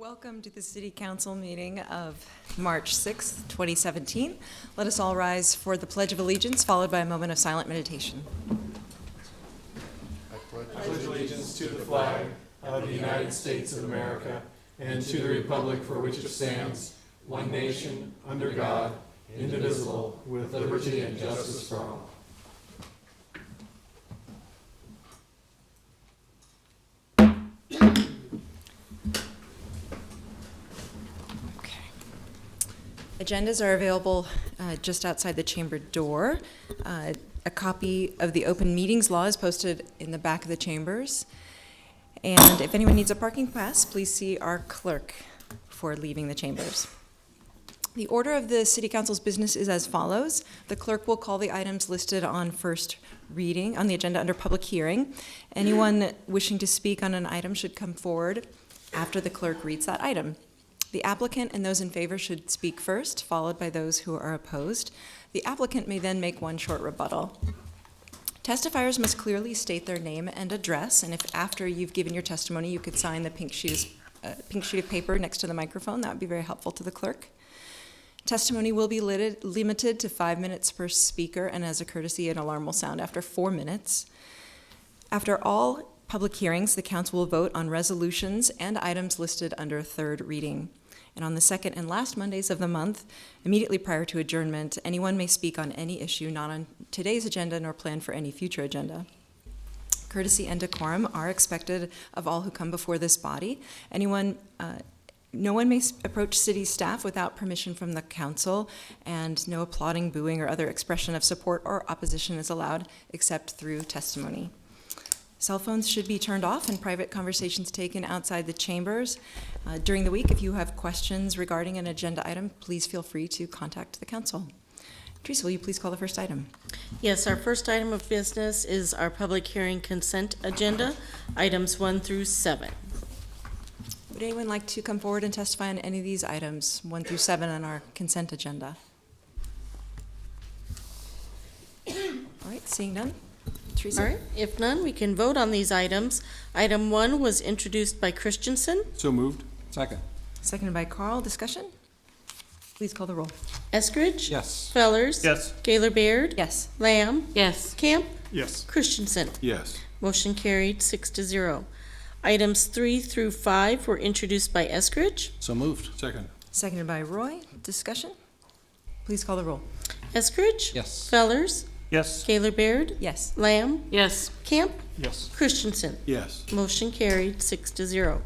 Welcome to the City Council meeting of March 6th, 2017. Let us all rise for the Pledge of Allegiance, followed by a moment of silent meditation. I pledge allegiance to the flag of the United States of America and to the republic for which it stands, one nation, under God, indivisible, with liberty and justice for all. Agendas are available just outside the chamber door. A copy of the open meetings law is posted in the back of the chambers. And if anyone needs a parking pass, please see our clerk before leaving the chambers. The order of the City Council's business is as follows. The clerk will call the items listed on first reading on the agenda under public hearing. Anyone wishing to speak on an item should come forward after the clerk reads that item. The applicant and those in favor should speak first, followed by those who are opposed. The applicant may then make one short rebuttal. Testifiers must clearly state their name and address, and if after you've given your testimony you could sign the pink sheet of paper next to the microphone, that would be very helpful to the clerk. Testimony will be limited to 5 minutes per speaker, and as a courtesy, an alarm will sound after 4 minutes. After all public hearings, the council will vote on resolutions and items listed under third reading. And on the second and last Mondays of the month, immediately prior to adjournment, anyone may speak on any issue not on today's agenda nor planned for any future agenda. Courtesy and decorum are expected of all who come before this body. No one may approach city staff without permission from the council, and no applauding, booing, or other expression of support or opposition is allowed except through testimony. Cell phones should be turned off and private conversations taken outside the chambers. During the week, if you have questions regarding an agenda item, please feel free to contact the council. Teresa, will you please call the first item? Yes, our first item of business is our public hearing consent agenda, items 1 through 7. Would anyone like to come forward and testify on any of these items, 1 through 7 on our consent agenda? All right, seeing none. Teresa? All right, if none, we can vote on these items. Item 1 was introduced by Christensen. So moved. Second. Seconded by Carl. Discussion? Please call the roll. Eskridge? Yes. Fellers? Yes. Gaylor Baird? Yes. Lamb? Yes. Camp? Yes. Christensen? Yes. Motion carried 6-0. Items 3 through 5 were introduced by Eskridge. So moved. Second. Seconded by Roy. Discussion? Please call the roll. Eskridge? Yes. Fellers? Yes. Gaylor Baird? Yes. Lamb? Yes. Camp? Yes. Christensen? Yes. Motion carried 6-0.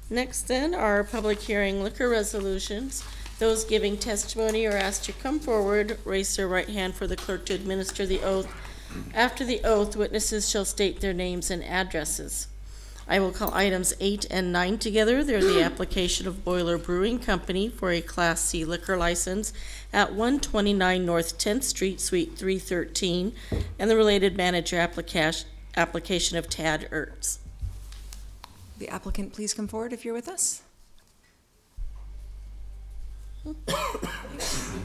Next then are public hearing liquor resolutions. Those giving testimony are asked to come forward, raise their right hand for the clerk to administer the oath. After the oath, witnesses shall state their names and addresses. I will call items 8 and 9 together. They're the application of Boiler Brewing Company for a Class C liquor license at 129 North 10th Street, Suite 313, and the related manager application of Tad Ertz. The applicant, please come forward if you're with us.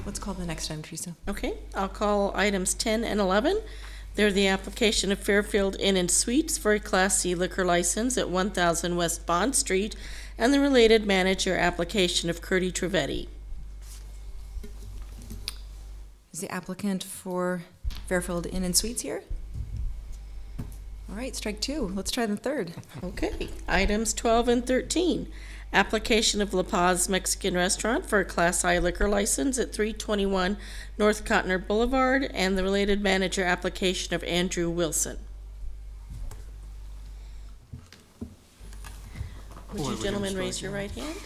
Let's call the next item, Teresa. Okay, I'll call items 10 and 11. They're the application of Fairfield Inn and Suites for a Class C liquor license at 1000 West Bond Street, and the related manager application of Curdy Trevetti. Is the applicant for Fairfield Inn and Suites here? All right, strike 2. Let's try the third. Okay, items 12 and 13. Application of La Paz Mexican Restaurant for a Class I liquor license at 321 North Cotner Boulevard, and the related manager application of Andrew Wilson. Would you gentlemen raise your right hand?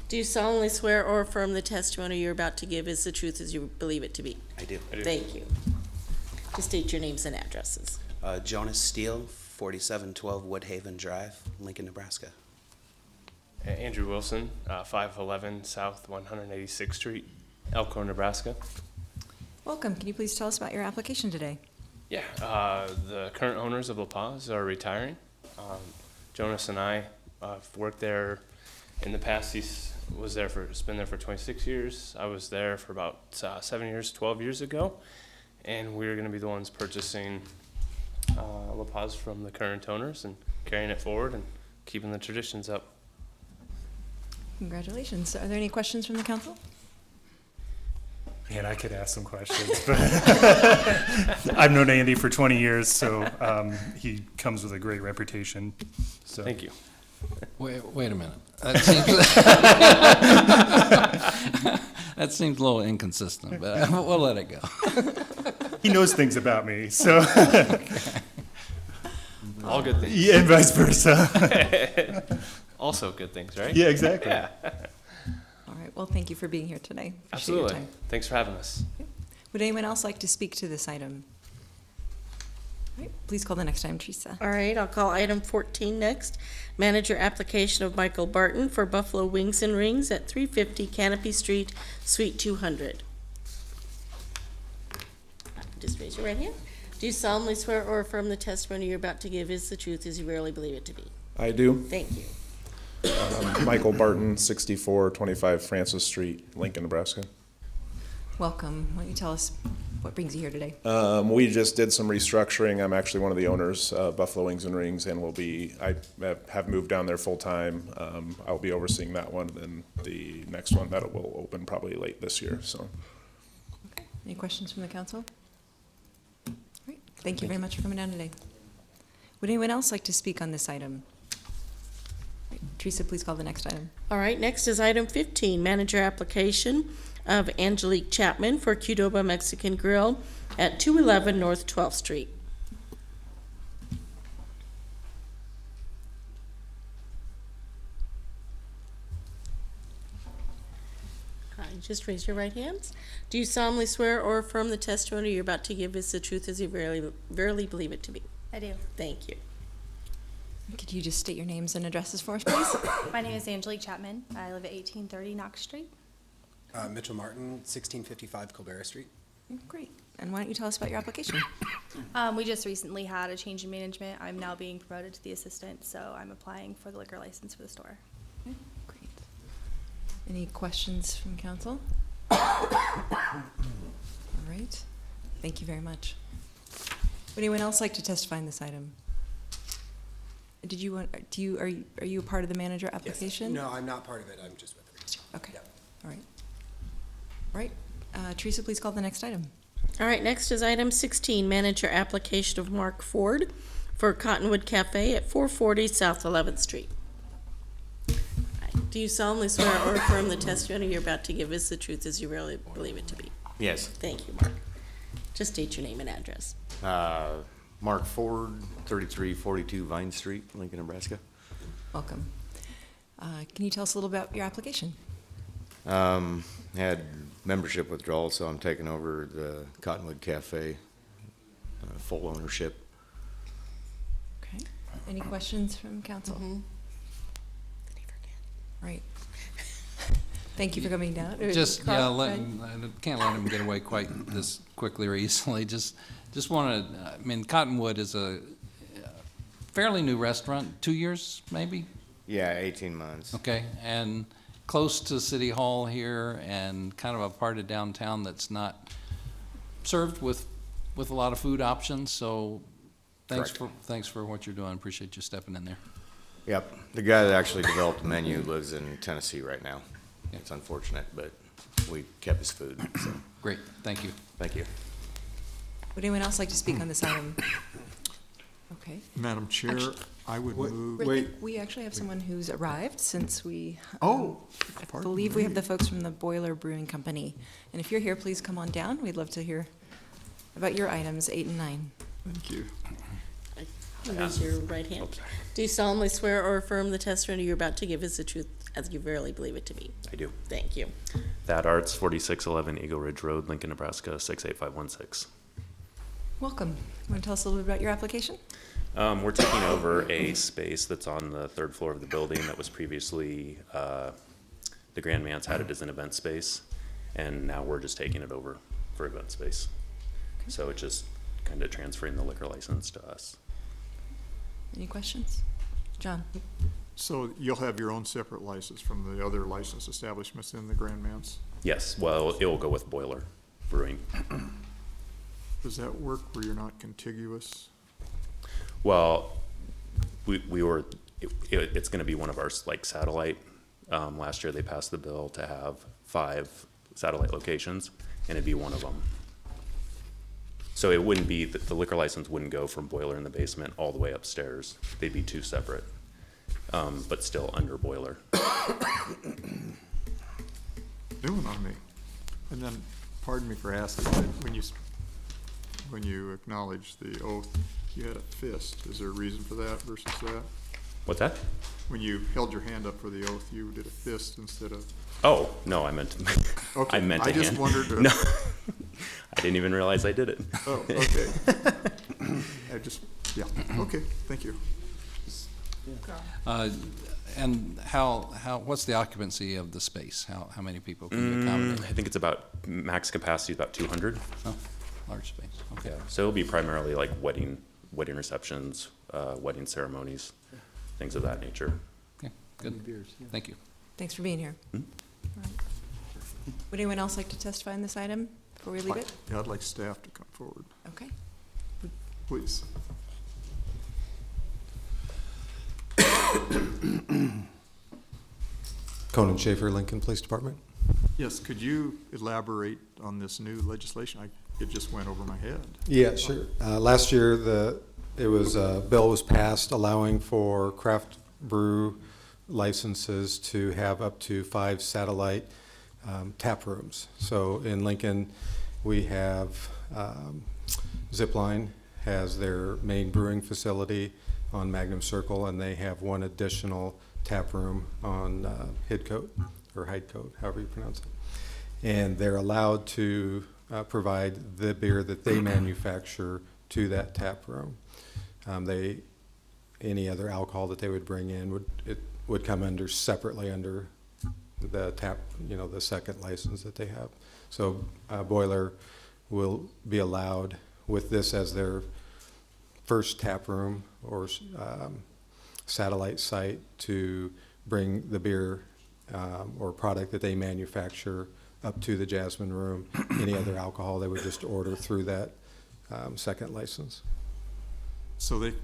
Do you solemnly swear or affirm the testimony you're about to give is the truth as you believe it to be? I do. Thank you. Just state your names and addresses. Jonas Steele, 4712 Woodhaven Drive, Lincoln, Nebraska. Andrew Wilson, 511 South 186th Street, Elkhorn, Nebraska. Welcome. Can you please tell us about your application today? Yeah, the current owners of La Paz are retiring. Jonas and I have worked there in the past. He's been there for 26 years. I was there for about 7 years, 12 years ago, and we're going to be the ones purchasing La Paz from the current owners and carrying it forward and keeping the traditions up. Congratulations. Are there any questions from the council? Man, I could ask some questions, but I've known Andy for 20 years, so he comes with a great reputation. So Thank you. Wait a minute. That seems, that seems a little inconsistent, but we'll let it go. he knows things about me, so All good things. yeah, and vice versa. Also good things, right? Yeah, exactly. Yeah, All right, well, thank you for being here tonight. Appreciate your absolutely. time. Thanks for having us. Would anyone else like to speak to this item? All right, please call the next item, Teresa. All right, I'll call item 14 next. Manager application of Michael Barton for Buffalo Wings and Rings at 350 Canopy Street, Suite 200. Just raise your right hand. Do you solemnly swear or affirm the testimony you're about to give is the truth as you rarely believe it to be? I do. Thank you. Michael Barton, 6425 Francis Street, Lincoln, Nebraska. Welcome. Why don't you tell us what brings you here today? We just did some restructuring. I'm actually one of the owners of Buffalo Wings and Rings, and I have moved down there full-time. I'll be overseeing that one, and the next one that will open probably late this year, so. Okay. Any questions from the council? All right, thank you very much for coming down today. Would anyone else like to speak on this item? All right, Teresa, please call the next item. All right, next is item 15, manager application of Angelique Chapman for Qdoba Mexican Grill at 211 North 12th Street. Just raise your right hands. Do you solemnly swear or affirm the testimony you're about to give is the truth as you verily believe it to be? I do. Thank you. Could you just state your names and addresses for us, please? My name is Angelique Chapman. I live at 1830 Knox Street. Mitchell Martin, 1655 Colbert Street. Great. And why don't you tell us about your application? We just recently had a change in management. I'm now being promoted to the assistant, so I'm applying for the liquor license for the store. Great. Any questions from council? All right. Thank you very much. Would anyone else like to testify in this item? Did you want, are you a part of the manager application? No, I'm not part of it. I'm just with it. Okay. Yep. All right. All right. Teresa, please call the next item. All right, next is item 16, manager application of Mark Ford for Cottonwood Cafe at 440 South 11th Street. All right, do you solemnly swear or affirm the testimony you're about to give is the truth as you really believe it to be? Yes. Thank you, Mark. Just state your name and address. Mark Ford, 3342 Vine Street, Lincoln, Nebraska. Welcome. Can you tell us a little about your application? Had membership withdrawal, so I'm taking over the Cottonwood Cafe, full ownership. Okay. Any questions from council? Mm-hmm. Right. Thank you for coming down. Just, Carl, yeah, go ahead. I can't let him get away quite this quickly or easily. Just want to, I mean, Cottonwood is a fairly new restaurant, 2 years maybe? Yeah, 18 months. Okay, and close to City Hall here and kind of a part of downtown that's not served with a lot of food options, so thanks for what you're doing. Appreciate you stepping in there. Yep. The guy that actually developed the menu lives in Tennessee right now. It's unfortunate, but we kept his food, so Great, thank you. thank you. Would anyone else like to speak on this item? Okay. Madam Chair, Actu- I would move. Rick, we actually have someone who's arrived since we. Oh, I pardon believe we have me. the folks from the Boiler Brewing Company. And if you're here, please come on down. We'd love to hear about your items 8 and 9. Thank you. Raise your right hand. Do you solemnly swear or affirm the testimony you're about to give is the truth as you verily believe it to be? I do. Thank you. That Arts, 4611 Eagle Ridge Road, Lincoln, Nebraska, 68516. Welcome. Want to tell us a little bit about your application? We're taking over a space that's on the third floor of the building that was previously, the Grand Man's had it as an event space, and now we're just taking it over for event space. So it's just kind of transferring the liquor license to us. Any questions? John? So you'll have your own separate license from the other licensed establishments in the Grand Man's? Yes, well, it will go with Boiler Brewing. Does that work where you're not contiguous? Well, it's going to be one of our like satellite Last year, they passed the bill to have 5 satellite locations, and it'd be one of them. So it wouldn't be, the liquor license wouldn't go from boiler in the basement all the way upstairs. They'd be 2 separate, but still under boiler. New one on me. And then, pardon me for asking, but when you acknowledged the oath, you had a fist. Is there a reason for that versus that? What's that? When you held your hand up for the oath, you did a fist instead of, Oh, no, I meant, okay. I meant a I just hand. wondered. No, I didn't even realize I did it. Oh, okay. I just, yeah, okay, thank you. And what's the occupancy of the space? How many people can you accommodate? I think it's about, max capacity is about 200. Oh, large space, okay. So it'll be primarily like wedding receptions, wedding ceremonies, things of that nature. Okay, good. Thank you. Thanks for being here. All right. Would anyone else like to testify on this item before we leave it? Yeah, I'd like staff to come forward, Okay. please. Conan Schaefer, Lincoln Police Department. Yes, could you elaborate on this new legislation? It just went over my head. Yeah, sure. Last year, a bill was passed allowing for craft brew licenses to have up to 5 satellite tap rooms. So in Lincoln, we have Zipline has their main brewing facility on Magnum Circle, and they have one additional tap room on Hidcote, or Hydecote, however you pronounce it. And they're allowed to provide the beer that they manufacture to that tap room. Any other alcohol that they would bring in would come under separately under the tap, the second license that they have. So Boiler will be allowed with this as their first tap room or satellite site to bring the beer or product that they manufacture up to the Jasmine Room. Any other alcohol they would just order through that second license. So they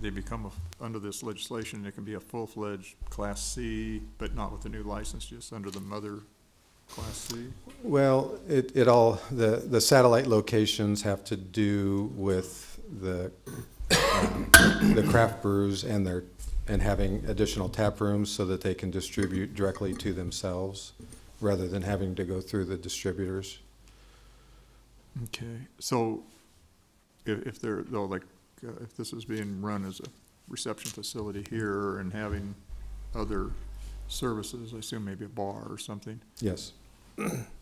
become, under this legislation, it can be a full-fledged Class C, but not with the new license, just under the mother Class C? Well, the satellite locations have to do with the craft brews and having additional tap rooms so that they can distribute directly to themselves rather than having to go through the distributors. Okay, so if this is being run as a reception facility here and having other services, I assume maybe a bar or something, Yes.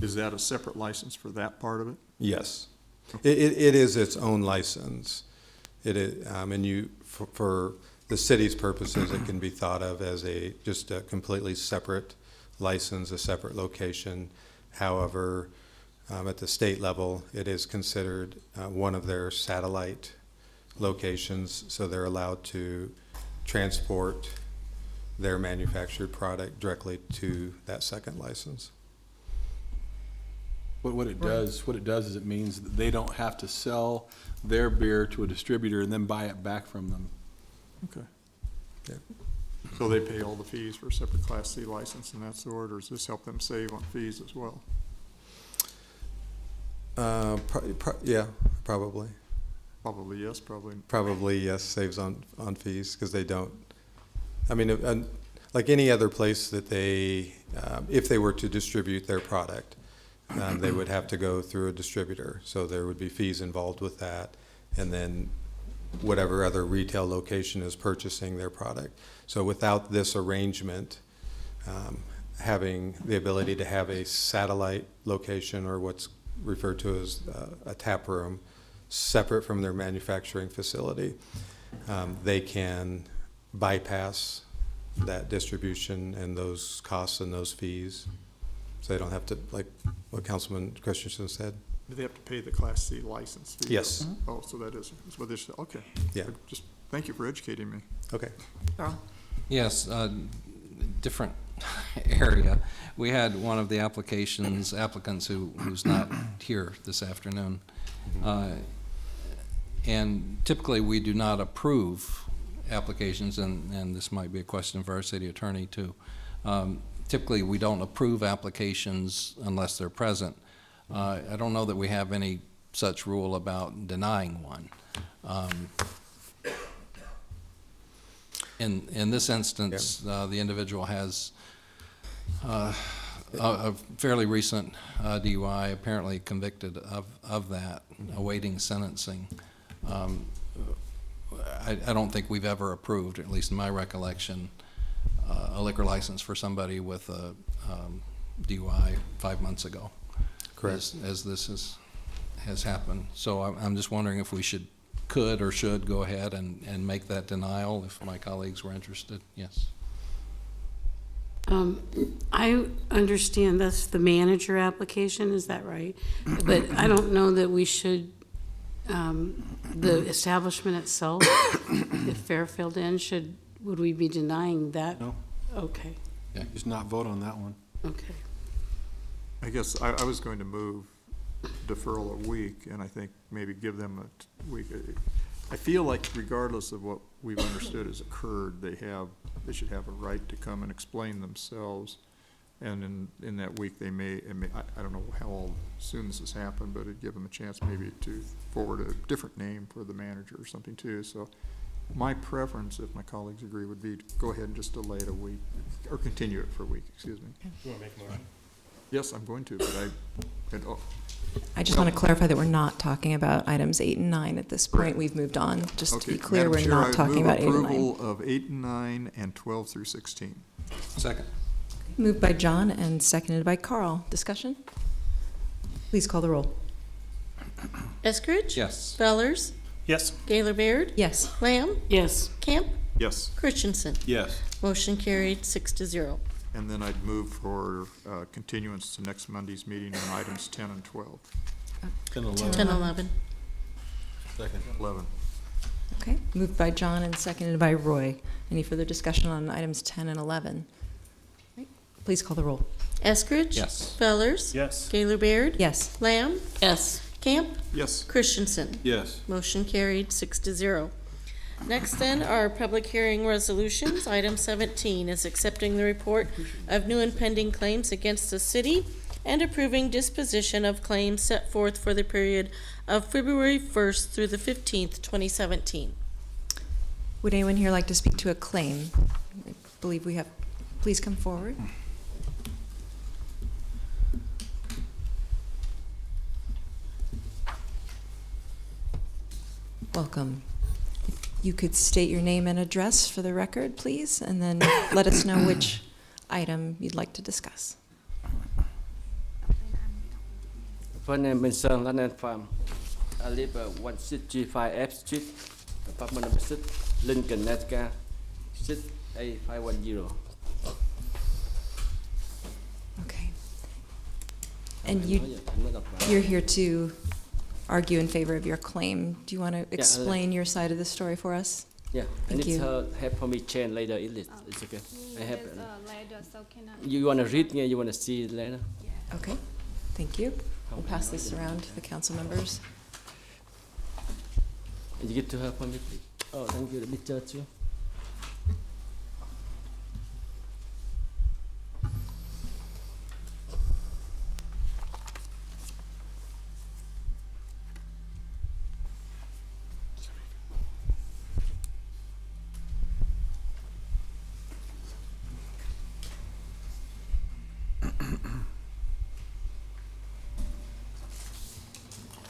is that a separate license for that part of it? Yes. It is its own license. It is, and for the city's purposes, it can be thought of as just a completely separate license, a separate location. However, at the state level, it is considered one of their satellite locations, so they're allowed to transport their manufactured product directly to that second license. But what it does is it means that they don't have to sell their beer to a distributor and then buy it back from them. Okay. Yeah. So they pay all the fees for a separate Class C license and that sort, or does this help them save on fees as well? Yeah, probably. Probably yes, probably. Probably yes, saves on fees because they don't. I mean, like any other place that if they were to distribute their product, they would have to go through a distributor. So there would be fees involved with that, and then whatever other retail location is purchasing their product. So without this arrangement, having the ability to have a satellite location or what's referred to as a tap room separate from their manufacturing facility, they can bypass that distribution and those costs and those fees. So they don't have to, like what Councilman Christensen said. Do they have to pay the Class C license fee? Yes. Oh, so that's what this, okay. Yeah. Just, thank you for educating me. Okay. Carl? Yes, different area. We had one of the applicants who's not here this afternoon. And typically we do not approve applications, and this might be a question for our city attorney too, Typically, we don't approve applications unless they're present. I don't know that we have any such rule about denying one. In this instance, the individual has a fairly recent DUI, apparently convicted of that, awaiting sentencing. I don't think we've ever approved, at least in my recollection, a liquor license for somebody with a DUI 5 months ago. Correct. As this has happened. So I'm just wondering if we could or should go ahead and make that denial, if my colleagues were interested. Yes. I understand that's the manager application, is that right? But I don't know that we should, the establishment itself, if Fairfield Inn would we be denying that? No. Okay, Just not vote on that one. okay. I guess I was going to move deferral a week, and I think maybe give them a week. I feel like regardless of what we've understood has occurred, they should have a right to come and explain themselves. And in that week, they may, I don't know how soon this has happened, but it'd give them a chance maybe to forward a different name for the manager or something too. So my preference, if my colleagues agree, would be to go ahead and just delay it a week, or continue it for a week, excuse me. You want to make a motion? Yes, I'm going to, but I just want to clarify that we're not talking about items 8 and 9 at this point. We've moved on. Just to Okay, be clear, Madam we're Chair, not I talking about 8 and 9. move approval of 8 and 9 and 12 through 16. Second. Moved by John and seconded by Carl. Discussion? Please call the roll. Eskridge? Yes. Fellers? Yes. Gaylor Baird? Yes. Lamb? Yes. Camp? Yes. Christensen? Yes. Motion carried 6-0. And then I'd move for continuance to next Monday's meeting on items 10 and 12. 10, 11. 10, 11. Second. 11. Okay. Moved by John and seconded by Roy. Any further discussion on items 10 and 11? Right. Please call the roll. Eskridge? Yes. Fellers? Yes. Gaylor Baird? Yes. Lamb? Yes. Camp? Yes. Christensen? Yes. Motion carried 6-0. Next then are public hearing resolutions. Item 17 is accepting the report of new and pending claims against the city and approving disposition of claims set forth for the period of February 1st through the 15th, 2017. Would anyone here like to speak to a claim? I believe we have. Please come forward. Welcome. You could state your name and address for the record, please, and then let us know which item you'd like to discuss. My name is Lanan Farm. I live at 1635 F Street, apartment number 6, Lincoln, Nebraska, 68510. Okay. And you're here to argue in favor of your claim. Do you want to explain your side of the story for us? Yeah, Thank you. help for me change later. It's okay. I have. Later, so can I? You want to read me? You want to see later? Okay, thank you. We'll pass this around to the council members. You get to her for me, please. Oh, thank you. Let me touch you.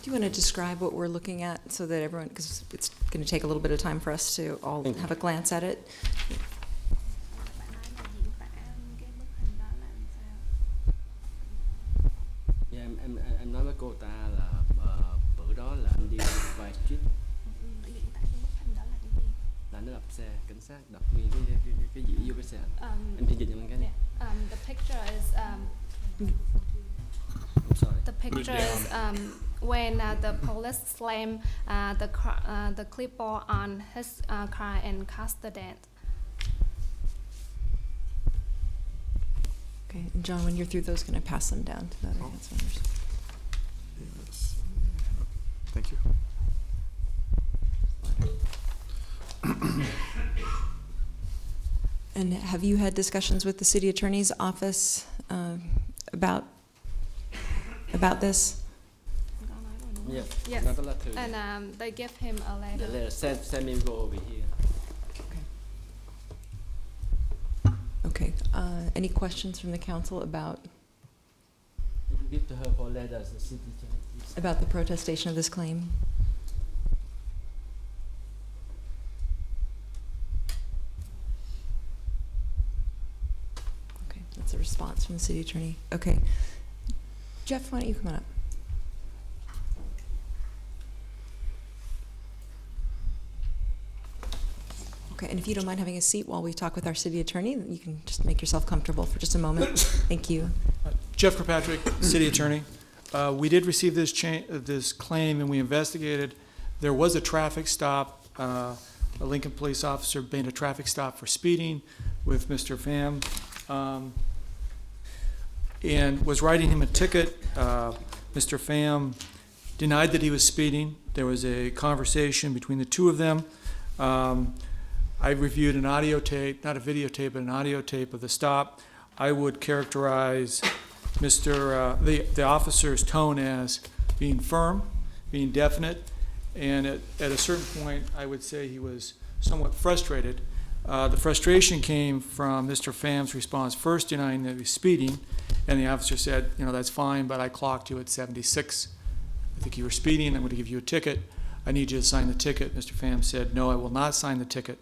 Do you want to describe what we're looking at so that everyone, because it's going to take a little bit of time for us to all have a glance at it. Yeah, em nói với cô ta là bữa đó là anh đi vài chiếc. Là nó đập xe, cảnh sát đập nguyên cái dĩa vô cái xe. Em chỉ dịch cho mình cái này. The picture is I'm sorry. the picture is when the police slammed the clipboard on his car and cast the dent. Okay, and John, when you're through those, going to pass them down to the other council members. Yes. Thank you. And have you had discussions with the city attorney's office about this? Yes. Yes. Not a letter. And they gave him a The letter. letter send me go over here. Okay. Any questions from the council about Give to her for letters, the city attorney. the protestation of this claim? Okay, that's a response from the city attorney. Okay. Jeff, why don't you come on up? Okay, and if you don't mind having a seat while we talk with our city attorney, you can just make yourself comfortable for just a moment. Thank you. Jeff Kirkpatrick, city attorney. We did receive this claim and we investigated. There was a traffic stop. A Lincoln police officer made a traffic stop for speeding with Mr. Pham and was writing him a ticket. Mr. Pham denied that he was speeding. There was a conversation between the two of them. I reviewed an audio tape, not a videotape, but an audio tape of the stop. I would characterize the officer's tone as being firm, being definite, and at a certain point, I would say he was somewhat frustrated. The frustration came from Mr. Pham's response, first denying that he was speeding, and the officer said, that's fine, but I clocked you at 76. I think you were speeding, I'm going to give you a ticket. I need you to sign the ticket. Mr. Pham said, no, I will not sign the ticket.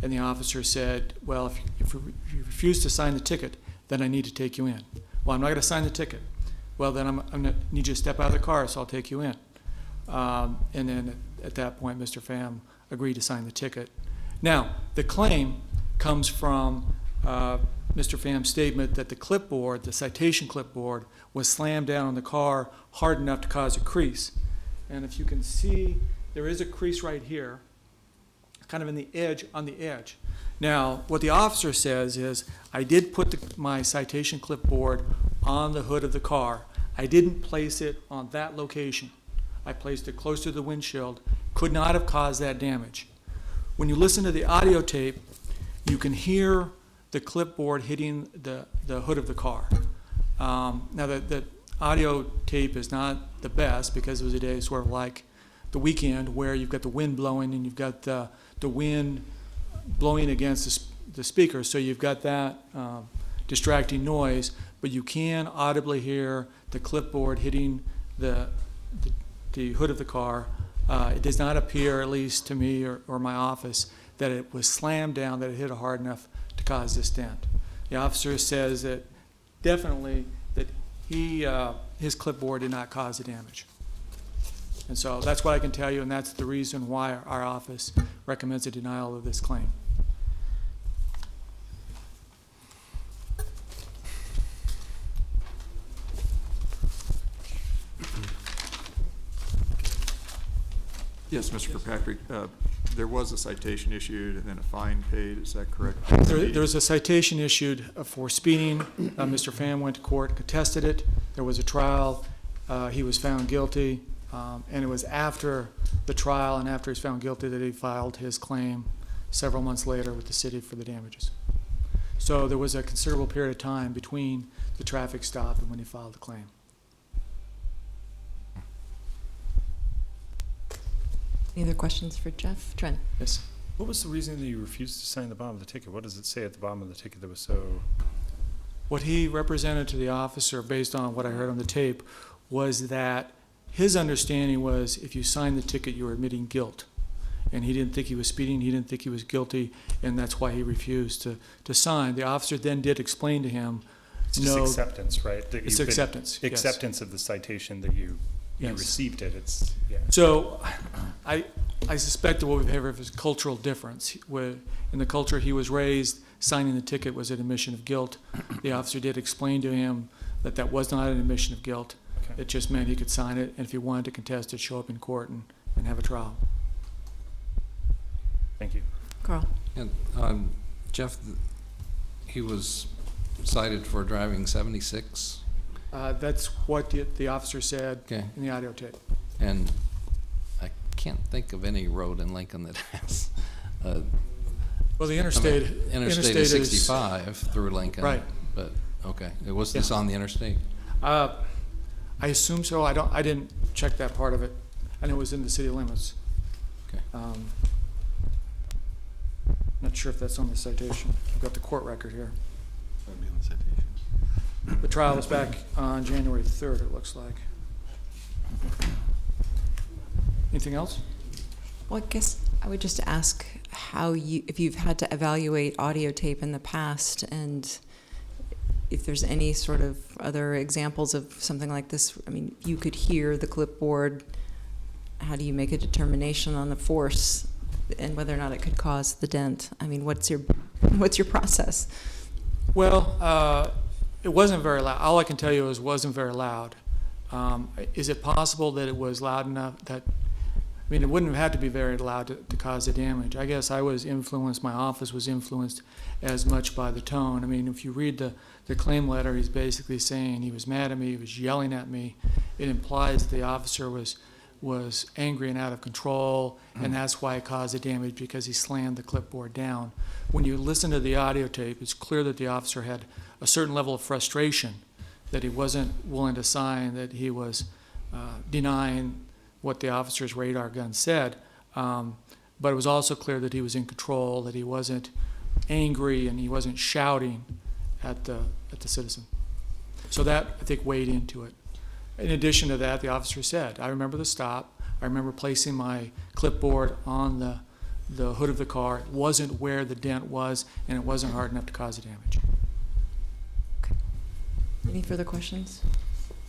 And the officer said, well, if you refuse to sign the ticket, then I need to take you in. Well, I'm not going to sign the ticket. Well, then I'm going to need you to step out of the car, so I'll take you in. And then at that point, Mr. Pham agreed to sign the ticket. Now, the claim comes from Mr. Pham's statement that the clipboard, the citation clipboard, was slammed down on the car hard enough to cause a crease. And if you can see, there is a crease right here, kind of on the edge. Now, what the officer says is, I did put my citation clipboard on the hood of the car. I didn't place it on that location. I placed it close to the windshield. Could not have caused that damage. When you listen to the audio tape, you can hear the clipboard hitting the hood of the car. Now, the audio tape is not the best because it was a day sort of like the weekend where you've got the wind blowing and you've got the wind blowing against the speaker, so you've got that distracting noise, but you can audibly hear the clipboard hitting the hood of the car. It does not appear, at least to me or my office, that it was slammed down, that it hit hard enough to cause this dent. The officer says that definitely that his clipboard did not cause the damage. And so that's what I can tell you, and that's the reason why our office recommends a denial of this claim. Yes, Mr. Kirkpatrick, there was a citation issued and then a fine paid, is that correct? There was a citation issued for speeding. Mr. Pham went to court, contested it. There was a trial. He was found guilty. And it was after the trial and after he was found guilty that he filed his claim several months later with the city for the damages. So there was a considerable period of time between the traffic stop and when he filed the claim. Any other questions for Jeff? Trent? Yes. What was the reason that you refused to sign the bottom of the ticket? What does it say at the bottom of the ticket that was so... What he represented to the officer, based on what I heard on the tape, was that his understanding was if you signed the ticket, you were admitting guilt. And he didn't think he was speeding, he didn't think he was guilty, and that's why he refused to sign. The officer then did explain to him, It's just acceptance, right? That It's you've been- acceptance, yes. Acceptance of the citation that you Yes. received it. It's, yeah. So I suspect that what we have is cultural difference. Where in the culture he was raised, signing the ticket was an admission of guilt. The officer did explain to him that that was not an admission of guilt. Okay. It just meant he could sign it, and if he wanted to contest it, show up in court and have a trial. Thank you. Carl? And Jeff, he was cited for driving 76. That's what the officer said Okay. in the audio tape. And I can't think of any road in Lincoln that has Well, Well, the I mean, interstate. Interstate is 65 through Lincoln. Right. But, okay, was this on the interstate? I assume so. I didn't check that part of it. I know it was in the city limits. Okay. Not sure if that's on the citation. I've got the court record here. That'd be on the citation. The trial was back on January 3rd, it looks like. Anything else? Well, I guess I would just ask if you've had to evaluate audio tape in the past, and if there's any sort of other examples of something like this. I mean, you could hear the clipboard. How do you make a determination on the force and whether or not it could cause the dent? I mean, what's your process? Well, it wasn't very loud. All I can tell you is it wasn't very loud. Is it possible that it was loud enough that, I mean, it wouldn't have had to be very loud to cause the damage. I guess I was influenced, my office was influenced as much by the tone. I mean, if you read the claim letter, he's basically saying he was mad at me, he was yelling at me. It implies that the officer was angry and out of control, and that's why it caused the damage, because he slammed the clipboard down. When you listen to the audio tape, it's clear that the officer had a certain level of frustration, that he wasn't willing to sign, that he was denying what the officer's radar gun said. But it was also clear that he was in control, that he wasn't angry, and he wasn't shouting at the citizen. So that, I think, weighed into it. In addition to that, the officer said, I remember the stop. I remember placing my clipboard on the hood of the car. It wasn't where the dent was, and it wasn't hard enough to cause the damage. Okay. Any further questions?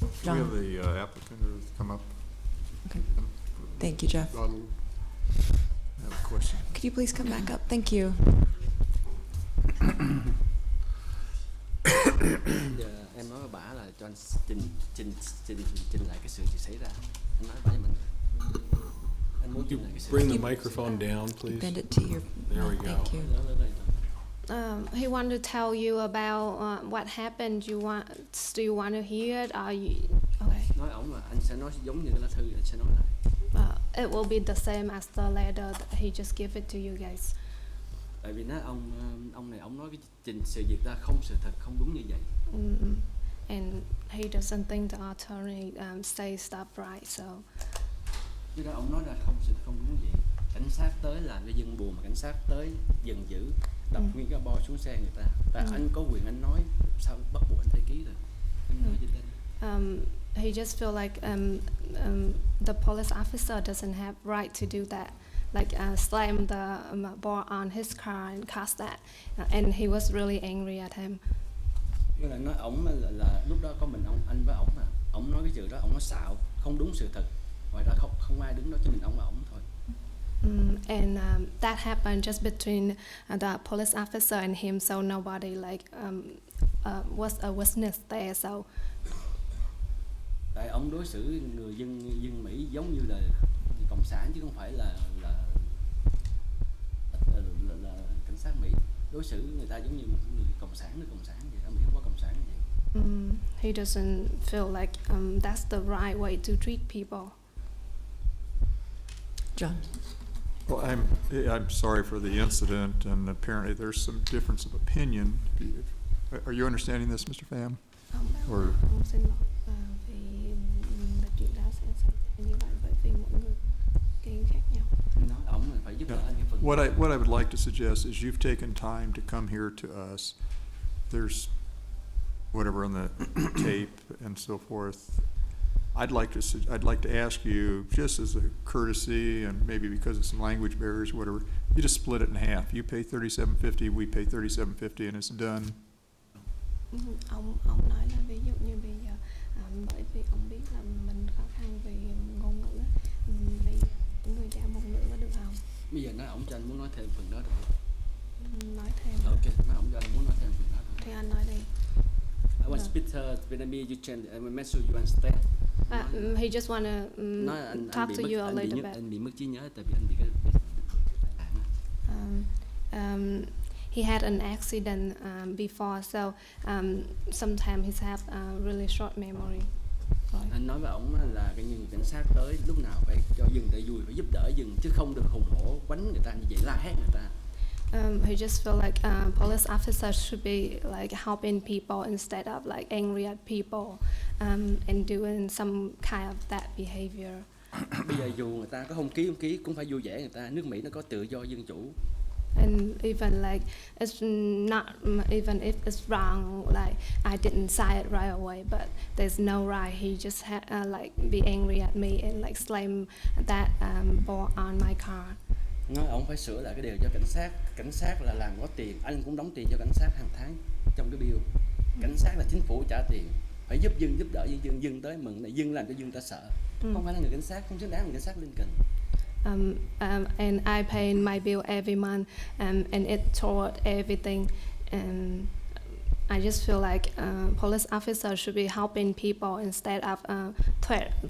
Do we have the applicant come up? Okay. Thank you, Jeff. I have a question. Could you please come back up? Thank you. Giờ em nói với bả là cho anh trình lại cái sự gì xảy ra. Anh nói bả cho mình. Anh muốn trình lại cái sự. Bring the microphone down, please. Bend it to your. There we go. Thank you. He wanted to tell you about what happened. Do you want to hear it? Or you, okay. Nói ổng là anh sẽ nói giống như cái lá thư, anh sẽ nói lại. It will be the same as the letter that he just gave it to you guys. Tại vì ông này ổng nói cái trình sự việc ra không sự thật, không đúng như vậy. And he doesn't think the attorney says that right, so. Cái đó ổng nói ra không sự thật, không đúng như vậy. Cảnh sát tới làm cho dân buồn, mà cảnh sát tới dần giữ đập nguyên cái bo xuống xe người ta. Và anh có quyền anh nói, sao bắt buộc anh phải ký rồi. Anh nói gì đây? He just feel like the police officer doesn't have right to do that, like slam the bar on his car and cause that, and he was really angry at him. Tức là nói ổng là lúc đó có mình anh với ổng mà ổng nói cái chuyện đó ổng nói xạo, không đúng sự thật, ngoài đó không ai đứng đó cho mình ổng là ổng thôi. And that happened just between the police officer and him, so nobody like was a witness there, so. Tại ông đối xử người dân Mỹ giống như là cộng sản chứ không phải là cảnh sát Mỹ, đối xử người ta giống như một người cộng sản vậy. Ở Mỹ không có cộng sản như vậy. He doesn't feel like that's the right way to treat people. John. Well, I'm sorry for the incident, and apparently there's some difference of opinion. Are you understanding this, Mr. Pham? Or Xin lỗi vì chuyện đó sẽ xảy ra như vậy bởi vì mỗi người kiến khác nhau. Nói ổng là phải giúp đỡ anh cái phần. what I would like to suggest is you've taken time to come here to us. There's whatever on the tape and so forth. I'd like to ask you, just as a courtesy, and maybe because of some language barriers, whatever, you just split it in half. You pay $37.50, we pay $37.50, and it's done. Ông nói là ví dụ như bây giờ bởi vì ông biết là mình khó khăn về ngôn ngữ, bây giờ người trả một nửa có được không? Bây giờ nói ổng cho anh muốn nói thêm phần đó được. Nói thêm. Ok, nói ổng cho anh muốn nói thêm phần đó được. Thì anh nói đi. I want to speak Vietnamese, you can make sure you understand. He just wanna talk to you a little bit. Anh bị mất trí nhớ tại vì anh bị cái tai nạn. He had an accident before, so sometimes he have really short memory. Anh nói với ổng là cái người cảnh sát tới lúc nào phải cho dân tại vui, phải giúp đỡ dân chứ không được hùng hổ quánh người ta như vậy, la hét người ta. he just feel like police officers should be like helping people instead of like angry at people and doing some kind of that behavior. Bây giờ dù người ta có không ký cũng phải vui vẻ người ta. Nước Mỹ nó có tự do dân chủ. And even like it's not even if it's wrong, like I didn't say it right away, but there's no right. He just like be angry at me and like slam that ball on my car. Nói ông phải sửa lại cái điều cho cảnh sát. Cảnh sát là làm có tiền, anh cũng đóng tiền cho cảnh sát hàng tháng trong cái bill. Cảnh sát là chính phủ trả tiền, phải giúp dân, giúp đỡ dân tới mừng này, dân làm cho dân ta sợ. Không phải là người cảnh sát, không xứng đáng là cảnh sát Lincoln. And I pay my bill every month, and it toward everything. And I just feel like police officers should be helping people instead of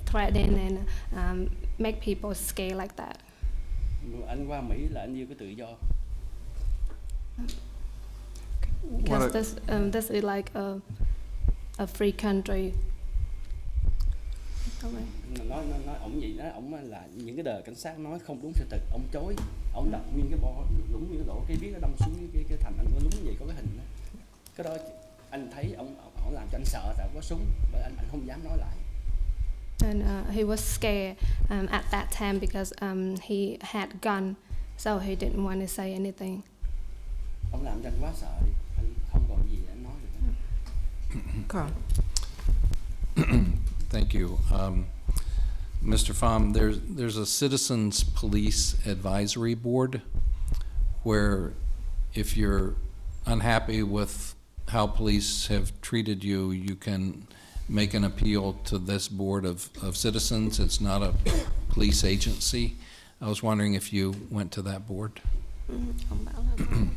threatening and make people scared like that. Anh qua Mỹ là anh yêu cái tự do. Because this is like a free country. Nói ổng gì đó, ổng là những cái đời cảnh sát nói không đúng sự thật, ổng chối, ổng đặt nguyên cái bo lúng nguyên cái đổ cái viết nó đâm xuống cái thành anh có lúng vậy có cái hình đó. Cái đó anh thấy ổng làm cho anh sợ tại có súng, bởi anh không dám nói lại. And he was scared at that time because he had gun, so he didn't want to say anything. Ông làm cho anh quá sợ đi, anh không còn gì để anh nói được. Carl. Thank you. Mr. Pham, there's a Citizens Police Advisory Board where if you're unhappy with how police have treated you, you can make an appeal to this board of citizens. It's not a police agency. I was wondering if you went to that board. Ông bảo là có một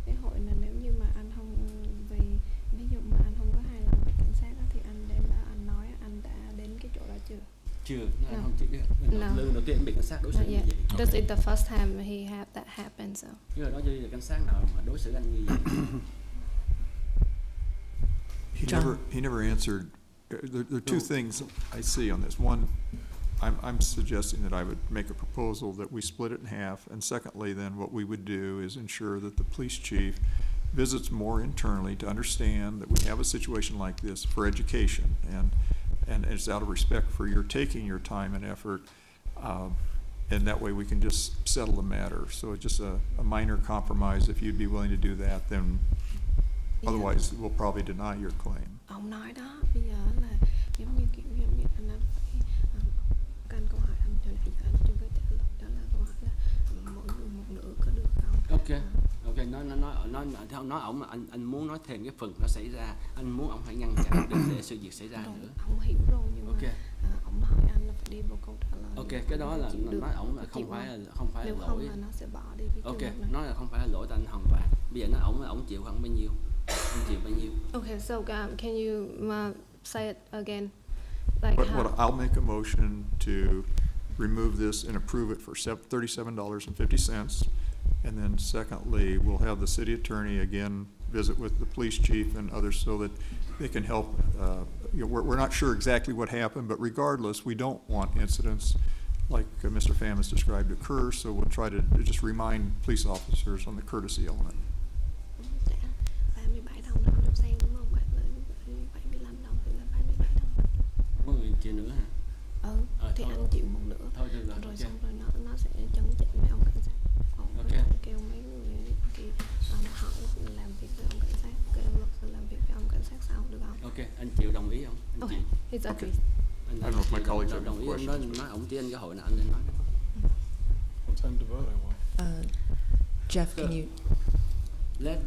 cái hội là nếu như mà anh không ví dụ mà anh không có hài lòng với cảnh sát đó thì anh đến đó anh nói anh đã đến cái chỗ đó chưa? Chưa, anh không chịu được. Lần đầu tiên anh bị cảnh sát đối xử như vậy. This is the first time he had that happen, so. Nhưng mà nói như là cảnh sát nào mà đối xử anh như vậy? He never answered. There are two things I see on this. One, I'm suggesting that I would make a proposal that we split it in half, and secondly, then what we would do is ensure that the police chief visits more internally to understand that we have a situation like this for education, and it's out of respect for your taking your time and effort, and that way we can just settle the matter. So it's just a minor compromise. If you'd be willing to do that, then otherwise we'll probably deny your claim. Ông nói đó, bây giờ là giống như anh phải cần câu hỏi anh cho nãy giờ anh chưa có trả lời, đó là câu hỏi là mỗi người một nửa có được không? Ok, nói ổng mà anh muốn nói thêm cái phần nó xảy ra, anh muốn ổng phải ngăn chặn đừng để sự việc xảy ra nữa. Ông hiểu rồi nhưng mà ổng hỏi anh là phải đi vào câu trả lời. Ok, cái đó là nói ổng là không phải là lỗi. Nếu không là nó sẽ bỏ đi cái Ok, trường hợp này. nói là không phải là lỗi tại anh hoàn toàn. Bây giờ nói ổng chịu khoảng bao nhiêu? Anh chịu bao nhiêu? Okay, so can you say it again? Like What I'll make a motion to remove this and approve it for $37.50. And then secondly, we'll have the city attorney again visit with the police chief and others so that they can help. We're not sure exactly what happened, but regardless, we don't want incidents like Mr. Pham has described occur, so we'll try to just remind police officers on the courtesy element. 37 đồng đó được xem đúng không? 75 đồng thì là 37 đồng. Có người chịu nữa hả? Thì anh chịu một nửa. Thôi được rồi, Rồi xong rồi nó sẽ chống chịu với ông cảnh sát. Ông kêu mấy người kia hỏi làm việc với ông cảnh sát, kêu luật sư làm việc với ông cảnh sát sau được không? Ok, anh chịu đồng ý không? Anh chịu. He's okay. I don't know if my colleagues have đồng any ý ông questions. nói ổng trên cái hội nào anh lên nói. What time to vote, I want. Jeff, can you?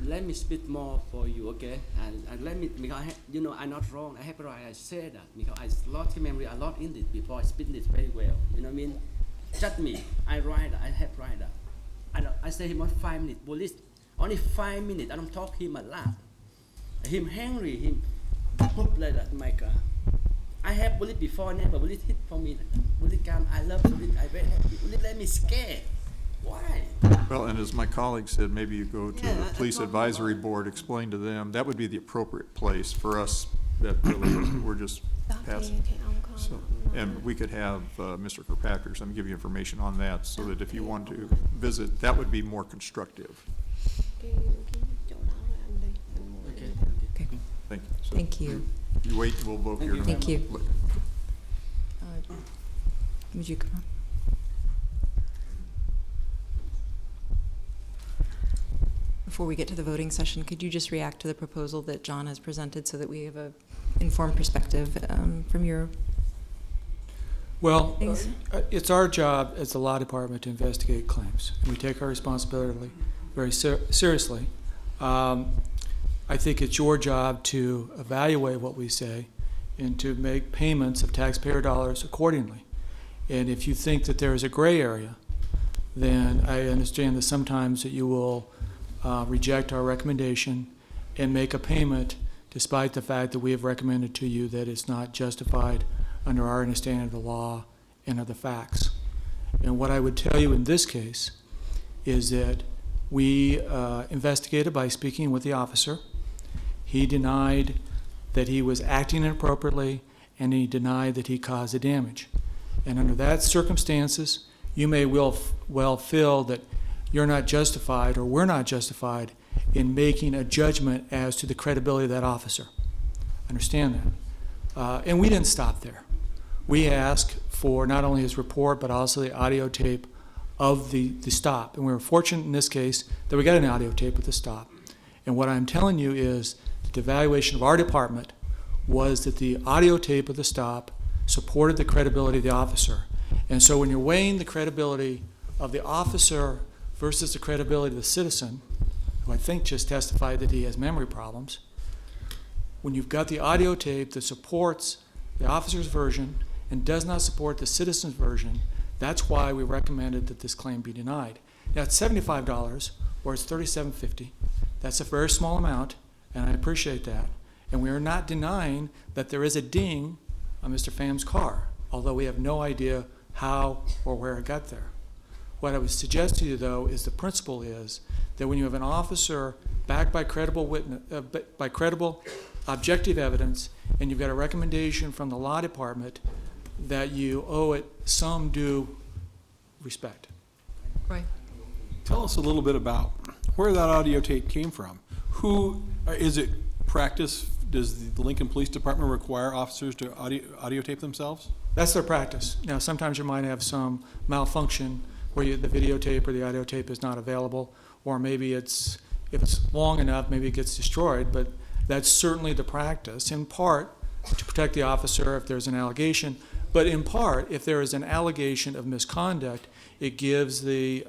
Let me speak more for you, okay? And let me, because I'm not wrong. I have right. I said that because I lost memory a lot in this before. I speak this very well. You know what I mean? Judge me. I write. I have write that. I say him on 5 minutes. Police only 5 minutes. I don't talk him a lot. Him angry. Him put like that in my car. I have bullet before. Never bullet hit for me. Bullet come. I love bullet. I very happy. Bullet let me scared. Why? Well, and as my colleague said, maybe you go to the police advisory board, explain to them, that would be the appropriate place for us that really, we're just Đó passing. thì ông có So, and we could have Mr. Kirkpatrick, I'm give you information on that, so that if you want to visit, that would be more constructive. Thank you. So Thank you. You wait, we'll vote here. Thank you. Would you come on? Before we get to the voting session, could you just react to the proposal that John has presented so that we have a informed perspective from your Well, things? it's our job as the law department to investigate claims. We take our responsibility very seriously. I think it's your job to evaluate what we say and to make payments of taxpayer dollars accordingly. And if you think that there is a gray area, then I understand that sometimes that you will reject our recommendation and make a payment despite the fact that we have recommended to you that it's not justified under our understanding of the law and of the facts. And what I would tell you in this case is that we investigated by speaking with the officer. He denied that he was acting inappropriately, and he denied that he caused the damage. And under that circumstances, you may well feel that you're not justified, or we're not justified, in making a judgment as to the credibility of that officer. Understand that. And we didn't stop there. We asked for not only his report, but also the audio tape of the stop. And we were fortunate in this case that we got an audio tape of the stop. And what I'm telling you is that the evaluation of our department was that the audio tape of the stop supported the credibility of the officer. And so when you're weighing the credibility of the officer versus the credibility of the citizen, who I think just testified that he has memory problems, when you've got the audio tape that supports the officer's version and does not support the citizen's version, that's why we recommended that this claim be denied. Now, it's $75 or it's $37.50. That's a very small amount, and I appreciate that. And we are not denying that there is a ding on Mr. Pham's car, although we have no idea how or where it got there. What I would suggest to you, though, is the principle is that when you have an officer backed by credible objective evidence, and you've got a recommendation from the law department, that you owe it some due respect. Right. Tell us a little bit about where that audio tape came from. Who, is it practice? Does the Lincoln Police Department require officers to audio tape themselves? That's their practice. Now, sometimes you might have some malfunction where the videotape or the audio tape is not available, or maybe if it's long enough, maybe it gets destroyed, but that's certainly the practice, in part to protect the officer if there's an allegation, but in part, if there is an allegation of misconduct, it gives the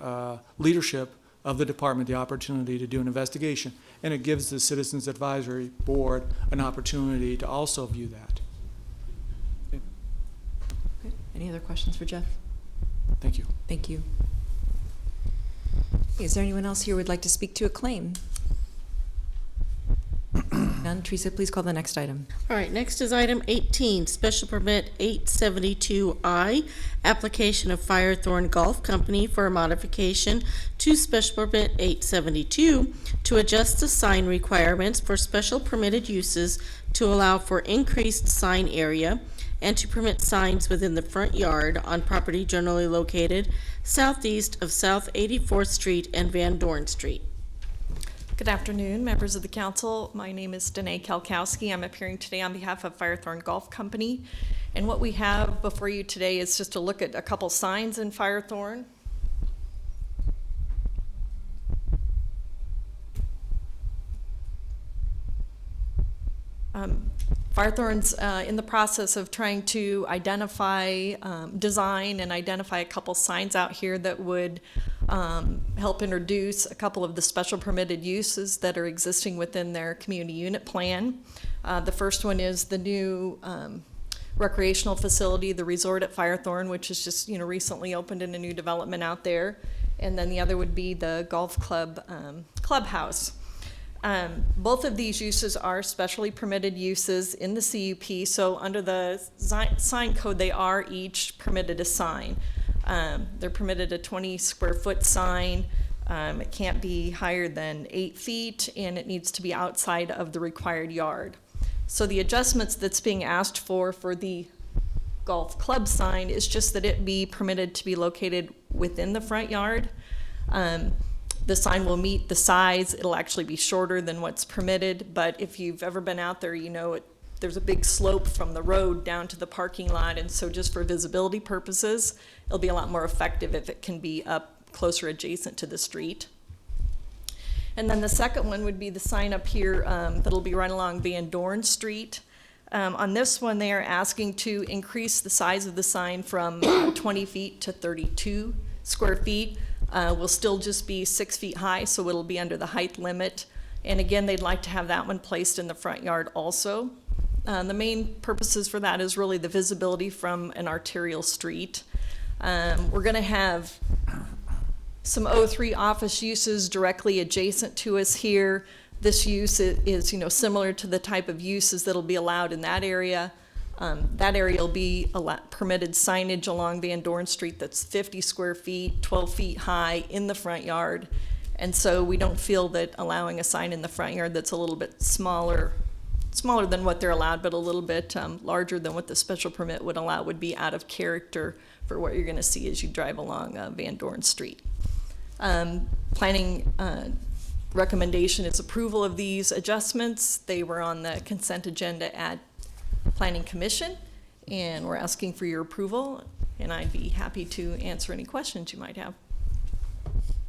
leadership of the department the opportunity to do an investigation, and it gives the Citizens Advisory Board an opportunity to also view that. Okay. Any other questions for Jeff? Thank you. Thank you. Is there anyone else here who would like to speak to a claim? None. Teresa, please call the next item. All right, next is item 18, Special Permit 872I, application of Firethorn Golf Company for a modification to Special Permit 872 to adjust the sign requirements for special permitted uses to allow for increased sign area and to permit signs within the front yard on property generally located southeast of South 84th Street and Van Dorn Street. Good afternoon, members of the council. My name is Danae Kalkowski. I'm appearing today on behalf of Firethorn Golf Company. And what we have before you today is just to look at a couple signs in Firethorn. Firethorn's in the process of trying to identify, design and identify a couple signs out here that would help introduce a couple of the special permitted uses that are existing within their community unit plan. The first one is the new recreational facility, the resort at Firethorn, which is just recently opened in a new development out there. And then the other would be the golf club clubhouse. Both of these uses are specially permitted uses in the CUP, so under the sign code, they are each permitted a sign. They're permitted a 20 square foot sign. It can't be higher than 8 feet, and it needs to be outside of the required yard. So the adjustments that's being asked for the Golf Club sign. It's just that it be permitted to be located within the front yard. The sign will meet the size. It'll actually be shorter than what's permitted, but if you've ever been out there, you know there's a big slope from the road down to the parking lot, and so just for visibility purposes, it'll be a lot more effective if it can be up closer adjacent to the street. And then the second one would be the sign up here that'll be right along Van Dorn Street. On this one, they are asking to increase the size of the sign from 20 feet to 32 square feet. Will still just be 6 feet high, so it'll be under the height limit. And again, they'd like to have that one placed in the front yard also. The main purposes for that is really the visibility from an arterial street. We're going to have some O3 office uses directly adjacent to us here. This use is, similar to the type of uses that'll be allowed in that area. That area will be permitted signage along Van Dorn Street that's 50 square feet, 12 feet high in the front yard. And so we don't feel that allowing a sign in the front yard that's a little bit smaller than what they're allowed, but a little bit larger than what the special permit would allow would be out of character for what you're going to see as you drive along Van Dorn Street. Planning recommendation is approval of these adjustments. They were on the consent agenda at Planning Commission, and we're asking for your approval, and I'd be happy to answer any questions you might have.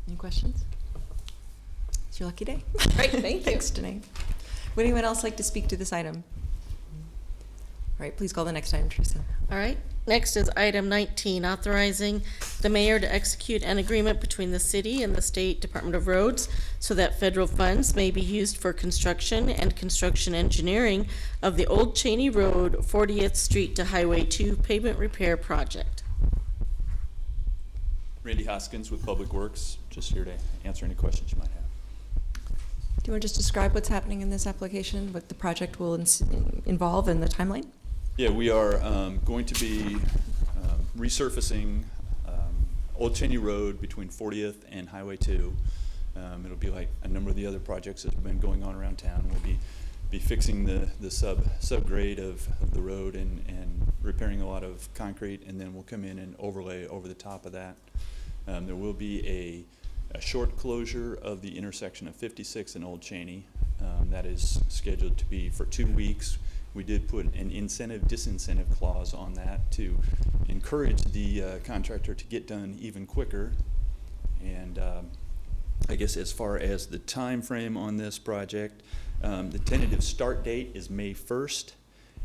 Any questions? It's your lucky day. Great, thank you. Thanks, Danae. Would anyone else like to speak to this item? All right, please call the next item, Teresa. All right, next is item 19, authorizing the mayor to execute an agreement between the city and the State Department of Roads so that federal funds may be used for construction and construction engineering of the Old Cheney Road, 40th Street to Highway 2 pavement repair project. Randy Hoskins with Public Works, just here to answer any questions you might have. Do you want to just describe what's happening in this application, what the project will involve, and the timeline? Yeah, we are going to be resurfacing Old Cheney Road between 40th and Highway 2. It'll be like a number of the other projects that have been going on around town. We'll be fixing the subgrade of the road and repairing a lot of concrete, and then we'll come in and overlay over the top of that. There will be a short closure of the intersection of 56 and Old Cheney. That is scheduled to be for 2 weeks. We did put an disincentive clause on that to encourage the contractor to get done even quicker. And I guess as far as the time frame on this project, the tentative start date is May 1st,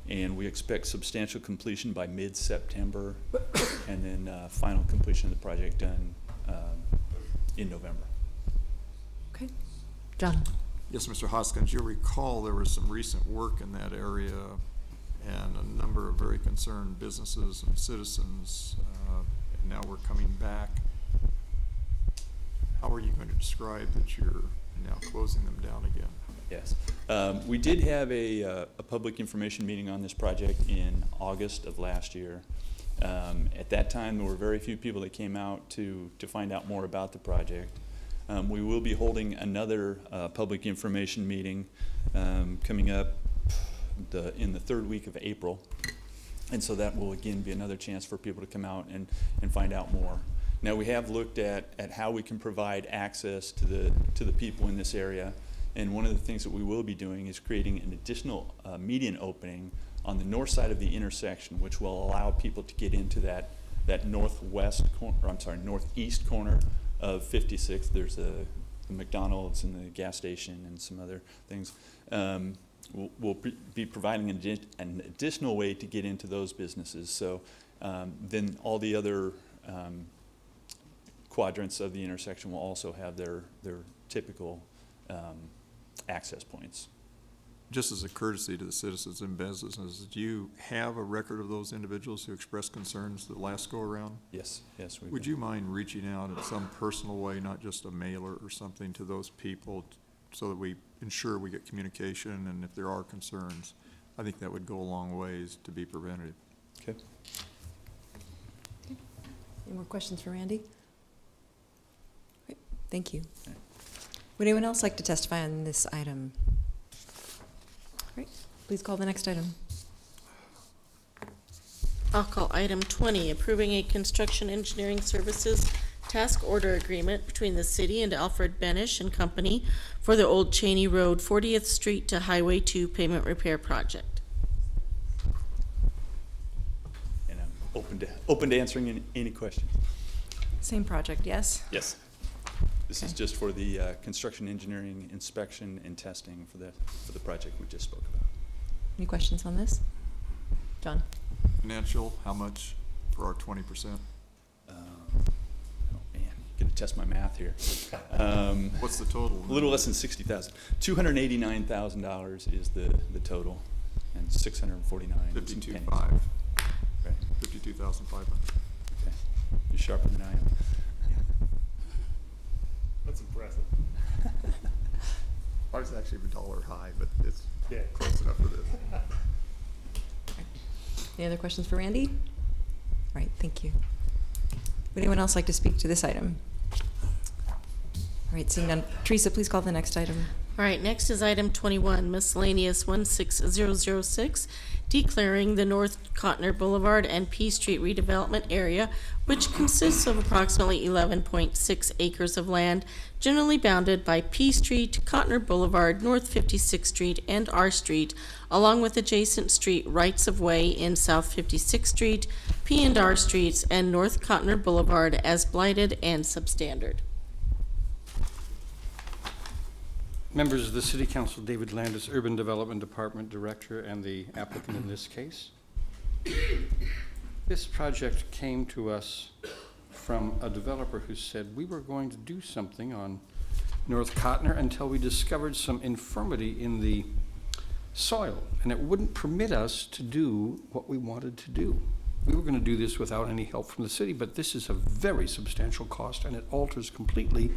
and we expect substantial completion by mid-September, and then final completion of the project done in November. Okay. John. Yes, Mr. Hoskins, you'll recall there was some recent work in that area and a number of very concerned businesses and citizens, and now we're coming back. How are you going to describe that you're now closing them down again? Yes. We did have a public information meeting on this project in August of last year. At that time, there were very few people that came out to find out more about the project. We will be holding another public information meeting coming up in the third week of April. And so that will again be another chance for people to come out and find out more. Now, we have looked at how we can provide access to the people in this area. And one of the things that we will be doing is creating an additional median opening on the north side of the intersection, which will allow people to get into that northeast corner of 56. There's the McDonald's and the gas station and some other things. We'll be providing an additional way to get into those businesses. So then all the other quadrants of the intersection will also have their typical access points. Just as a courtesy to the citizens and businesses, do you have a record of those individuals who expressed concerns the last go around? Yes, we Would you mind reaching out in some personal way, not just a mailer or something, to those people so that we ensure we get communication, and if there are concerns, I think that would go a long ways to be preventative. Okay. Any more questions for Randy? Great. Thank you. Would anyone else like to testify on this item? Great. Please call the next item. I'll call item 20, approving a construction engineering services task order agreement between the city and Alfred Benish and Company for the Old Cheney Road 40th Street to Highway 2 pavement repair project. And I'm open to answering any questions. Same project, yes? Yes. This is just for the construction engineering inspection and testing for the project we just spoke about. Any questions on this? John? Financial, how much for our 20%? Oh man, gonna test my math here. What's the total? A little less than 60,000. $289,000 is the total, and 649. 52,500. Right. 52,500. Okay. You're sharper than I am. That's impressive. Ours is actually a dollar high, but it's Yeah. close enough for this. Any other questions for Randy? All right, thank you. Would anyone else like to speak to this item? All right, seeing none. Teresa, please call the next item. All right, next is item 21, miscellaneous 16006, declaring the North Cotner Boulevard and P Street redevelopment area, which consists of approximately 11.6 acres of land, generally bounded by P Street, Cotner Boulevard, North 56th Street, and R Street, along with adjacent street rights-of-way in South 56th Street, P and R Streets, and North Cotner Boulevard as blighted and substandard. Members of the City Council, David Landis, Urban Development Department Director and the applicant in this case. This project came to us from a developer who said we were going to do something on North Cotner until we discovered some infirmity in the soil, and it wouldn't permit us to do what we wanted to do. We were going to do this without any help from the city, but this is a very substantial cost, and it alters completely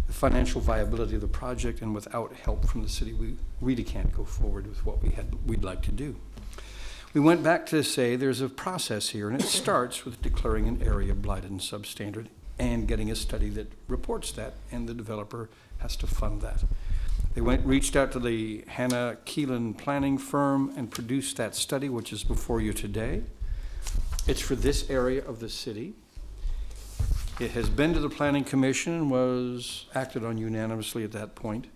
the financial viability of the project, and without help from the city, we really can't go forward with what we'd like to do. We went back to say there's a process here, and it starts with declaring an area blighted and substandard and getting a study that reports that, and the developer has to fund that. They reached out to the Hannah Keelan planning firm and produced that study, which is before you today. It's for this area of the city. It has been to the Planning Commission and was acted on unanimously at that point.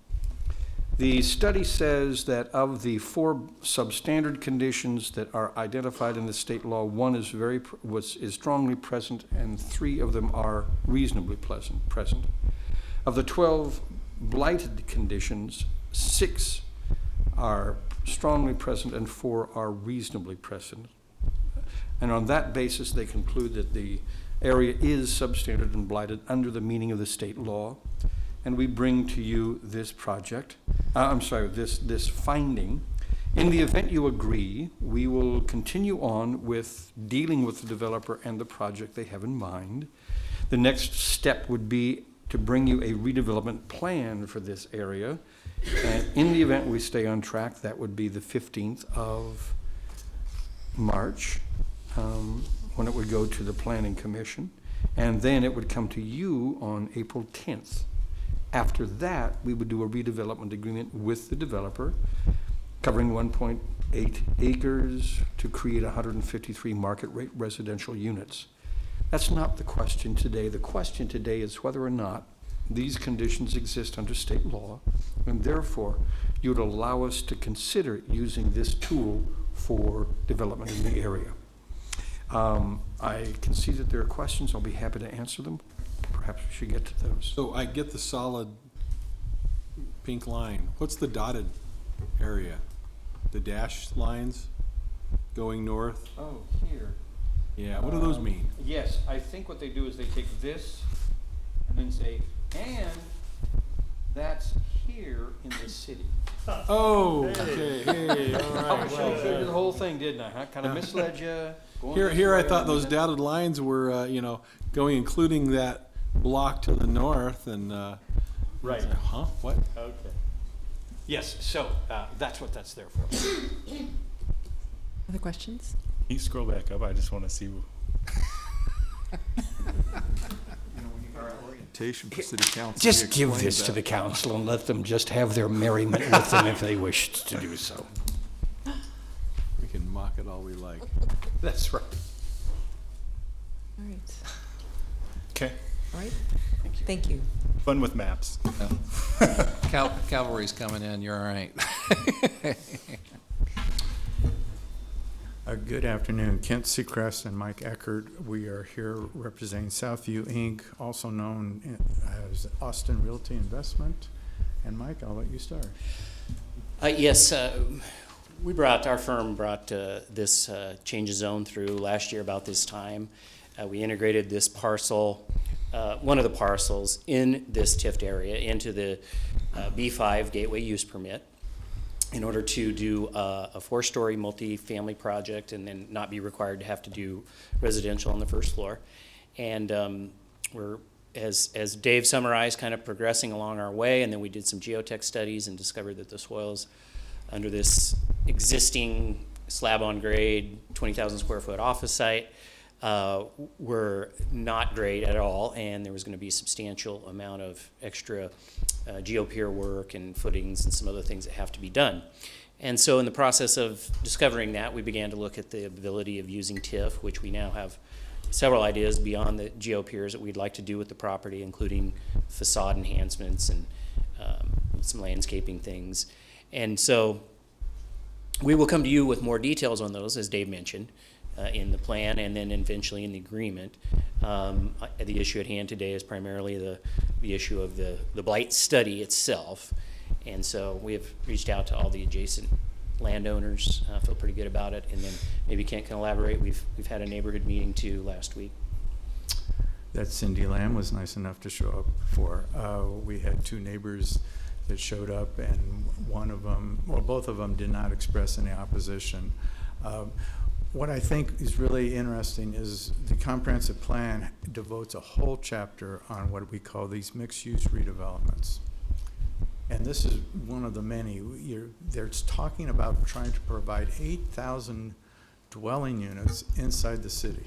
The study says that of the 4 substandard conditions that are identified in the state law, 1 is strongly present, and 3 of them are reasonably present. Of the 12 blighted conditions, 6 are strongly present and 4 are reasonably present. And on that basis, they conclude that the area is substandard and blighted under the meaning of the state law. And we bring to you this project, this finding. In the event you agree, we will continue on with dealing with the developer and the project they have in mind. The next step would be to bring you a redevelopment plan for this area. And in the event we stay on track, that would be the 15th of March, when it would go to the Planning Commission, and then it would come to you on April 10th. After that, we would do a redevelopment agreement with the developer, covering 1.8 acres to create 153 market rate residential units. That's not the question today. The question today is whether or not these conditions exist under state law, and therefore you would allow us to consider using this tool for development in the area. I can see that there are questions. I'll be happy to answer them. Perhaps we should get to those. So I get the solid pink line. What's the dotted area? The dashed lines going north? Oh, here. Yeah, what do those mean? Yes, I think what they do is they take this and then say, and that's here in the city. Oh, okay, hey, all right. I showed you the whole thing, didn't I? Huh? Kind of misled you. Here I thought those dotted lines were, going, including that block to the north, and right. Huh? What? Okay. Yes. So that's what that's there for. Other questions? Can you scroll back up? I just want to see. Orientation for city council. Just give this to the council and let them just have their merriment with them if they wished to do so. We can mock it all we like. That's right. Okay. All right? Thank you. Fun with maps. Cavalry's coming in, you're all right. Good afternoon, Kent Seacrest and Mike Eckert. We are here representing Southview Inc., also known as Austin Realty Investment. And Mike, I'll let you start. Yes, our firm brought this change of zone through last year about this time. We integrated this parcel, one of the parcels in this TIFT area into the B5 Gateway Use Permit in order to do a 4-story multi-family project and then not be required to have to do residential on the first floor. And we're, as Dave summarized, kind of progressing along our way, and then we did some geotech studies and discovered that the soils under this existing slab on grade 20,000 square foot office site were not great at all, and there was going to be a substantial amount of extra geopier work and footings and some other things that have to be done. And so in the process of discovering that, we began to look at the ability of using TIF, which we now have several ideas beyond the geopiers that we'd like to do with the property, including facade enhancements and some landscaping things. And so we will come to you with more details on those, as Dave mentioned, in the plan and then eventually in the agreement. The issue at hand today is primarily the issue of the blight study itself. And so we have reached out to all the adjacent landowners, feel pretty good about it. And then maybe Kent can elaborate. We've had a neighborhood meeting too last week. That Cindy Lamb was nice enough to show up for. We had 2 neighbors that showed up, and one of them, well, both of them did not express any opposition. What I think is really interesting is the comprehensive plan devotes a whole chapter on what we call these mixed-use redevelopments. And this is one of the many. They're talking about trying to provide 8,000 dwelling units inside the city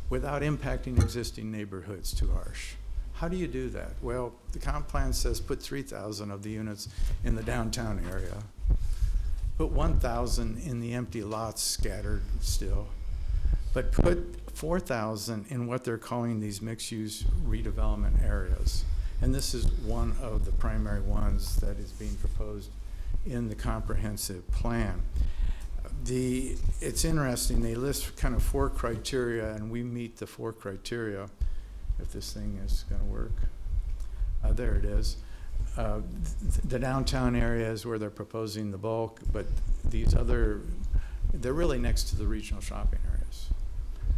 without impacting existing neighborhoods too harsh. How do you do that? Well, the comp plan says put 3,000 of the units in the downtown area, put 1,000 in the empty lots scattered still, but put 4,000 in what they're calling these mixed-use redevelopment areas. And this is one of the primary ones that is being proposed in the comprehensive plan. It's interesting, they list kind of 4 criteria, and we meet the 4 criteria, if this thing is going to work. There it is. The downtown area is where they're proposing the bulk, but these other, they're really next to the regional shopping areas.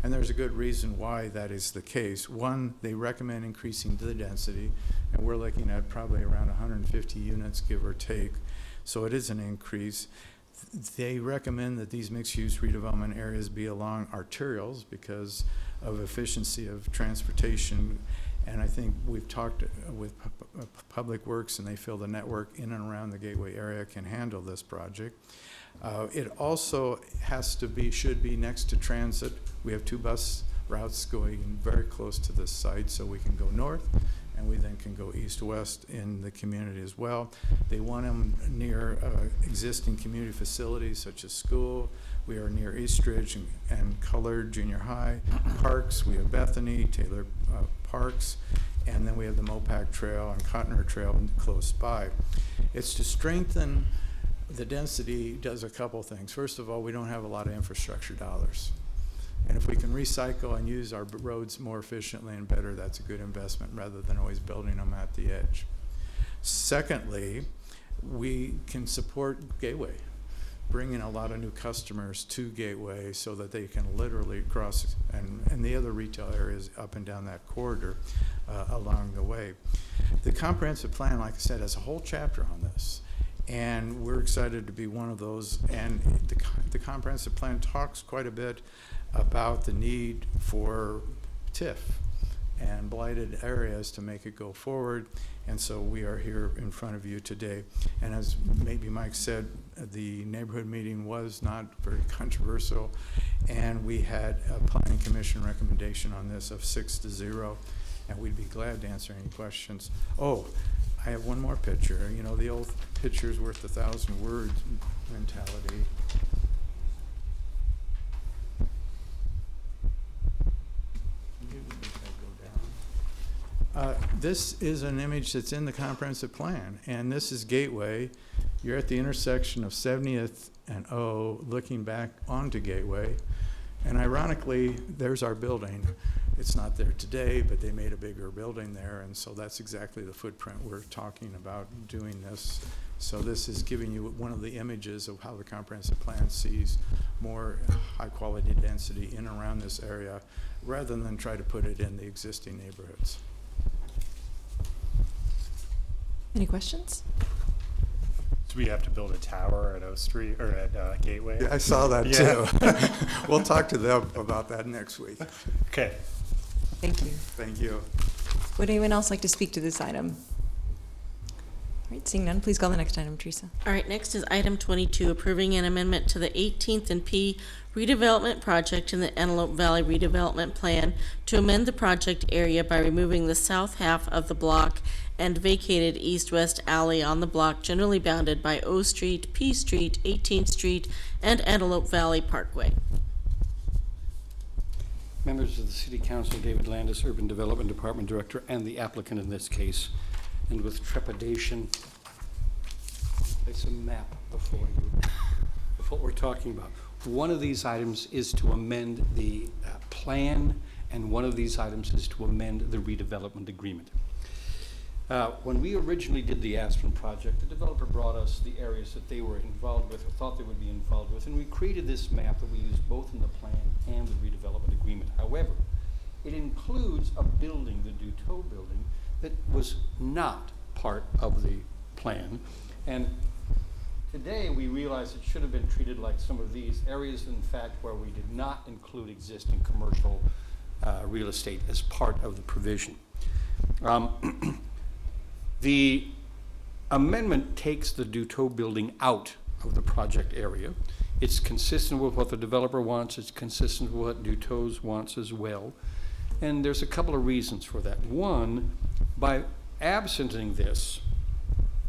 And there's a good reason why that is the case. One, they recommend increasing the density, and we're looking at probably around 150 units, give or take. So it is an increase. They recommend that these mixed-use redevelopment areas be along arterials because of efficiency of transportation. And I think we've talked with Public Works, and they feel the network in and around the Gateway area can handle this project. It also should be next to transit. We have 2 bus routes going very close to this site, so we can go north, and we then can go east-west in the community as well. They want them near existing community facilities such as school. We are near Eastridge and Colored Junior High. Parks, we have Bethany, Taylor Parks, and then we have the Mopac Trail and Cotner Trail close by. It's to strengthen the density. Does a couple things. First of all, we don't have a lot of infrastructure dollars. And if we can recycle and use our roads more efficiently and better, that's a good investment rather than always building them at the edge. Secondly, we can support Gateway, bringing a lot of new customers to Gateway so that they can literally cross and the other retail areas up and down that corridor along the way. The comprehensive plan, like I said, has a whole chapter on this. And we're excited to be one of those. And the comprehensive plan talks quite a bit about the need for TIF and blighted areas to make it go forward. And so we are here in front of you today. And as maybe Mike said, the neighborhood meeting was not very controversial. And we had a planning commission recommendation on this of 6-0. And we'd be glad to answer any questions. Oh, I have one more picture. You know, the old picture's worth 1,000 words mentality. This is an image that's in the comprehensive plan, and this is Gateway. You're at the intersection of 70th and O, looking back onto Gateway. And ironically, there's our building. It's not there today, but they made a bigger building there, and so that's exactly the footprint we're talking about doing this. So this is giving you one of the images of how the comprehensive plan sees more high-quality density in and around this area, rather than try to put it in the existing neighborhoods. Any questions? Do we have to build a tower at O Street or at Gateway? Yeah, I saw that too. We'll talk to them about that next week. Okay. Thank you. Thank you. Would anyone else like to speak to this item? All right, seeing none, please call the next item, Teresa. All right, next is item 22, approving an amendment to the 18th and P redevelopment project in the Antelope Valley redevelopment plan to amend the project area by removing the south half of the block and vacated east-west alley on the block generally bounded by O Street, P Street, 18th Street, and Antelope Valley Parkway. Members of the City Council, David Landis, Urban Development Department Director, and the applicant in this case, and with trepidation, place a map before you of what we're talking about. One of these items is to amend the plan, and one of these items is to amend the redevelopment agreement. When we originally did the Aspen project, the developer brought us the areas that they were involved with or thought they would be involved with, and we created this map that we used both in the plan and the redevelopment agreement. However, it includes a building, the Duteau building, that was not part of the plan. And today we realize it should have been treated like some of these areas, in fact, where we did not include existing commercial real estate as part of the provision. The amendment takes the Duteau building out of the project area. It's consistent with what the developer wants. It's consistent with what Duteau's wants as well. And there's a couple of reasons for that. One, by absenting this,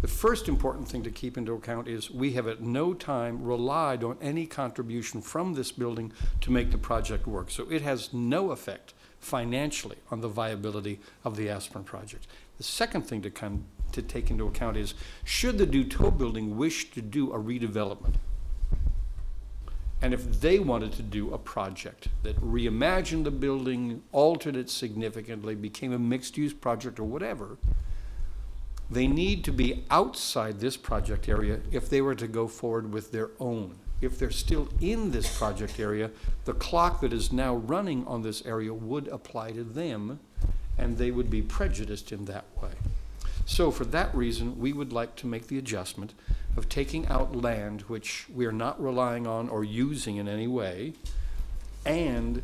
the first important thing to keep into account is we have at no time relied on any contribution from this building to make the project work. So it has no effect financially on the viability of the Aspen project. The second thing to take into account is, should the Duteau building wish to do a redevelopment, and if they wanted to do a project that reimagined the building, altered it significantly, became a mixed-use project or whatever, they need to be outside this project area if they were to go forward with their own. If they're still in this project area, the clock that is now running on this area would apply to them, and they would be prejudiced in that way. So for that reason, we would like to make the adjustment of taking out land which we are not relying on or using in any way, and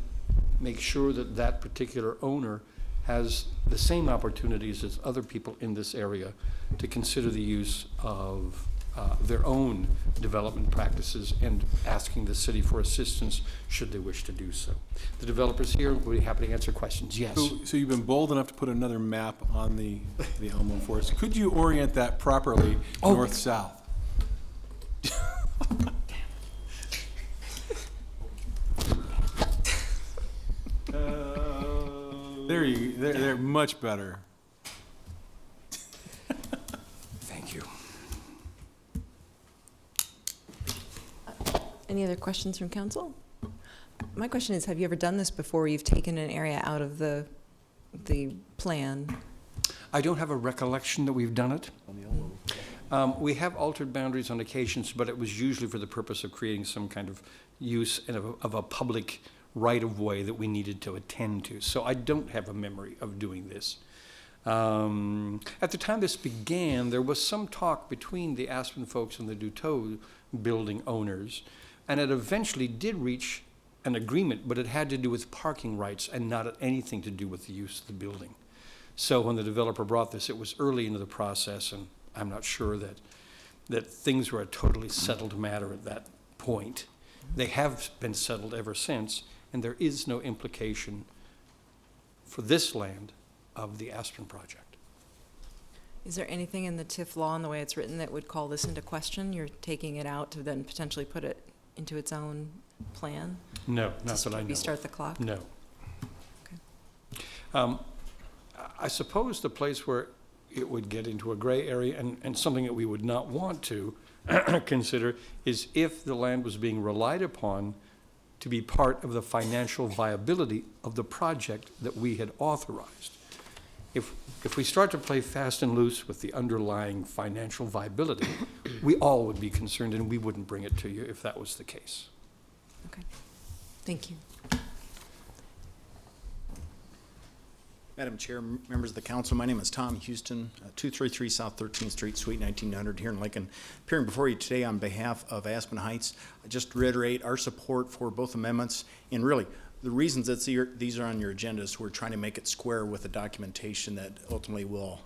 make sure that that particular owner has the same opportunities as other people in this area to consider the use of their own development practices and asking the city for assistance should they wish to do so. The developers here will be happy to answer questions. Yes. So you've been bold enough to put another map on the Elmo Forest. Could you orient that properly north-south? They're much better. Thank you. Any other questions from council? My question is, have you ever done this before? You've taken an area out of the plan? I don't have a recollection that we've done it. We have altered boundaries on occasions, but it was usually for the purpose of creating some kind of use of a public right-of-way that we needed to attend to. So I don't have a memory of doing this. At the time this began, there was some talk between the Aspen folks and the Duteau building owners, and it eventually did reach an agreement, but it had to do with parking rights and not anything to do with the use of the building. So when the developer brought this, it was early into the process, and I'm not sure that things were a totally settled matter at that point. They have been settled ever since, and there is no implication for this land of the Aspen project. Is there anything in the TIF law and the way it's written that would call this into question? You're taking it out to then potentially put it into its own plan? No, not that I know. Restart the clock? No. Okay. I suppose the place where it would get into a gray area and something that we would not want to consider is if the land was being relied upon to be part of the financial viability of the project that we had authorized. If we start to play fast and loose with the underlying financial viability, we all would be concerned, and we wouldn't bring it to you if that was the case. Okay, thank you. Madam Chair, members of the council, my name is Tom Houston, 233 South 13th Street, Suite 1900 here in Lincoln. Appearing before you today on behalf of Aspen Heights, I just reiterate our support for both amendments, and really the reasons that these are on your agenda is we're trying to make it square with the documentation that ultimately will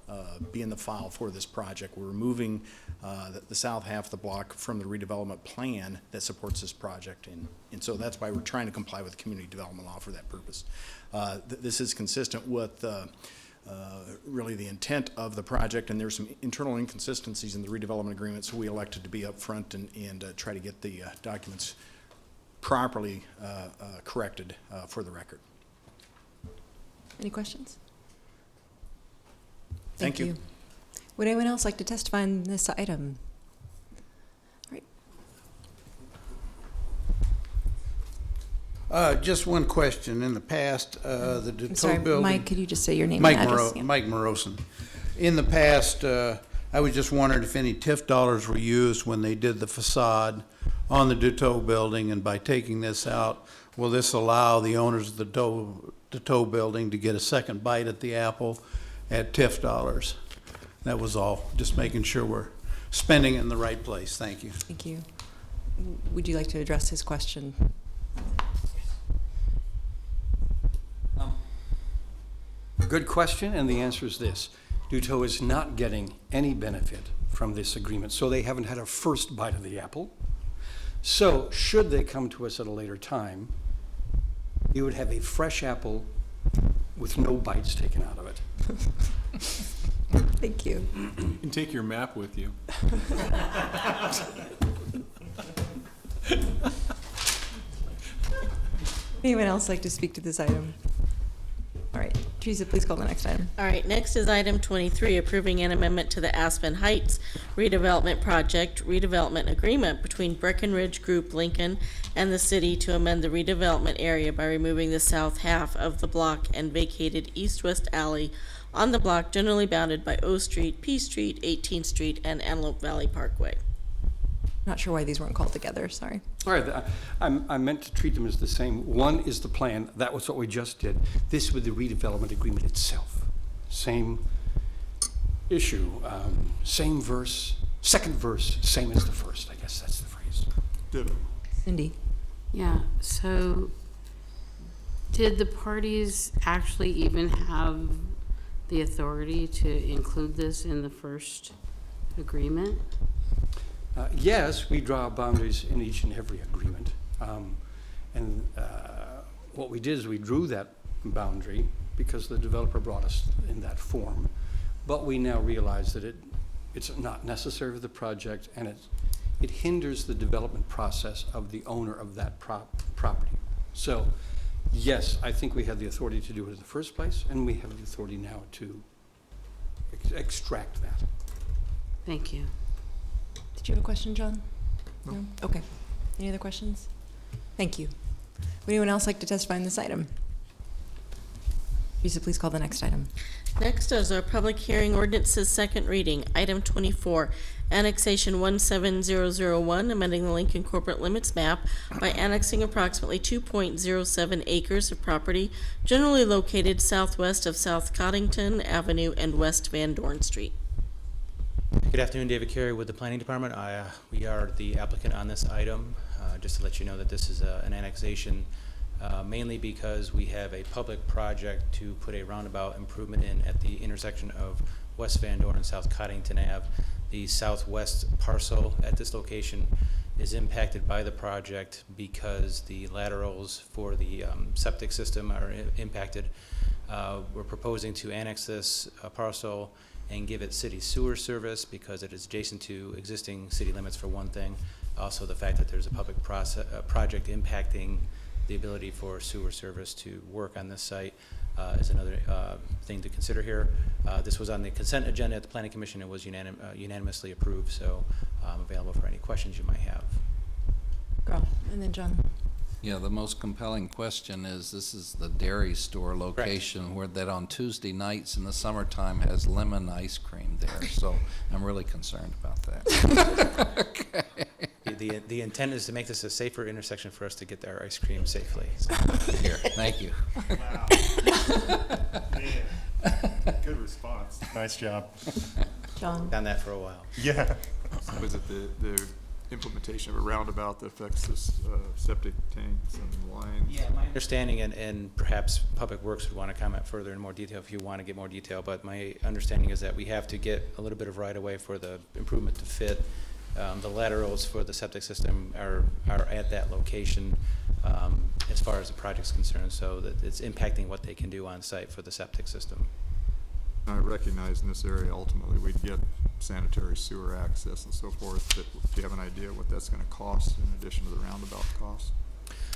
be in the file for this project. We're removing the south half of the block from the redevelopment plan that supports this project, and so that's why we're trying to comply with community development law for that purpose. This is consistent with really the intent of the project, and there's some internal inconsistencies in the redevelopment agreement, so we elected to be upfront and try to get the documents properly corrected for the record. Any questions? Thank you. Would anyone else like to testify on this item? Just one question. In the past, the I'm DeToe sorry, building. Mike, could you just say your name Mike and address? Mike Moroson. In the past, I was just wondering if any TIF dollars were used when they did the facade on the DeToe building, and by taking this out, will this allow the owners of the DeToe building to get a second bite at the apple at TIF dollars? That was all. Just making sure we're spending it in the right place. Thank you. Thank you. Would you like to address his question? Good question, and the answer is this. DeToe is not getting any benefit from this agreement, so they haven't had a first bite of the apple. So, should they come to us at a later time, you would have a fresh apple with no bites taken out of it. Thank you. You can take your map with you. Anyone else like to speak to this item? All right, Teresa, please call the next item. All right, next is item 23, approving an amendment to the Aspen Heights redevelopment project redevelopment agreement between Breckenridge Group Lincoln and the city to amend the redevelopment area by removing the south half of the block and vacated east-west alley on the block generally bounded by O Street, P Street, 18th Street, and Antelope Valley Parkway. Not sure why these weren't called together, sorry. All right, I meant to treat them as the same. One is the plan, that was what we just did. This with the redevelopment agreement itself. Same issue, same verse, second verse, same as the first, I guess that's the phrase. Ditto. Cindy? Yeah, so did the parties actually even have the authority to include this in the first agreement? Yes, we draw boundaries in each and every agreement. What we did is we drew that boundary because the developer brought us in that form. But we now realize that it's not necessary for the project, and it hinders the development process of the owner of that property. So, yes, I think we had the authority to do it in the first place, and we have the authority now to extract that. Thank you. Did you have a question, John? No? Okay. Any other questions? Thank you. Would anyone else like to testify on this item? Teresa, please call the next item. Next is our public hearing ordinances second reading. Item 24, annexation 17001, amending the Lincoln corporate limits map by annexing approximately 2.07 acres of property generally located southwest of South Coddington Avenue and West Van Dorn Street. Good afternoon, David Carey with the Planning Department. We are the applicant on this item. Just to let you know that this is an annexation mainly because we have a public project to put a roundabout improvement in at the intersection of West Van Dorn and South Coddington Ave. The southwest parcel at this location is impacted by the project because the laterals for the septic system are impacted. We're proposing to annex this parcel and give it city sewer service because it is adjacent to existing city limits, for one thing. Also the fact that there's a public project impacting the ability for sewer service to work on this site. is another thing to consider here. This was on the consent agenda at the Planning Commission. It was unanimously approved, so I'm available for any questions you might have. Girl, and then John. Yeah, the most compelling question is, this is the dairy store location where that on Tuesday nights in the summertime has lemon ice cream there, so I'm really concerned about that. Okay. The intent is to make this a safer intersection for us to get our ice cream safely. Here, thank you. Wow. Good response. Nice job. John. Done that for a while. Yeah. Was it the implementation of a roundabout that affects this septic tanks and lines? Yeah, my understanding, and perhaps Public Works would want to comment further in more detail if you want to get more detail, but my understanding is that we have to get a little bit of right-of-way for the improvement to fit. The laterals for the septic system are at that location as far as the project's concerned, so that it's impacting what they can do on site for the septic system. I recognize in this area ultimately we'd get sanitary sewer access and so forth, but do you have an idea what that's going to cost in addition to the roundabout cost?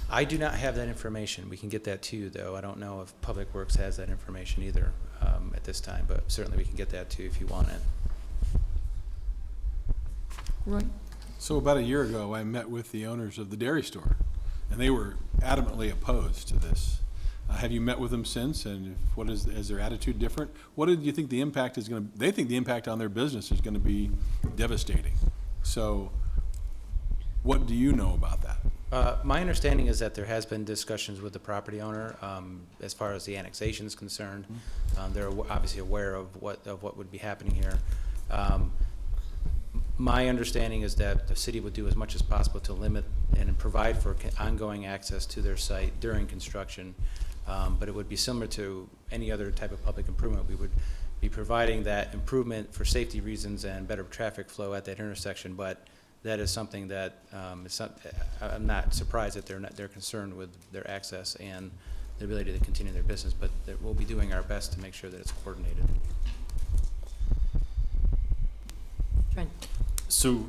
I do not have that information. We can get that to you, though. I don't know if Public Works has that information either at this time, but certainly we can get that to you if you want it. Right. So about a year ago, I met with the owners of the dairy store, and they were adamantly opposed to this. Have you met with them since, and what is their attitude different? What did you think the impact is going to? They think the impact on their business is going to be devastating. So, what do you know about that? My understanding is that there has been discussions with the property owner as far as the annexation is concerned. They're obviously aware of what would be happening here. My understanding is that the city would do as much as possible to limit and provide for ongoing access to their site during construction. But it would be similar to any other type of public improvement. We would be providing that improvement for safety reasons and better traffic flow at that intersection. But that is something that I'm not surprised that they're concerned with their access and the ability to continue their business. But we'll be doing our best to make sure that it's coordinated. Trent. So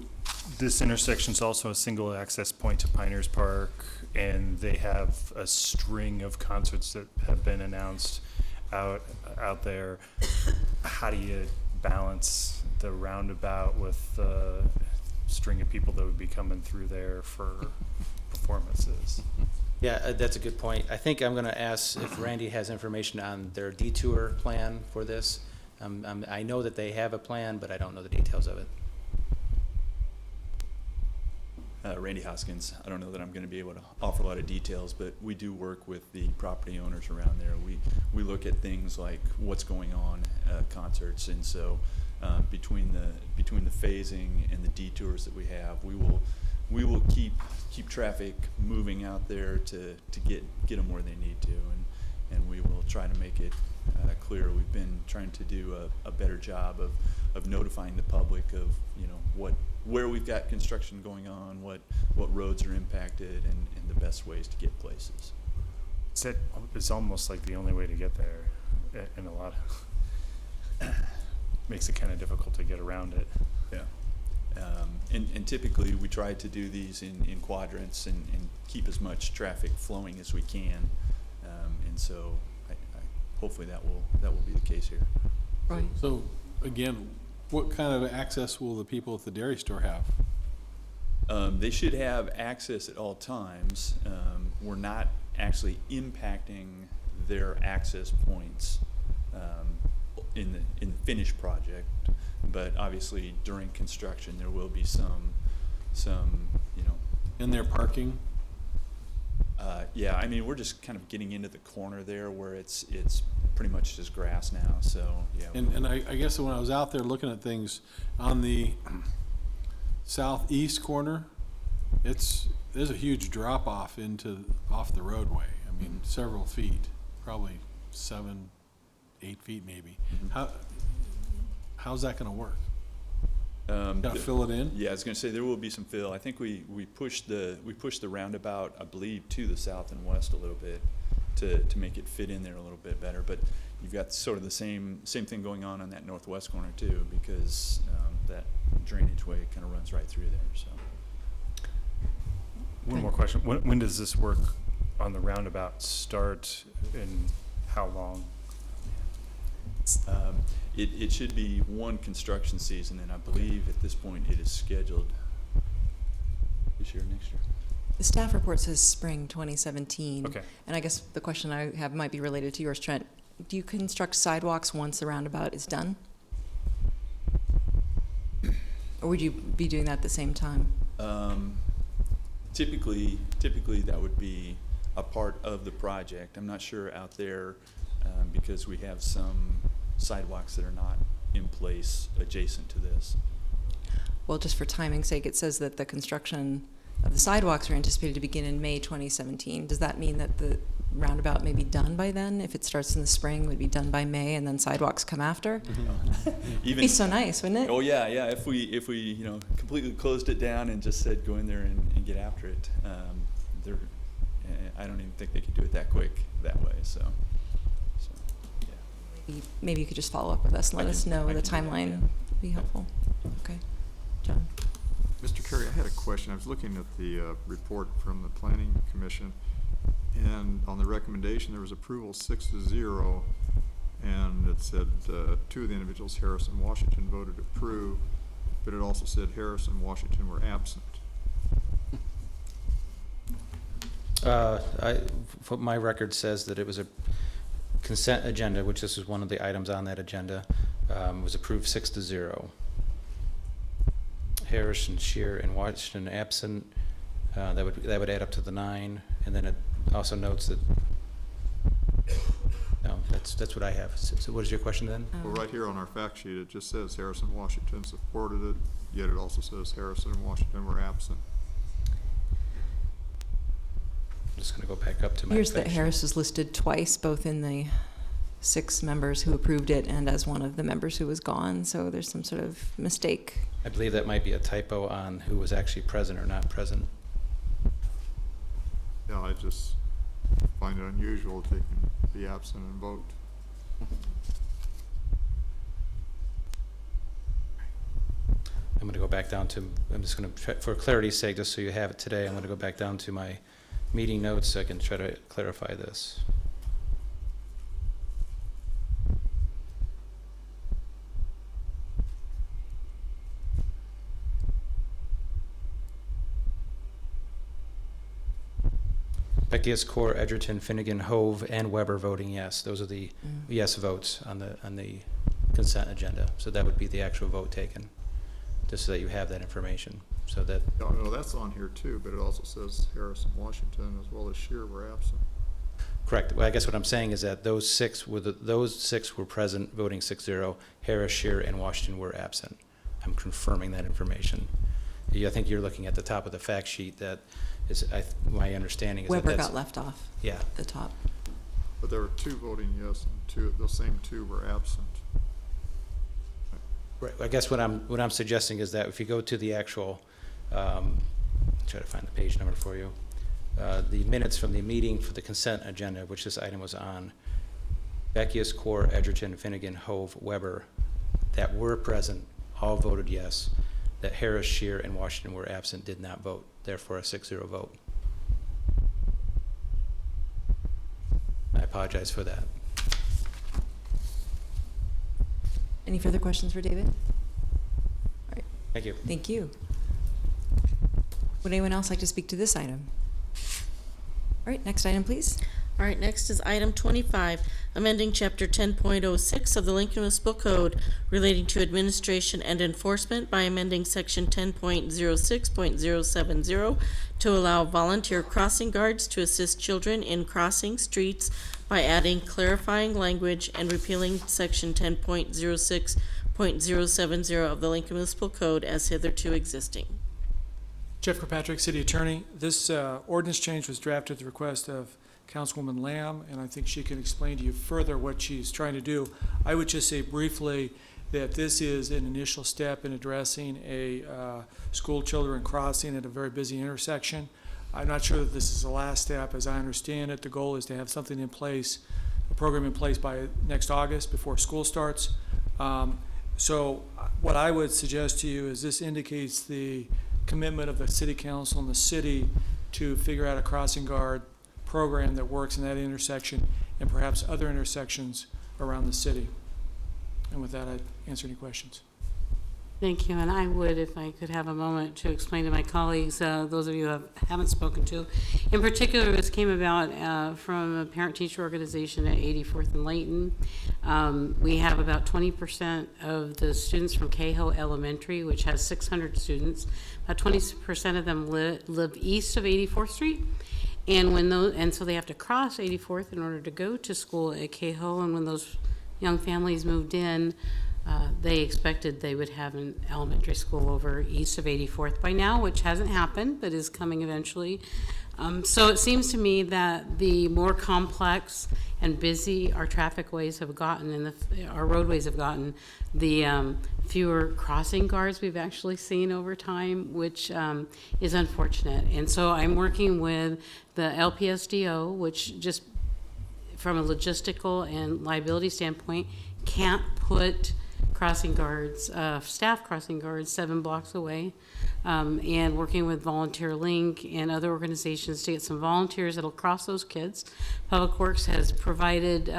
this intersection is also a single access point to Pinehurst Park, and they have a string of concerts that have been announced out there. How do you balance the roundabout with the string of people that would be coming through there for performances? Yeah, that's a good point. I think I'm going to ask if Randy has information on their detour plan for this. I know that they have a plan, but I don't know the details of it. Randy Hoskins. I don't know that I'm going to be able to offer a lot of details, but we do work with the property owners around there. We look at things like what's going on at concerts, and so between the phasing and the detours that we have, we will keep traffic moving out there to get them where they need to, and we will try to make it clear. We've been trying to do a better job of notifying the public of where we've got construction going on, what roads are impacted, and the best ways to get places. It's almost like the only way to get there, in a lot of makes it kind of difficult to get around it. Yeah. And typically we try to do these in quadrants and keep as much traffic flowing as we can, and so hopefully that will be the case here. Right. So again, what kind of access will the people at the dairy store have? They should have access at all times. We're not actually impacting their access points in the finished project, but obviously during construction there will be some in their parking. Yeah, I mean, we're just kind of getting into the corner there where it's pretty much just grass now, so yeah. And I guess when I was out there looking at things on the southeast corner, there's a huge drop off off the roadway. I mean, several feet, probably 7-8 feet maybe. Mm-hmm. How's that going to work? Gotta fill it in? Yeah, I was going to say there will be some fill. I think we pushed the roundabout, I believe, to the south and west a little bit to make it fit in there a little bit better. But you've got sort of the same thing going on that northwest corner too, because that drainage way kind of runs right through there. So. One more question: when does this work on the roundabout start, and how long? It should be one construction season, and I believe at this point it is scheduled this year, next year. The staff report says spring 2017. Okay. And I guess the question I have might be related to yours, Trent. Do you construct sidewalks once the roundabout is done? Or would you be doing that at the same time? Typically that would be a part of the project. I'm not sure out there because we have some sidewalks that are not in place adjacent to this. Well, just for timing's sake, it says that the construction of the sidewalks are anticipated to begin in May 2017. Does that mean that the roundabout may be done by then? If it starts in the spring, it would be done by May, and then sidewalks come after? It'd be so nice, wouldn't it? Oh yeah. If we completely closed it down and just said go in there and get after it, I don't even think they could do it that quick that way. So yeah. Maybe you could just follow up with us and let us know the timeline. Would be helpful. Okay, John. Mr. Carey, I had a question. I was looking at the report from the Planning Commission, and on the recommendation, there was approval 6-0, and it said two of the individuals, Harris and Washington, voted approve, but it also said Harris and Washington were absent. My record says that it was a consent agenda, which this is one of the items on that agenda, was approved 6-0. Harris and Shear and Washington absent. That would add up to the 9, and then it also notes that. No, that's what I have. So what is your question then? Well, right here on our fact sheet, it just says Harris and Washington supported it, yet it also says Harrison and Washington were absent. I'm just going to go back up to my. Here's that fact sheet. Harris is listed twice, both in the 6 members who approved it and as one of the members who was gone. So there's some sort of mistake. I believe that might be a typo on who was actually present or not present. Yeah, I just find it unusual that they can be absent and vote. I'm going to go back down to, I'm just going to, for clarity's sake, just so you have it today, I'm going to go back down to my meeting notes so I can try to clarify this. Beckius, Core, Edgerton, Finnegan, Hove, and Weber voting yes. Those are the yes votes on the consent agenda. So that would be the actual vote taken, just so that you have that information. So that. Yeah, no, that's on here too, but it also says Harris and Washington as well as Shear were absent. Correct. Well, I guess what I'm saying is that those six were present, voting 6-0. Harris, Shear, and Washington were absent. I'm confirming that information. I think you're looking at the top of the fact sheet. That is, my understanding is Weber that that's, got left off. Yeah. At the top. But there were 2 voting yes, and those same 2 were absent. Right. I guess what I'm suggesting is that if you go to the actual, try to find the page number for you, the minutes from the meeting for the consent agenda, which this item was on, Beckius, Core, Edgerton, Finnegan, Hove, Weber, that were present, all voted yes. That Harris, Shear, and Washington were absent, did not vote, therefore a 6-0 vote. I apologize for that. Any further questions for David? All right. Thank you. Thank you. Would anyone else like to speak to this item? All right, next item, please. All right, next is item 25, amending Chapter 10.06 of the Lincoln Municipal Code relating to administration and enforcement by amending Section 10.06.070 to allow volunteer crossing guards to assist children in crossing streets by adding clarifying language and repealing Section 10.06.070 of the Lincoln Municipal Code as hitherto existing. Jeff Kirkpatrick, City Attorney. This ordinance change was drafted at the request of Councilwoman Lamb, and I think she can explain to you further what she's trying to do. I would just say briefly that this is an initial step in addressing a school children crossing at a very busy intersection. I'm not sure that this is the last step. As I understand it, the goal is to have something in place, a program in place by next August before school starts. So what I would suggest to you is this indicates the commitment of the City Council and the city to figure out a crossing guard program that works in that intersection and perhaps other intersections around the city. And with that, I'd answer any questions. Thank you, and I would, if I could have a moment, to explain to my colleagues, those of you who haven't spoken to. In particular, this came about from a parent-teacher organization at 84th and Layton. We have about 20% of the students from Cahoe Elementary, which has 600 students. About 20% of them live east of 84th Street. And so they have to cross 84th in order to go to school at Cahoe. And when those young families moved in, they expected they would have an elementary school over east of 84th by now, which hasn't happened, but is coming eventually. So it seems to me that the more complex and busy our traffic ways have gotten and our roadways have gotten, the fewer crossing guards we've actually seen over time, which is unfortunate. And so I'm working with the LPSDO, which just from a logistical and liability standpoint can't put crossing guards, staff crossing guards 7 blocks away, and working with Volunteer Link and other organizations to get some volunteers that'll cross those kids. Public Works has provided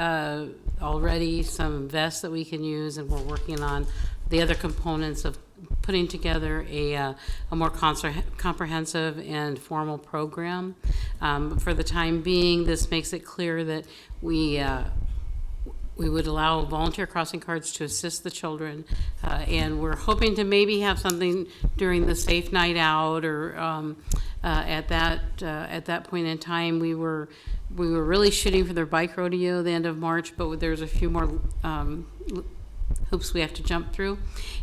already some vests that we can use, and we're working on the other components of putting together a more comprehensive and formal program. For the time being, this makes it clear that we would allow volunteer crossing guards to assist the children, and we're hoping to maybe have something during the Safe Night Out, or at that point in time, we were really shooting for their bike rodeo the end of March, but there's a few more hoops we have to jump through,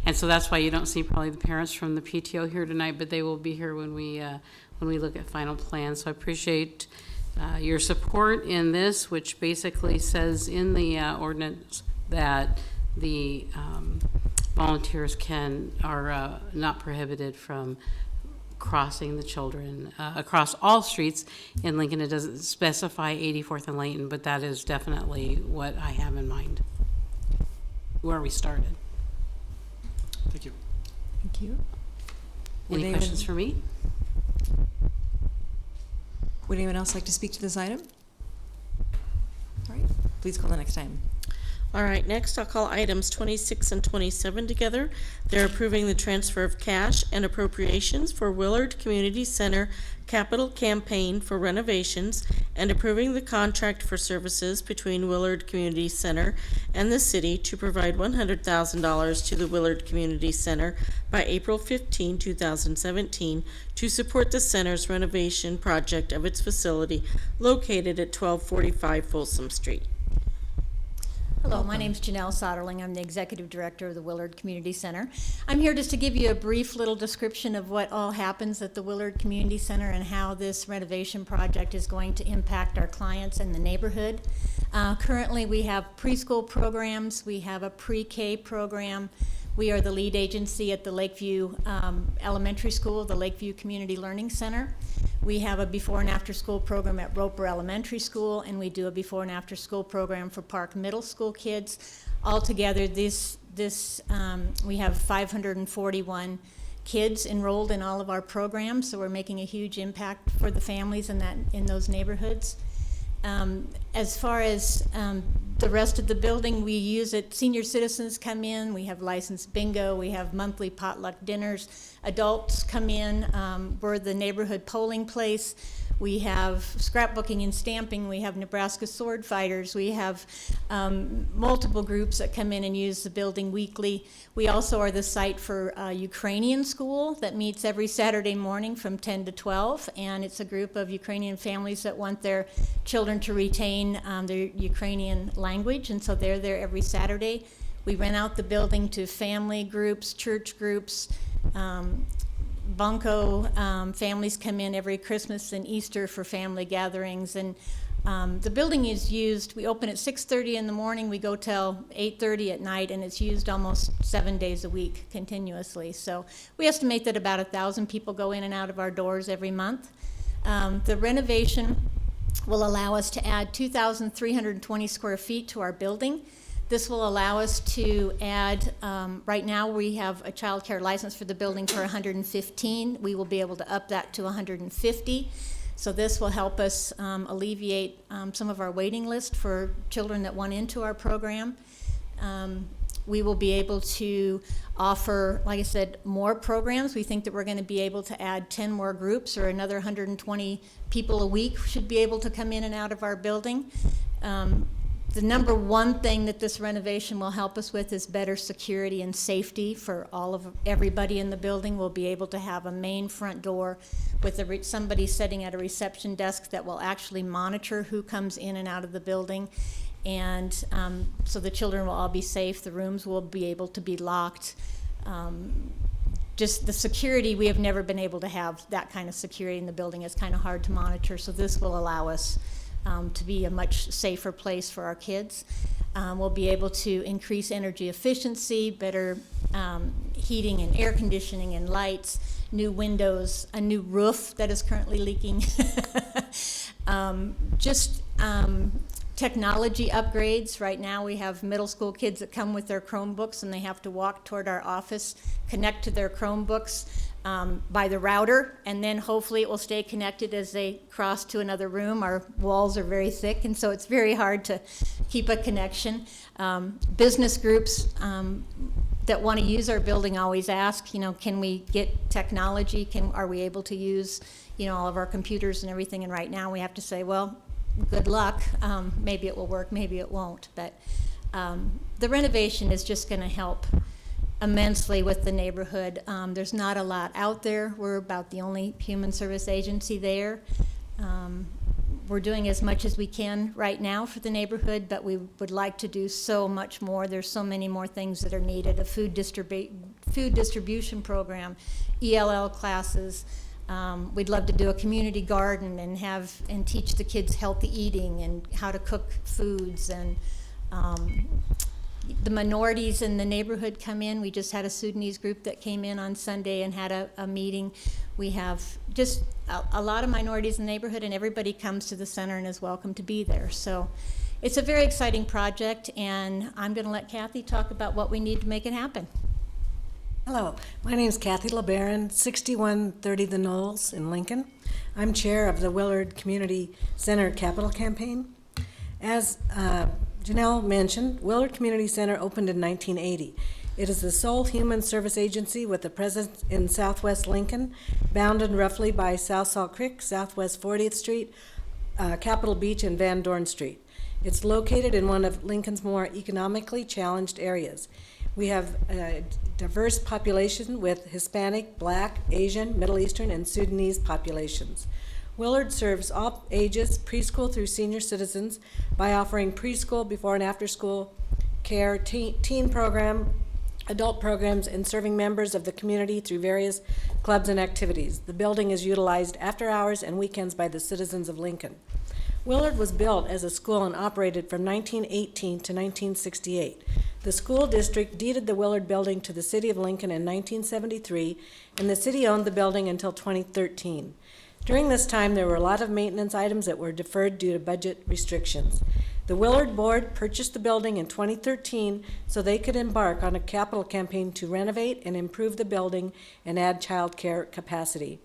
and so that's why you don't see probably the parents from the PTO here tonight, but they will be here when we look at final plans. So I appreciate your support in this, which basically says in the ordinance that the volunteers are not prohibited from crossing the children across all streets in Lincoln. It doesn't specify 84th and Layton, but that is definitely what I have in mind, where we started. Thank you. Thank you. Any questions for me? Would anyone else like to speak to this item? All right, please call the next item. All right, next I'll call items 26 and 27 together. They're approving the transfer of cash and appropriations for Willard Community Center capital campaign for renovations and approving the contract for services between Willard Community Center and the city to provide $100,000 to the Willard Community Center by April 15, 2017 to support the center's renovation project of its facility located at 1245 Folsom Street. Hello, my name is Janelle Soderling. I'm the Executive Director of the Willard Community Center. I'm here just to give you a brief little description of what all happens at the Willard Community Center and how this renovation project is going to impact our clients and the neighborhood. Currently, we have preschool programs. We have a pre-K program. We are the lead agency at the Lakeview Elementary School, the Lakeview Community Learning Center. We have a before and after school program at Roper Elementary School, and we do a before and after school program for Park Middle School kids. Altogether, we have 541 kids enrolled in all of our programs, so we're making a huge impact for the families in those neighborhoods. As far as the rest of the building, we use it. Senior citizens come in. We have licensed bingo. We have monthly potluck dinners. Adults come in. We're the neighborhood polling place. We have scrapbooking and stamping. We have Nebraska sword fighters. We have multiple groups that come in and use the building weekly. We also are the site for a Ukrainian school that meets every Saturday morning from 10 to 12, and it's a group of Ukrainian families that want their children to retain their Ukrainian language, and so they're there every Saturday. We rent out the building to family groups, church groups. Bunko families come in every Christmas and Easter for family gatherings, and the building is used. We open at 6:30 in the morning, we go till 8:30 at night, and it's used almost 7 days a week continuously. So we estimate that about 1,000 people go in and out of our doors every month. The renovation will allow us to add 2,320 square feet to our building. This will allow us to add, right now we have a child care license for the building for 115. We will be able to up that to 150. So this will help us alleviate some of our waiting list for children that want into our program. We will be able to offer, like I said, more programs. We think that we're going to be able to add 10 more groups, or another 120 people a week should be able to come in and out of our building. The number one thing that this renovation will help us with is better security and safety for everybody in the building. We'll be able to have a main front door with somebody sitting at a reception desk that will actually monitor who comes in and out of the building. And so the children will all be safe. The rooms will be able to be locked. Just the security, we have never been able to have that kind of security in the building. It's kind of hard to monitor, so this will allow us to be a much safer place for our kids. We'll be able to increase energy efficiency, better heating and air conditioning and lights, new windows, a new roof that is currently leaking. Technology upgrades. Right now we have middle school kids that come with their Chromebooks and they have to walk toward our office, connect to their Chromebooks by the router, and then hopefully it will stay connected as they cross to another room. Our walls are very thick, and so it's very hard to keep a connection. Business groups that want to use our building always ask, can we get technology? Are we able to use, all of our computers and everything? And right now we have to say, well, good luck. Maybe it will work, maybe it won't. But the renovation is just going to help immensely with the neighborhood. There's not a lot out there. We're about the only human service agency there. We're doing as much as we can right now for the neighborhood, but we would like to do so much more. There's so many more things that are needed. A food distribution program, ELL classes. We'd love to do a community garden and teach the kids healthy eating and how to cook foods, and the minorities in the neighborhood come in. We just had a Sudanese group that came in on Sunday and had a meeting. We have just a lot of minorities in the neighborhood, and everybody comes to the center and is welcome to be there. So it's a very exciting project, and I'm going to let Kathy talk about what we need to make it happen. Hello, my name is Kathy LeBaron, 6130 The Knolls in Lincoln. I'm chair of the Willard Community Center Capital Campaign. As Janelle mentioned, Willard Community Center opened in 1980. It is the sole human service agency with a presence in southwest Lincoln, bounded roughly by South Salt Creek, Southwest 40th Street, Capitol Beach, and Van Dorn Street. It's located in one of Lincoln's more economically challenged areas. We have a diverse population with Hispanic, Black, Asian, Middle Eastern, and Sudanese populations. Willard serves all ages, preschool through senior citizens, by offering preschool, before and after school care, teen program, adult programs, and serving members of the community through various clubs and activities. The building is utilized after hours and weekends by the citizens of Lincoln. Willard was built as a school and operated from 1918 to 1968. The school district deeded the Willard building to the city of Lincoln in 1973, and the city owned the building until 2013. During this time, there were a lot of maintenance items that were deferred due to budget restrictions. The Willard board purchased the building in 2013 so they could embark on a capital campaign to renovate and improve the building and add child care capacity.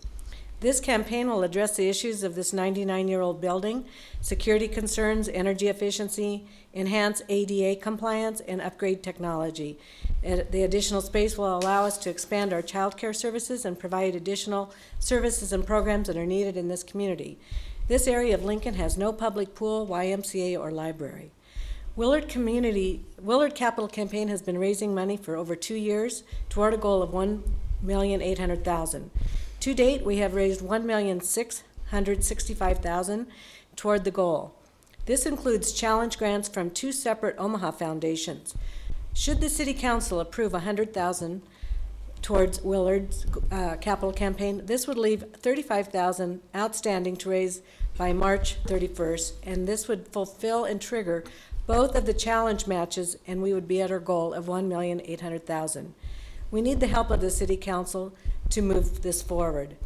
This campaign will address the issues of this 99-year-old building, security concerns, energy efficiency, enhance ADA compliance, and upgrade technology. The additional space will allow us to expand our child care services and provide additional services and programs that are needed in this community. This area of Lincoln has no public pool, YMCA, or library. Willard Capital Campaign has been raising money for over 2 years toward a goal of $1,800,000. To date, we have raised $1,665,000 toward the goal. This includes challenge grants from 2 separate Omaha foundations. Should the City Council approve $100,000 towards Willard's capital campaign, this would leave $35,000 outstanding to raise by March 31st, and this would fulfill and trigger both of the challenge matches, and we would be at our goal of $1,800,000. We need the help of the City Council to move this forward.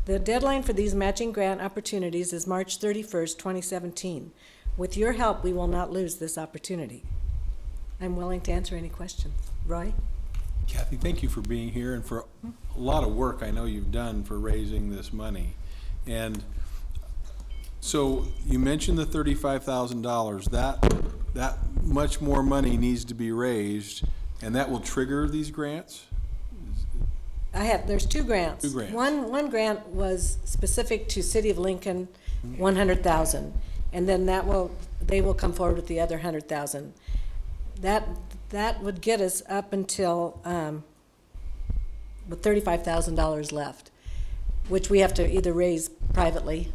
The deadline for these matching grant opportunities is March 31st, 2017. With your help, we will not lose this opportunity. I'm willing to answer any questions. Roy? Kathy, thank you for being here and for a lot of work I know you've done for raising this money. And So you mentioned the $35,000. That much more money needs to be raised, and that will trigger these grants? There's two grants. Two grants. One grant was specific to City of Lincoln, 100,000. And then they will come forward with the other 100,000. That would get us up until, with $35,000 left, which we have to either raise privately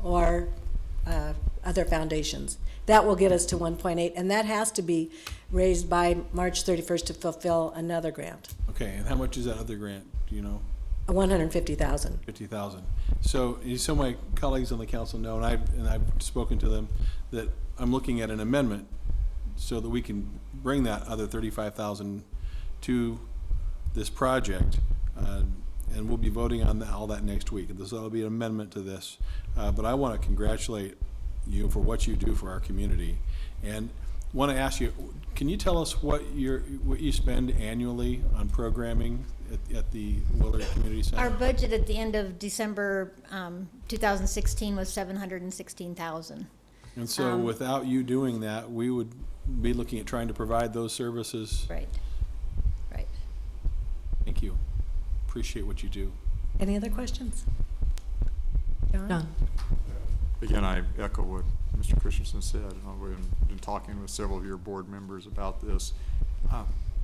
or other foundations. That will get us to 1.8, and that has to be raised by March 31st to fulfill another grant. Okay, and how much is that other grant, do you know? 150,000. 50,000. So my colleagues on the council know, and I've spoken to them, that I'm looking at an amendment so that we can bring that other 35,000 to this project, and we'll be voting on all that next week. And so there'll be an amendment to this. But I want to congratulate you for what you do for our community, and want to ask you, can you tell us what you spend annually on programming at the Willard Community Center? Our budget at the end of December 2016 was $716,000. And so without you doing that, we would be looking at trying to provide those services. Right. Right. Thank you. Appreciate what you do. Any other questions? John? Again, I echo what Mr. Christensen said. We've been talking with several of your board members about this.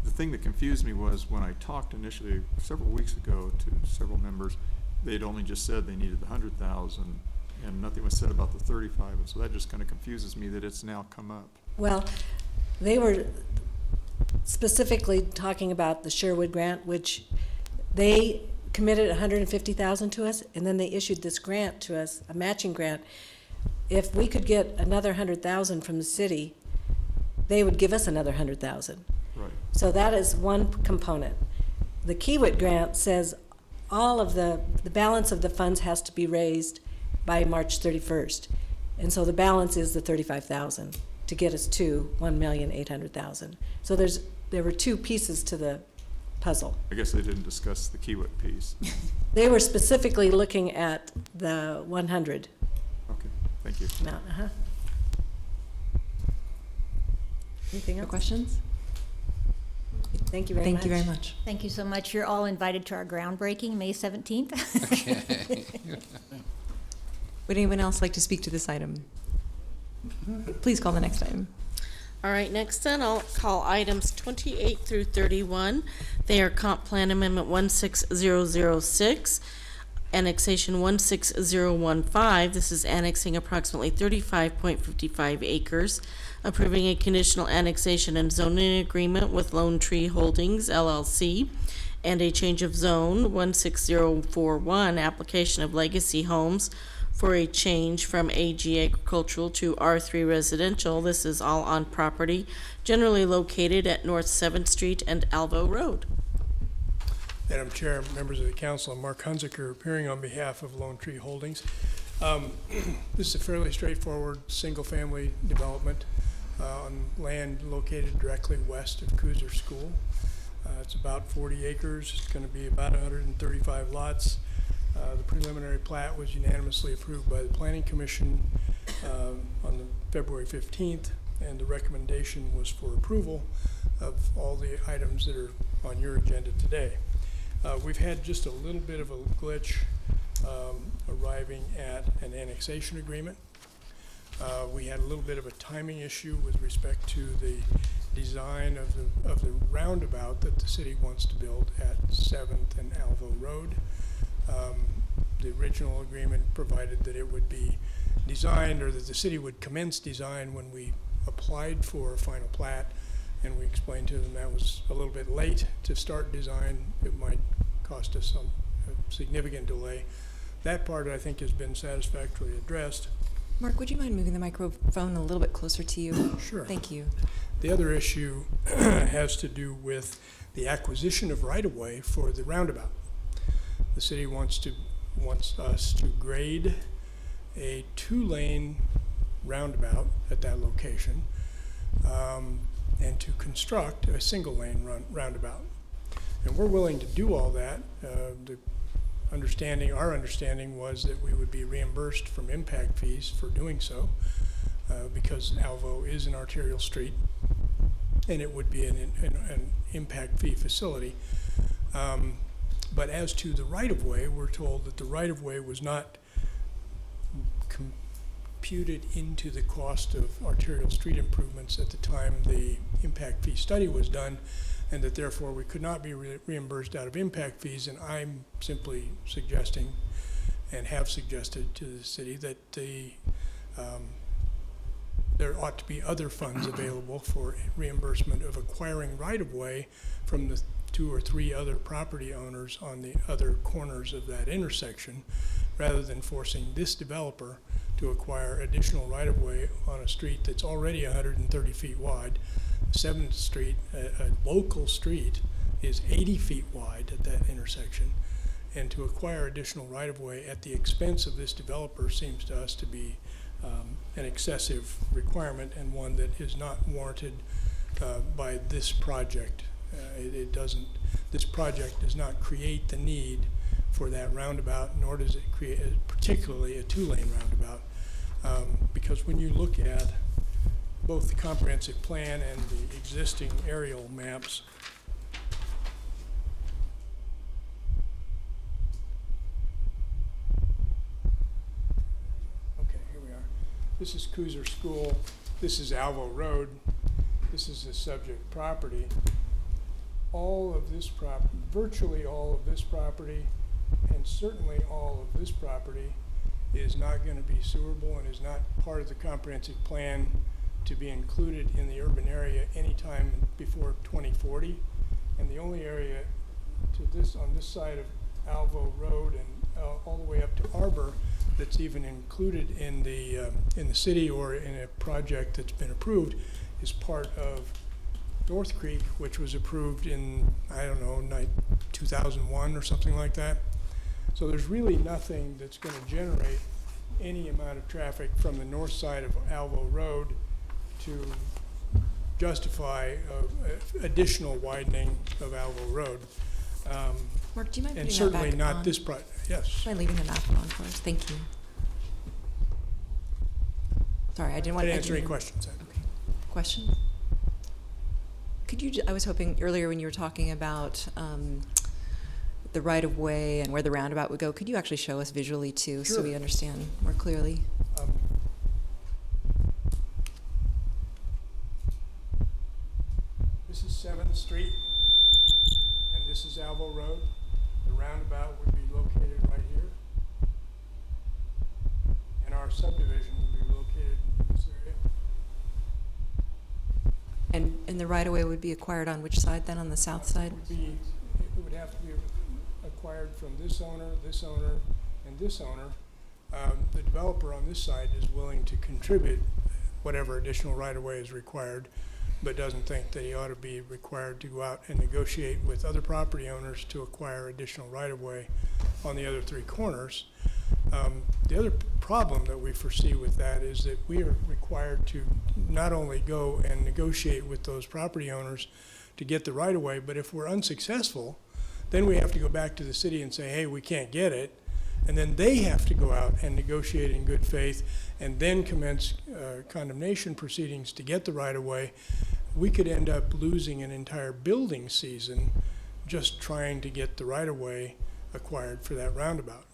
The thing that confused me was when I talked initially several weeks ago to several members, they'd only just said they needed the 100,000 and nothing was said about the 35. And so that just kind of confuses me that it's now come up. Well, they were specifically talking about the Sherwood grant, which they committed 150,000 to us, and then they issued this grant to us, a matching grant. If we could get another 100,000 from the city, they would give us another 100,000. Right. So that is one component. The Kiewit grant says all of the balance of the funds has to be raised by March 31st. And so the balance is the 35,000 to get us to 1,800,000. So there were two pieces to the puzzle. I guess they didn't discuss the Kiewit piece. They were specifically looking at the 100. Okay, thank you. Amount. Anything else? Questions? Thank you very much. Thank you very much. Thank you so much. You're all invited to our groundbreaking, May 17th. Okay. Would anyone else like to speak to this item? Please call the next item. All right, next then, I'll call items 28 through 31. They are Comp Plan Amendment 16006, Annexation 16015. This is annexing approximately 35.55 acres, approving a conditional annexation and zoning agreement with Lone Tree Holdings, LLC, and a change of zone 16041, application of Legacy Homes for a change from AG agricultural to R3 residential. This is all on property generally located at North 7th Street and Alvo Road. Madam Chair, members of the council, I'm Mark Hunziker, appearing on behalf of Lone Tree Holdings. This is a fairly straightforward single-family development on land located directly west of Kuzer School. It's about 40 acres. It's going to be about 135 lots. The preliminary plat was unanimously approved by the Planning Commission on February 15th, and the recommendation was for approval of all the items that are on your agenda today. We've had just a little bit of a glitch arriving at an annexation agreement. We had a little bit of a timing issue with respect to the design of the roundabout that the city wants to build at 7th and Alvo Road. The original agreement provided that it would be designed, or that the city would commence design when we applied for a final plat, and we explained to them that was a little bit late to start design. It might cost us a significant delay. That part, I think, has been satisfactorily addressed. Mark, would you mind moving the microphone a little bit closer to you? Sure. Thank you. The other issue has to do with the acquisition of right-of-way for the roundabout. The city wants us to grade a 2-lane roundabout at that location, and to construct a single-lane roundabout. And we're willing to do all that. our understanding was that we would be reimbursed from impact fees for doing so, because Alvo is an arterial street, and it would be an impact fee facility. But as to the right-of-way, we're told that the right-of-way was not computed into the cost of arterial street improvements at the time the impact fee study was done, and that therefore we could not be reimbursed out of impact fees. And I'm simply suggesting, and have suggested to the city, that there ought to be other funds available for reimbursement of acquiring right-of-way from the 2 or 3 other property owners on the other corners of that intersection, rather than forcing this developer to acquire additional right-of-way on a street that's already 130 feet wide. 7th Street, a local street, is 80 feet wide at that intersection, and to acquire additional right-of-way at the expense of this developer seems to us to be an excessive requirement, and one that is not warranted by this project. This project does not create the need for that roundabout, nor does it create particularly a 2-lane roundabout, because when you look at both the comprehensive plan and the existing aerial maps, okay, here we are. This is Cooser School. This is Alvo Road. This is the subject property. All of this property, virtually all of this property, and certainly all of this property, is not going to be sewerable and is not part of the comprehensive plan to be included in the urban area anytime before 2040. And the only area to this, on this side of Alvo Road and all the way up to Arbor, that's even included in the city or in a project that's been approved, is part of North Creek, which was approved in, I don't know, 2001 or something like that. So there's really nothing that's going to generate any amount of traffic from the north side of Alvo Road to justify additional widening of Alvo Road. Mark, do you mind and putting certainly that back not on? this project. Yes. Mind leaving the map on for us? Thank you. Sorry, I didn't want to answer any questions. Okay. Question? Could you? I was hoping earlier when you were talking about the right-of-way and where the roundabout would go, could you actually show us visually too, Sure. so we understand more clearly? This is 7th Street, and this is Alvo Road. The roundabout would be located right here, and our subdivision would be located in this area. And the right-of-way would be acquired on which side then, on the south side? It would have to be acquired from this owner, and this owner. The developer on this side is willing to contribute whatever additional right-of-way is required, but doesn't think that he ought to be required to go out and negotiate with other property owners to acquire additional right-of-way on the other 3 corners. The other problem that we foresee with that is that we are required to not only go and negotiate with those property owners to get the right-of-way, but if we're unsuccessful, then we have to go back to the city and say, hey, we can't get it. And then they have to go out and negotiate in good faith and then commence condemnation proceedings to get the right-of-way. We could end up losing an entire building season just trying to get the right-of-way acquired for that roundabout.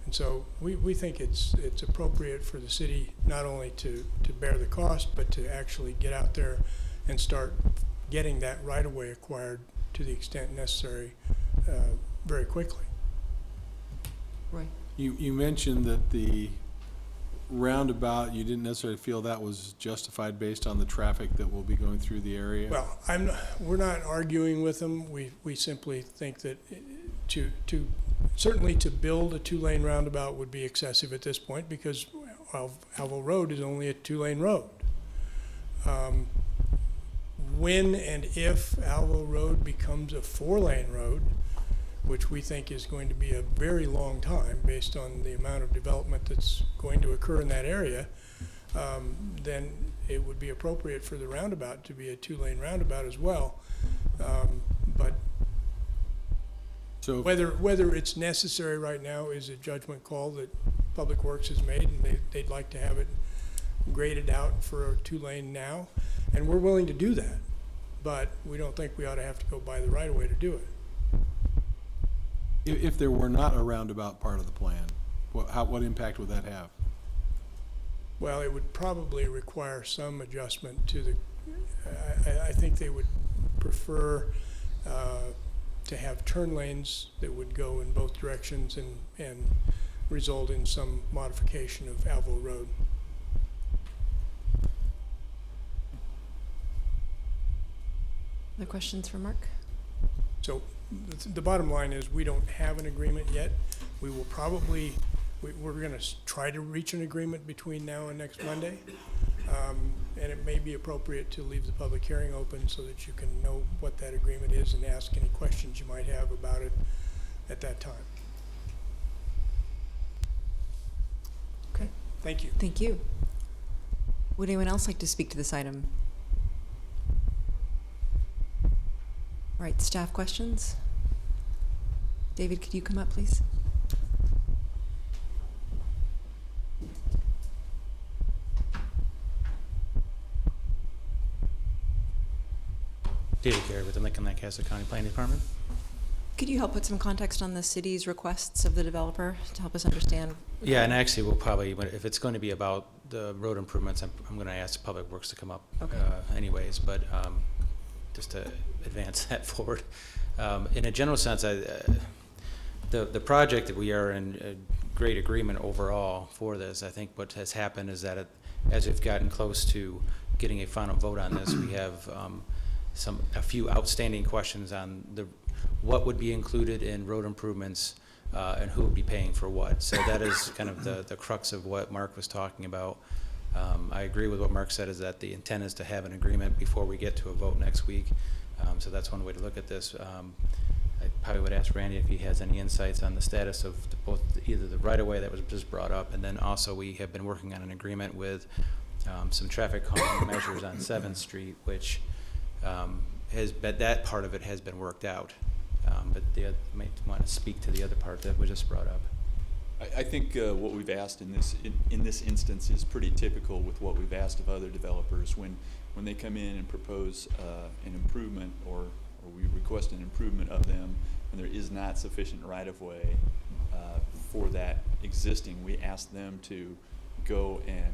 And so we think it's appropriate for the city not only to bear the cost, but to actually get out there and start getting that right-of-way acquired to the extent necessary very quickly. Right. You mentioned that the roundabout, you didn't necessarily feel that was justified based on the traffic that will be going through the area? Well, we're not arguing with them. We simply think that certainly to build a 2-lane roundabout would be excessive at this point, because Alvo Road is only a 2-lane road. When and if Alvo Road becomes a 4-lane road, which we think is going to be a very long time based on the amount of development that's going to occur in that area, then it would be appropriate for the roundabout to be a 2-lane roundabout as well. But So Whether it's necessary right now is a judgment call that Public Works has made, and they'd like to have it graded out for a 2-lane now, and we're willing to do that. But we don't think we ought to have to go by the right-of-way to do it. if there were not a roundabout part of the plan, what impact would that have? Well, it would probably require some adjustment to the, I think they would prefer to have turn lanes that would go in both directions and result in some modification of Alvo Road. Other questions for Mark? So the bottom line is we don't have an agreement yet. We will probably, we're going to try to reach an agreement between now and next Monday. And it may be appropriate to leave the public hearing open so that you can know what that agreement is and ask any questions you might have about it at that time. Okay. Thank you. Thank you. Would anyone else like to speak to this item? All right, staff questions? David, could you come up, please? David Carey with the Lincoln-Lancaster County Planning Department. Could you help put some context on the city's requests of the developer to help us understand? Yeah, and actually we'll probably, if it's going to be about the road improvements, I'm going to ask Public Works to come up anyways, but just to advance that forward. In a general sense, the project that we are in great agreement overall for this. I think what has happened is that as we've gotten close to getting a final vote on this, we have a few outstanding questions on what would be included in road improvements and who would be paying for what. So that is kind of the crux of what Mark was talking about. I agree with what Mark said, is that the intent is to have an agreement before we get to a vote next week. So that's one way to look at this. I probably would ask Randy if he has any insights on the status of either the right-of-way that was just brought up, and then also we have been working on an agreement with some traffic calming measures on 7th Street, which that part of it has been worked out. But you might want to speak to the other part that was just brought up. I think what we've asked in this instance is pretty typical with what we've asked of other developers. When they come in and propose an improvement, or we request an improvement of them, and there is not sufficient right-of-way for that existing, we ask them to go and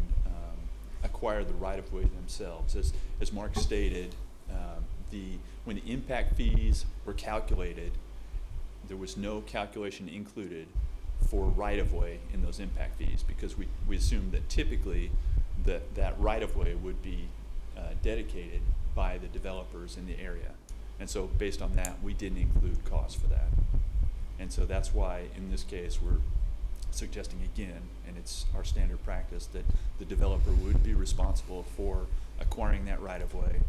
acquire the right-of-way themselves. As Mark stated, when the impact fees were calculated, there was no calculation included for right-of-way in those impact fees, because we assumed that typically that right-of-way would be dedicated by the developers in the area. And so based on that, we didn't include costs for that. And so that's why in this case we're suggesting again, and it's our standard practice, that the developer would be responsible for acquiring that right-of-way.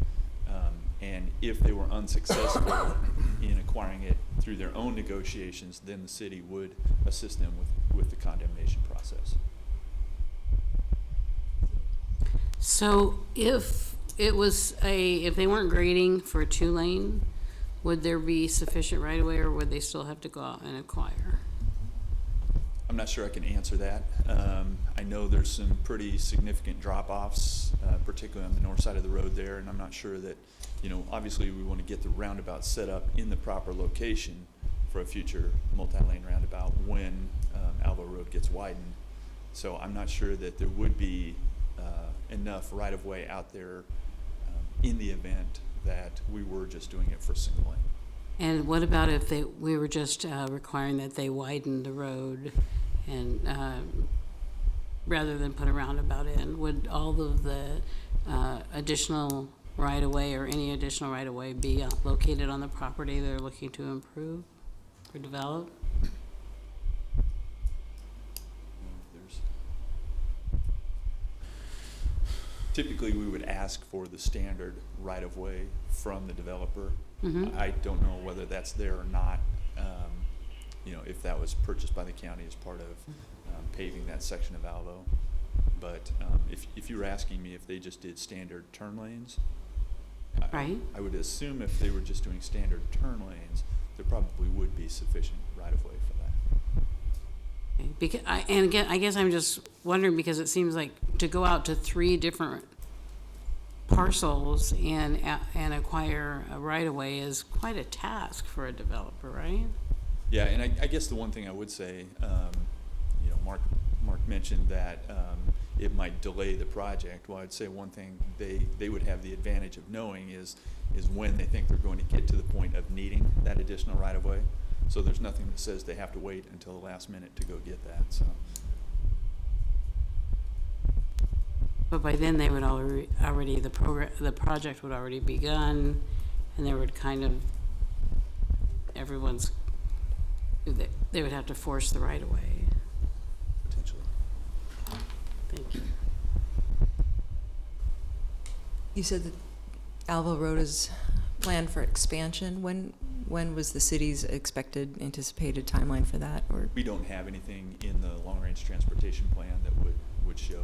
And if they were unsuccessful in acquiring it through their own negotiations, then the city would assist them with the condemnation process. So if if they weren't grading for a 2-lane, would there be sufficient right-of-way, or would they still have to go out and acquire? I'm not sure I can answer that. I know there's some pretty significant drop-offs, particularly on the north side of the road there, and I'm not sure that, obviously we want to get the roundabout set up in the proper location for a future multi-lane roundabout when Alvo Road gets widened. So I'm not sure that there would be enough right-of-way out there in the event that we were just doing it for single lane. And what about if we were just requiring that they widen the road and rather than put a roundabout in? Would all of the additional right-of-way or any additional right-of-way be located on the property they're looking to improve or develop? Typically, we would ask for the standard right-of-way from the developer. Mm-hmm. I don't know whether that's there or not, if that was purchased by the county as part of paving that section of Alvo. But if you were asking me if they just did standard turn lanes, right. I would assume if they were just doing standard turn lanes, there probably would would be sufficient right-of-way for that. Because, and again, I guess I'm just wondering, because it seems like to go out to 3 different parcels and acquire a right-of-way is quite a task for a developer, right? Yeah, and I guess the one thing I would say, you know, Mark mentioned that it might delay the project. Well, I'd say one thing they would have the advantage of knowing is when they think they're going to get to the point of needing that additional right-of-way. So there's nothing that says they have to wait until the last minute to go get that, so. But by then they would already the project would already begun, and there would kind of they would have to force the right of way. Potentially. Thank you. You said that Alva Road is planned for expansion. When was the city's anticipated timeline for that? Or We don't have anything in the long-range transportation plan that would show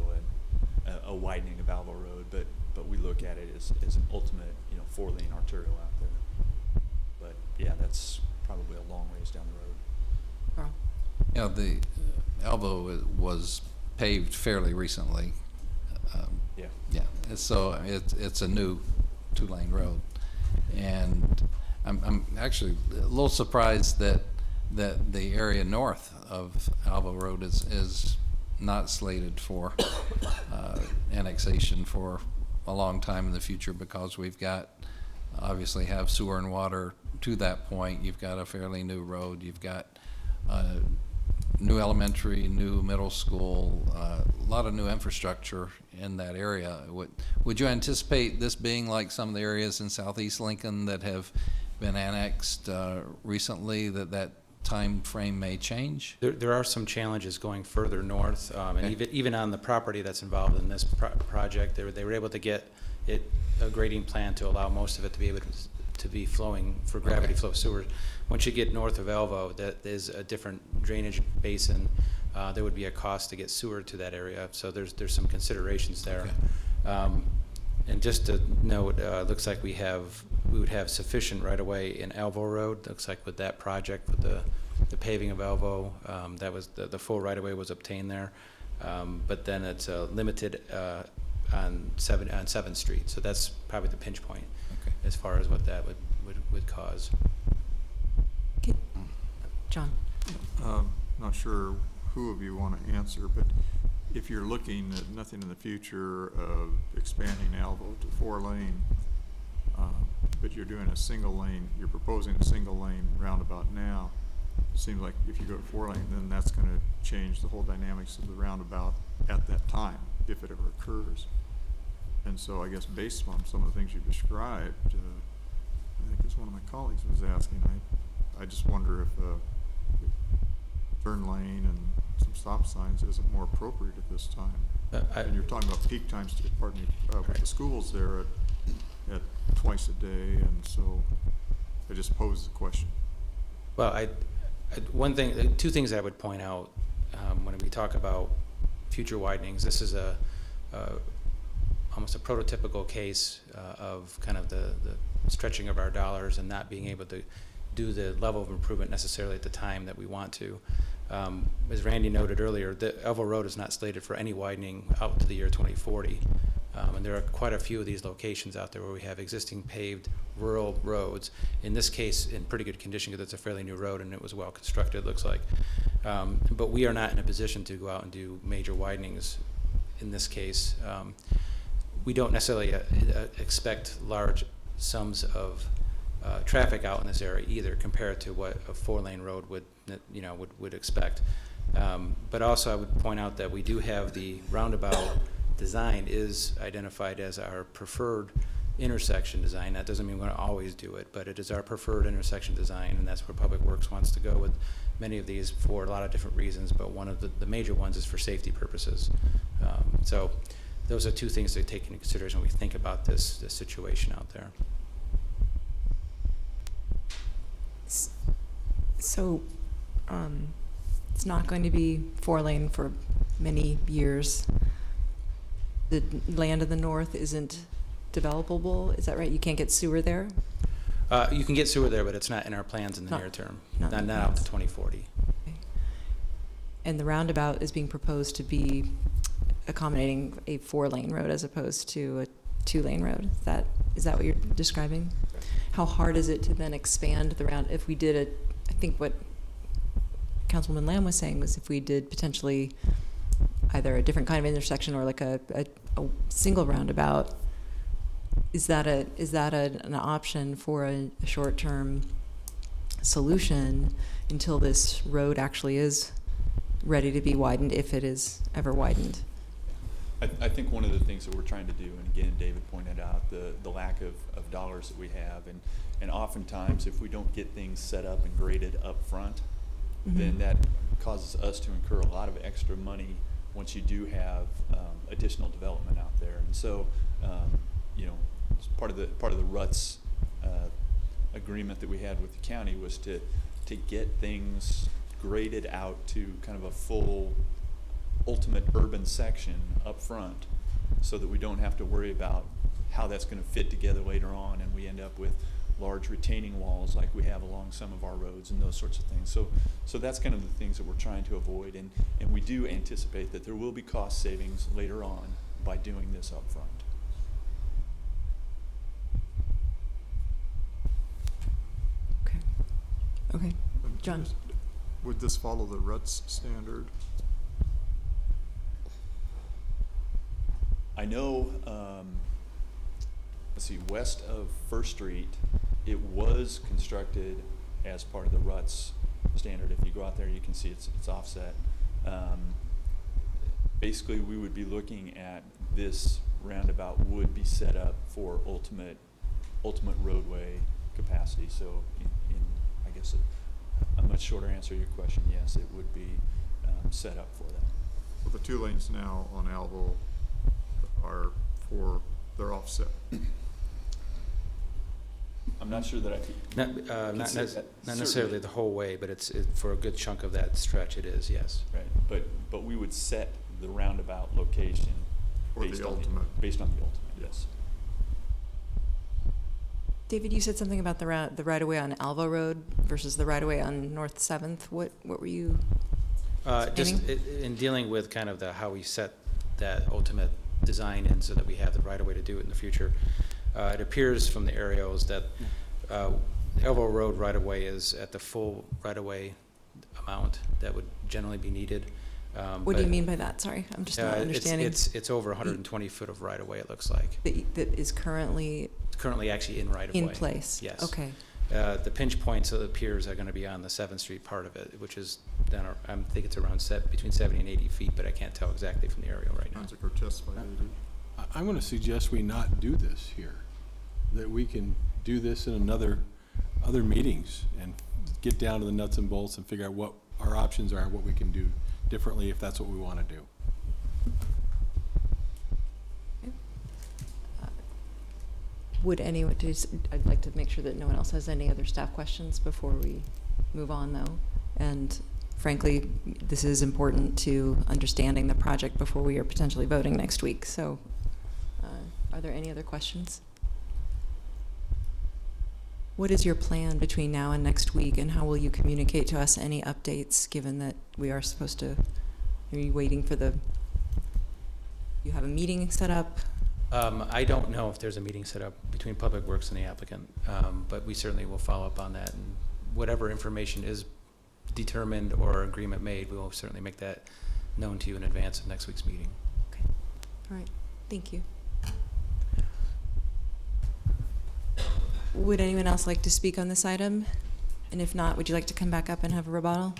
a widening of Alva Road, but we look at it as an ultimate, you know, 4-lane arterial out there. But yeah, that's probably a long ways down the road. Carl? Yeah, the Alva was paved fairly recently. Yeah. Yeah, so it's a new 2-lane road, and I'm actually a little surprised that the area north of Alva Road is not slated for annexation for a long time in the future, because we've got, obviously have sewer and water to that point. You've got a fairly new road. You've got new elementary, new middle school, a lot of new infrastructure in that area. Would you anticipate this being like some of the areas in southeast Lincoln that have been annexed recently, that time frame may change? There are some challenges going further north, and even on the property that's involved in this project, they were able to get a grading plan to allow most of it to be able to be flowing for gravity flow sewers. Once you get north of Alva, that is a different drainage basin. There would be a cost to get sewer to that area, so there's some considerations there. And just to note, looks like we would have sufficient right-of-way in Alvo Road. Looks like with that project, with the paving of Alvo, that was the full right-of-way was obtained there. But then it's limited on 7th Street, so that's probably the pinch point as far as what that would cause. Okay. John? Not sure who of you want to answer, but if you're looking at nothing in the future of expanding Alvo to 4-lane, but you're doing a single lane, you're proposing a single lane roundabout now, it seems like if you go to 4-lane, then that's going to change the whole dynamics of the roundabout at that time, if it ever occurs. And so I guess based on some of the things you described, I think as one of my colleagues was asking, I just wonder if turn lane and some stop signs isn't more appropriate at this time. And you're talking about peak times, pardon me, with the schools there at twice a day, and so I just posed the question. Well, two things I would point out when we talk about future widenings. This is almost a prototypical case of kind of the stretching of our dollars and not being able to do the level of improvement necessarily at the time that we want to. As Randy noted earlier, the Alvo Road is not slated for any widening out to the year 2040. And there are quite a few of these locations out there where we have existing paved rural roads. In this case, in pretty good condition because it's a fairly new road and it was well constructed, it looks like. But we are not in a position to go out and do major widenings in this case. We don't necessarily expect large sums of traffic out in this area either, compared to what a 4-lane road would expect. But also I would point out that we do have the roundabout design is identified as our preferred intersection design. That doesn't mean we're going to always do it, but it is our preferred intersection design, and that's where Public Works wants to go with many of these for a lot of different reasons, but one of the major ones is for safety purposes. So those are two things to take into consideration when we think about this situation out there. So it's not going to be 4-lane for many years. The land in the north isn't developable, is that right? You can't get sewer there? You can get sewer there, but it's not in our plans in the Not- near term, not not in the out to plans. 2040. And the roundabout is being proposed to be accommodating a 4-lane road as opposed to a 2-lane road. Is that what you're describing? How hard is it to then expand the round, if we did I think what Councilwoman Lamb was saying was if we did potentially either a different kind of intersection or like a single roundabout, is that an option for a short-term solution until this road actually is ready to be widened, if it is ever widened? I think one of the things that we're trying to do, and again, David pointed out the lack of dollars that we have, and oftentimes if we don't get things set up and graded up front, then that causes us to incur a lot of extra money once you do have additional development out there. And so, you know, part of the RUTS agreement that we had with the county was to get things graded out to kind of a full ultimate urban section up front, so that we don't have to worry about how that's going to fit together later on, and we end up with large retaining walls like we have along some of our roads and those sorts of things. So that's kind of the things that we're trying to avoid, and we do anticipate that there will be cost savings later on by doing this up front. Okay. John? Would this follow the RUTS standard? I know, let's see, west of First Street, it was constructed as part of the RUTS standard. If you go out there, you can see it's offset. Basically, we would be looking at this roundabout would be set up for ultimate roadway capacity. So in I guess a much shorter answer to your question, yes, it would be set up for that. Well, the 2 lanes now on Alvo they're offset. I'm not sure that I could. Not necessarily the whole way, but it's for a good chunk of that stretch it is, yes. Right, but we would set the roundabout location For based the on ultimate. Based on the ultimate, yes. David, you said something about the right-of-way on Alva Road versus the right-of-way on North 7th. What were you Just explaining? in dealing with kind of how we set that ultimate design in so that we have the right of way to do it in the future. It appears from the aerials that Elbow Road right of way is at the full right of way amount that would generally be needed. What do you mean by that? Sorry, I'm just not understanding. It's over 120 foot of right of way, it looks like. That is currently Actually in right of way. in place. Yes. Okay. The pinch points of the piers are going to be on the 7th Street part of it, which is down, I think it's around between 70 and 80 feet, but I can't tell exactly from the aerial right now. I'm going to suggest we not do this here, that we can do this in other meetings and get down to the nuts and bolts and figure out what our options are and what we can do differently if that's what we want to do. Would anyone, I'd like to make sure that no one else has any other staff questions before we move on, though. And frankly, this is important to understanding the project before we are potentially voting next week. So are there any other questions? What is your plan between now and next week, and how will you communicate to us any updates, given that we are supposed to, are you waiting for you have a meeting set up? I don't know if there's a meeting set up between Public Works and the applicant, but we certainly will follow up on that. And whatever information is determined or agreement made, we will certainly make that known to you in advance of next week's meeting. Okay. All right. Thank you. Would anyone else like to speak on this item? And if not, would you like to come back up and have a rebuttal?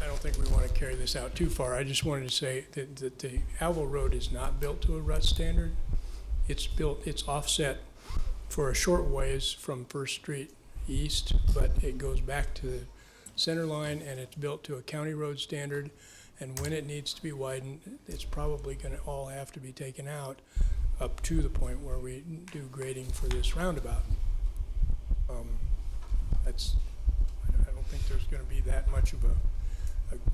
I don't think we want to carry this out too far. I just wanted to say that the Alvo Road is not built to a RUT standard. It's offset for a short ways from First Street east, but it goes back to the center line, and it's built to a county road standard. And when it needs to be widened, it's probably going to all have to be taken out up to the point where we do grading for this roundabout. I don't think there's going to be that much of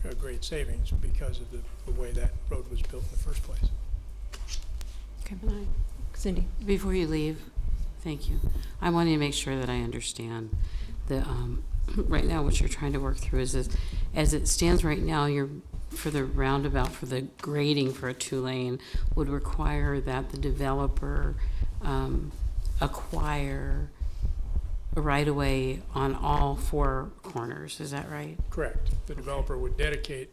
a great savings because of the way that road was built in the first place. Cindy? Before you leave, thank you. I wanted to make sure that I understand the, right now what you're trying to work through is this, as it stands right now, you're, for the roundabout, for the grading for a 2-lane would require that the developer acquire a right-of-way on all 4 corners, is that right? Correct. The developer would dedicate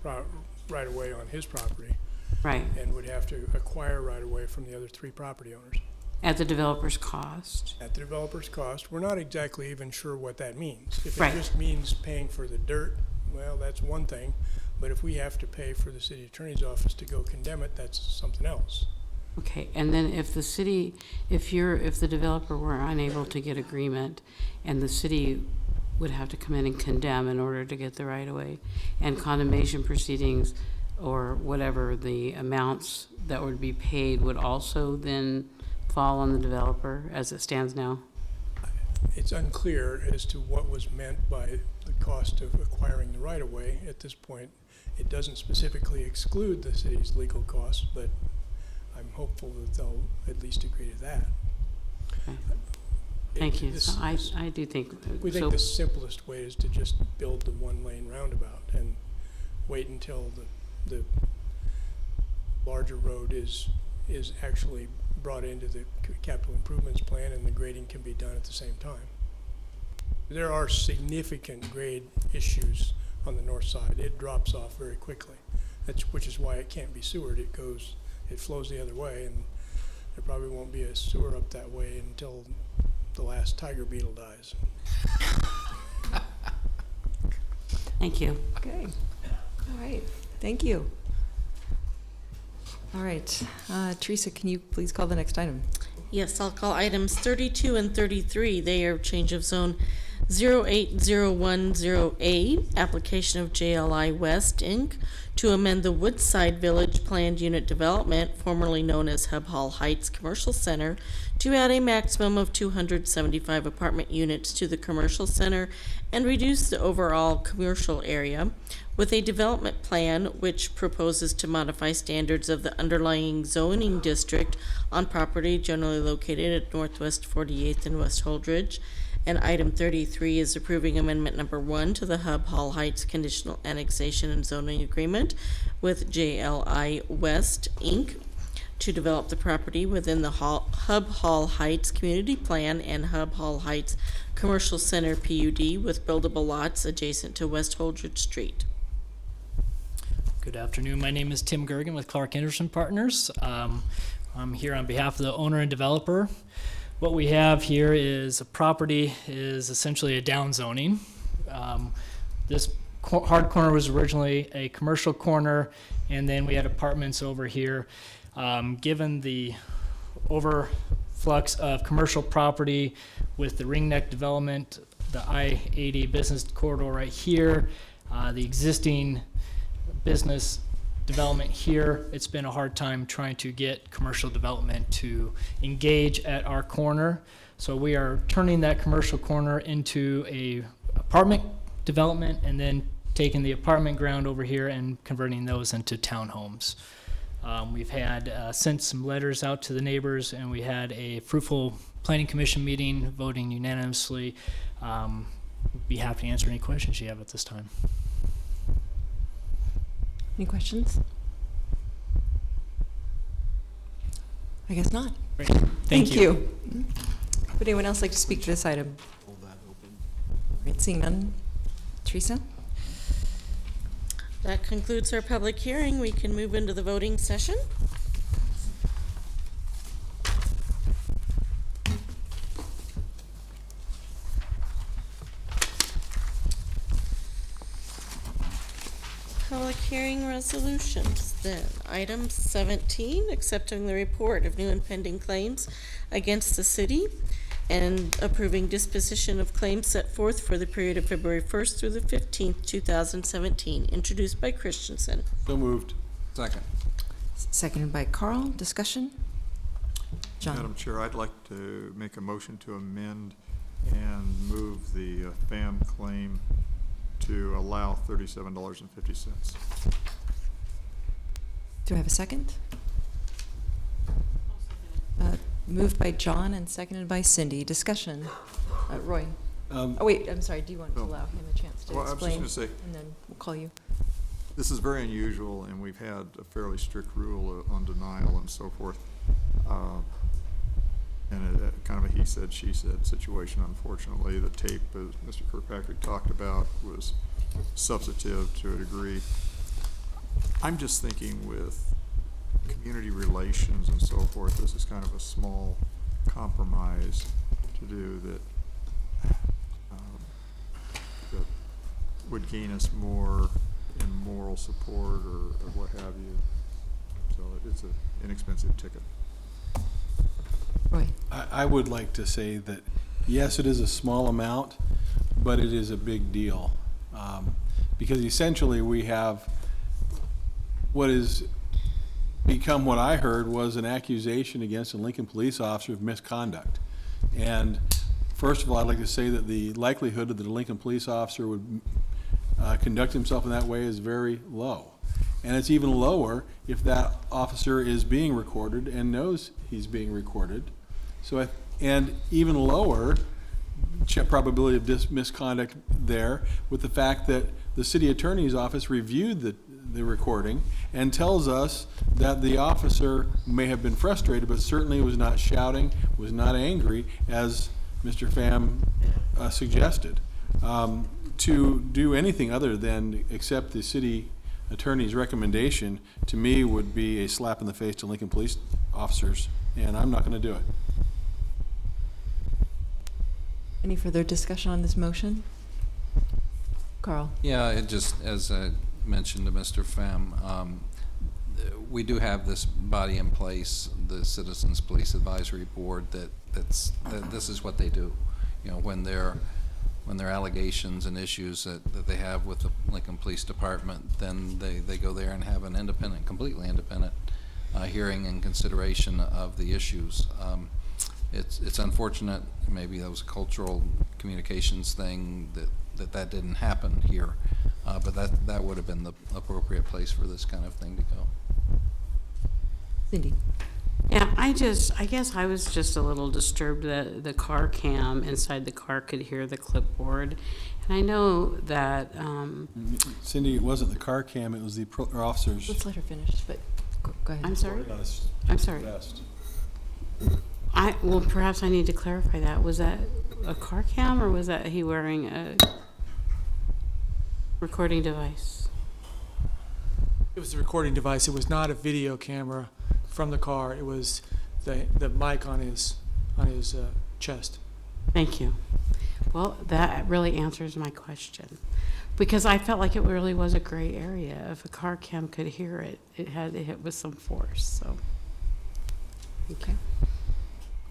right-of-way on his property. Right. And would have to acquire right-of-way from the other 3 property owners. At the developer's cost? At the developer's cost. We're not exactly even sure what that means. If Right. it just means paying for the dirt, well, that's one thing. But if we have to pay for the city attorney's office to go condemn it, that's something else. Okay, and then if the city, if the developer were unable to get agreement and the city would have to come in and condemn in order to get the right of way, and condemnation proceedings or whatever the amounts that would be paid would also then fall on the developer as it stands now? It's unclear as to what was meant by the cost of acquiring the right of way at this point. It doesn't specifically exclude the city's legal costs, but I'm hopeful that they'll at least agree to that. Okay. Thank you. So I do think. We think the simplest way is to just build the 1-lane roundabout and wait until the larger road is actually brought into the capital improvements plan and the grading can be done at the same time. There are significant grade issues on the north side. It drops off very quickly, which is why it can't be sewered. It flows the other way, and there probably won't be a sewer up that way until the last tiger beetle dies. Thank you. Okay. All right. Thank you. All right. Teresa, can you please call the next item? Yes, I'll call items 32 and 33. They are change of zone 08010A, application of JLI West, Inc., to amend the Woodside Village Planned Unit Development, formerly known as Hub Hall Heights Commercial Center, to add a maximum of 275 apartment units to the commercial center and reduce the overall commercial area, with a development plan which proposes to modify standards of the underlying zoning district on property generally located at Northwest 48th and West Holdridge. And item 33 is approving amendment number 1 to the Hub Hall Heights Conditional Annexation and Zoning Agreement with JLI West, Inc., to develop the property within the Hub Hall Heights Community Plan and Hub Hall Heights Commercial Center PUD with buildable lots adjacent to West Holdridge Street. Good afternoon. My name is Tim Gergen with Clark Anderson Partners. I'm here on behalf of the owner and developer. What we have here is a property is essentially a downzoning. This hard corner was originally a commercial corner, and then we had apartments over here. Given the overflux of commercial property with the Ring Neck development, the I-80 business corridor right here, the existing business development here, it's been a hard time trying to get commercial development to engage at our corner. So we are turning that commercial corner into a apartment development and then taking the apartment ground over here and converting those into townhomes. We've had sent some letters out to the neighbors, and we had a fruitful planning commission meeting voting unanimously. Be happy to answer any questions you have at this time. Any questions? I guess not. Great. Thank you. Would anyone else like to speak to this item? All right, seeing none. Teresa? That concludes our public hearing. We can move into the voting session. Public hearing resolutions then. Item 17, accepting the report of new and pending claims against the city and approving disposition of claims set forth for the period of February 1st through the 15th, 2017, introduced by Christensen. So moved. Second. Seconded by Carl. Discussion? John? Madam Chair, I'd like to make a motion to amend and move the FAM claim to to allow $37.50. Do I have a second? Moved by John and seconded by Cindy. Discussion. Roy. Oh, wait, I'm sorry. Do you want to allow him a chance to Well, I was just explain? gonna say- And then we'll call you. This is very unusual, and we've had a fairly strict rule on denial and so forth. And kind of a he said, she said situation, unfortunately. The tape, as Mr. Kirkpatrick talked about, was substantive to a degree. I'm just thinking with community relations and so forth, this is kind of a small compromise to do that would gain us more in moral support or what have you. So it's an inexpensive ticket. Roy. I would like to say that, yes, it is a small amount, but it is a big deal. Because essentially we have what is become what I heard was an accusation against a Lincoln police officer of misconduct. And first of all, I'd like to say that the likelihood that a Lincoln police officer would conduct himself in that way is very low. And it's even lower if that officer is being recorded and knows he's being recorded. So, and even lower probability of misconduct there with the fact that the city attorney's office reviewed the recording and tells us that the officer may have been frustrated, but certainly was not shouting, was not angry, as Mr. Pham suggested. To do anything other than accept the city attorney's recommendation, to me, would be a slap in the face to Lincoln police officers, and I'm not going to do it. Any further discussion on this motion? Carl. Yeah, it just, as I mentioned to Mr. Pham, we do have this body in place, the Citizens Police Advisory Board, that this is what they do. You know, when there are allegations and issues that they have with the Lincoln Police Department, then they go there and have an independent, completely independent hearing and consideration of the issues. It's unfortunate, maybe that was a cultural communications thing that didn't happen here, but that would have been the appropriate place for this kind of thing to go. Cindy. Yeah, I guess I was just a little disturbed that the car cam inside the car could hear the clipboard. And I know that, Cindy, it wasn't the car cam, it was the officers. Let's let her finish, but go ahead. I'm sorry? I'm sorry. Well, perhaps I need to clarify that. Was that a car cam or was that he wearing a recording device? It was a recording device. It was not a video camera from the car. It was the mic on his chest. Thank you. Well, that really answers my question, because I felt like it really was a gray area. If a car cam could hear it, it had to hit with some force. So, okay.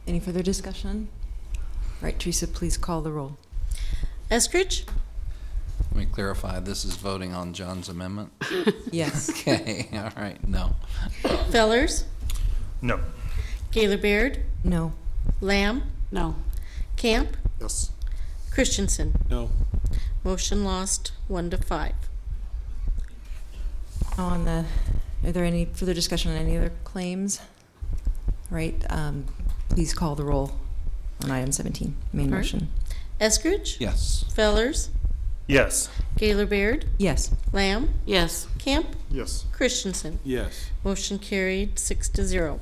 Any further discussion? All right, Teresa, please call the roll. Eskridge? Let me clarify, this is voting on John's amendment? Yes. Okay, all right, no. Fellers? No. Gaylor Baird? No. Lamb? No. Camp? Yes. Christensen? No. Motion lost 1-5. Are there any further discussion on any other claims? All right, please call the roll on item 17, main All right. motion. Eskridge? Yes. Fellers? Yes. Gaylor Baird? Yes. Lamb? yes. Camp? Yes. Christensen? Yes. Motion carried 6-0.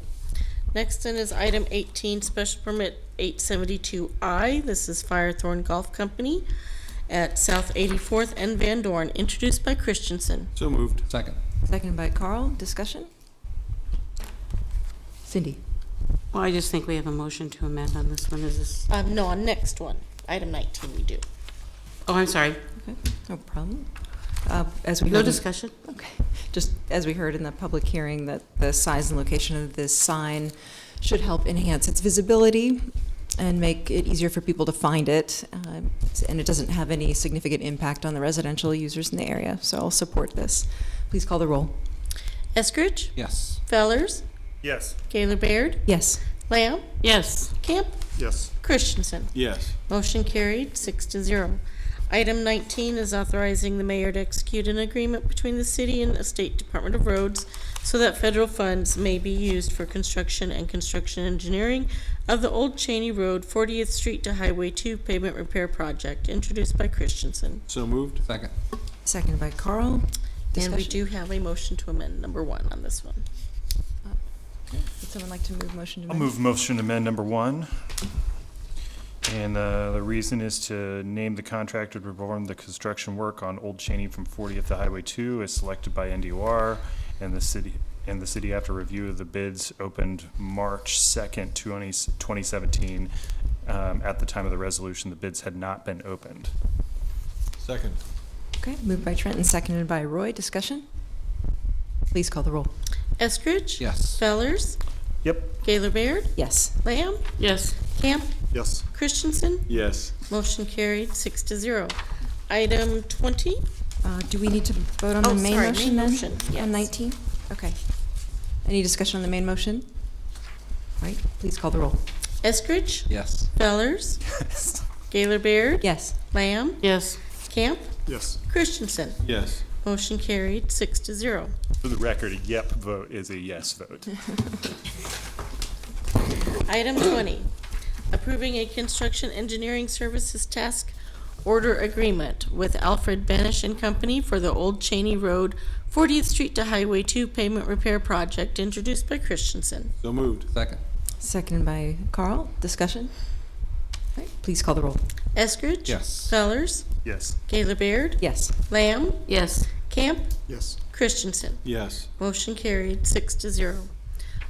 Next then is item 18, special permit 872I. This is Firethorn Golf Company at South 84th and Van Dorn, introduced by Christensen. So moved. Second. Seconded by Carl. Discussion? Cindy. Well, I just think we have a motion to amend on this one. Is this? No, on next one, item 19 we do. Oh, I'm sorry. Okay, no problem. As we No heard in- discussion? Okay. Just as we heard in the public hearing, that the size and location of this sign should help enhance its visibility and make it easier for people to find it. And it doesn't have any significant impact on the residential users in the area, so I'll support this. Please call the roll. Eskridge? Yes. Fellers? Yes. Gaylor Baird? Yes. Lamb? Yes. Camp? Yes. Christensen? Yes. Motion carried 6-0. Item 19 is authorizing the mayor to execute an agreement between the city and the State Department of Roads so that federal funds may be used for construction and construction engineering of the Old Cheney Road, 40th Street to Highway 2 pavement repair project, introduced by Christensen. So moved. Second. Seconded by Carl. And we Discussion? do have a motion to amend number 1 on this one. Would someone like to move motion to I'll amend? move motion to amend number 1. And the reason is to name the contractor to perform the construction work on Old Cheney from 40th to Highway 2 as selected by NDOR, and the city after review of the bids opened March 2nd, 2017. At the time of the resolution, the bids had not been opened. Second. Okay, moved by Trent and seconded by Roy. Discussion? Please call the roll. Eskridge? Yes. Fellers? Yep. Gaylor Baird? Yes. Lamb? Yes. Camp? Yes. Christensen? Yes. Motion carried 6-0. Item 20? Do we need to vote on Oh, the main sorry, motion main then? motion, yes. On 19? Okay. Any discussion on the main motion? All right, please call the roll. Eskridge? Yes. Fellers? Gaylor Baird? Yes. Lamb? Yes. Camp? Yes. Christensen? Yes. Motion carried 6-0. For the record, a yep vote is a yes vote. Item 20, approving a construction engineering services task order agreement with Alfred Banish and Company for the Old Cheney Road, 40th Street to Highway 2 pavement repair project, introduced by Christensen. So moved. Second. Seconded by Carl. Discussion? All right, please call the roll. Eskridge? Yes. Fellers? Yes. Gaylor Baird? Yes. Lamb? Yes. Camp? Yes. Christensen. Yes. Motion carried 6-0.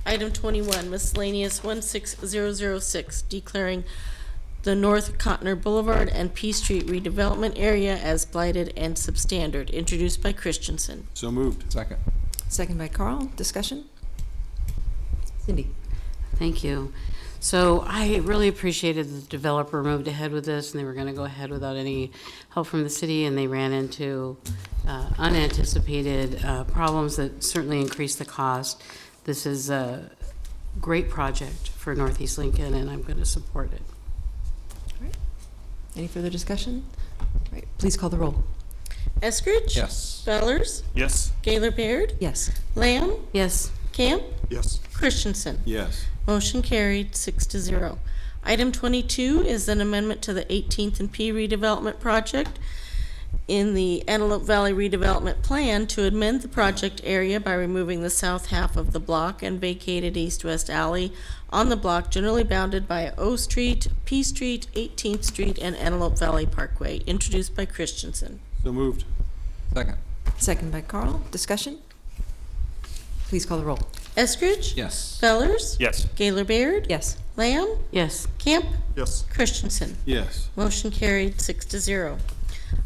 Item 21, miscellaneous 16006, declaring the North Cotner Boulevard and P Street redevelopment area as blighted and substandard, introduced by Christensen. So moved. Second. Seconded by Carl. Discussion? Cindy? Thank you. So I really appreciated the developer moved ahead with this, and they were going to go ahead without any help from the city, and they ran into unanticipated problems that certainly increased the cost. This is a great project for Northeast Lincoln, and I'm going to support it. All right. Any further discussion? All right, please call the roll. Eskridge? Yes. Fellers? Yes. Gaylor Baird? Yes. Lamb? Yes. Camp? Yes. Christensen. Yes. Motion carried 6-0. Item 22 is an amendment to the 18th and P redevelopment project in the Antelope Valley redevelopment plan to amend the project area by removing the south half of the block and vacated east-west alley on the block generally bounded by O Street, P Street, 18th Street, and Antelope Valley Parkway, introduced by Christensen. So moved. Second. Seconded by Carl. Discussion? Please call the roll. Eskridge? Yes. Fellers? Yes. Gaylor Baird? Yes. Lamb? Yes. Camp? Yes. Christensen. Yes. Motion carried 6-0.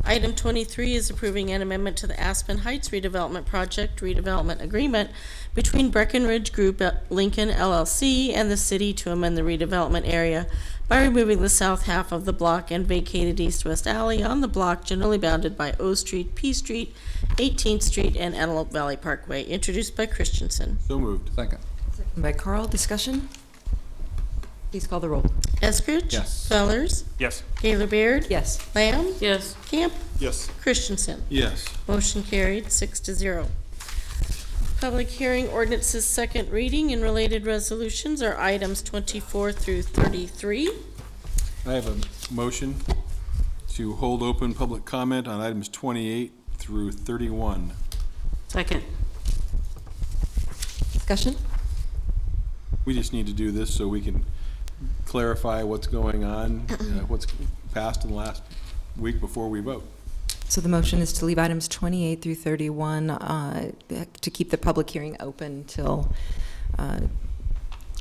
Item 23 is approving an amendment to the Aspen Heights redevelopment project redevelopment agreement between Breckenridge Group Lincoln LLC and the city to amend the redevelopment area by removing the south half of the block and vacated east-west alley on the block generally bounded by O Street, P Street, 18th Street, and Antelope Valley Parkway, introduced by Christensen. So moved. Second. Seconded by Carl. Discussion? Please call the roll. Eskridge? Yes. Fellers? Yes. Gaylor Baird? Yes. Lamb? Yes. Camp? Yes. Christensen. Yes. Motion carried 6-0. Public hearing ordinances second reading and related resolutions are items 24 through 33. I have a motion to hold open public comment on items 28 through 31. Second. Discussion? We just need to do this so we can clarify what's going on, what's passed in the last week before we vote. So the motion is to leave items 28 through 31, to keep the public hearing open till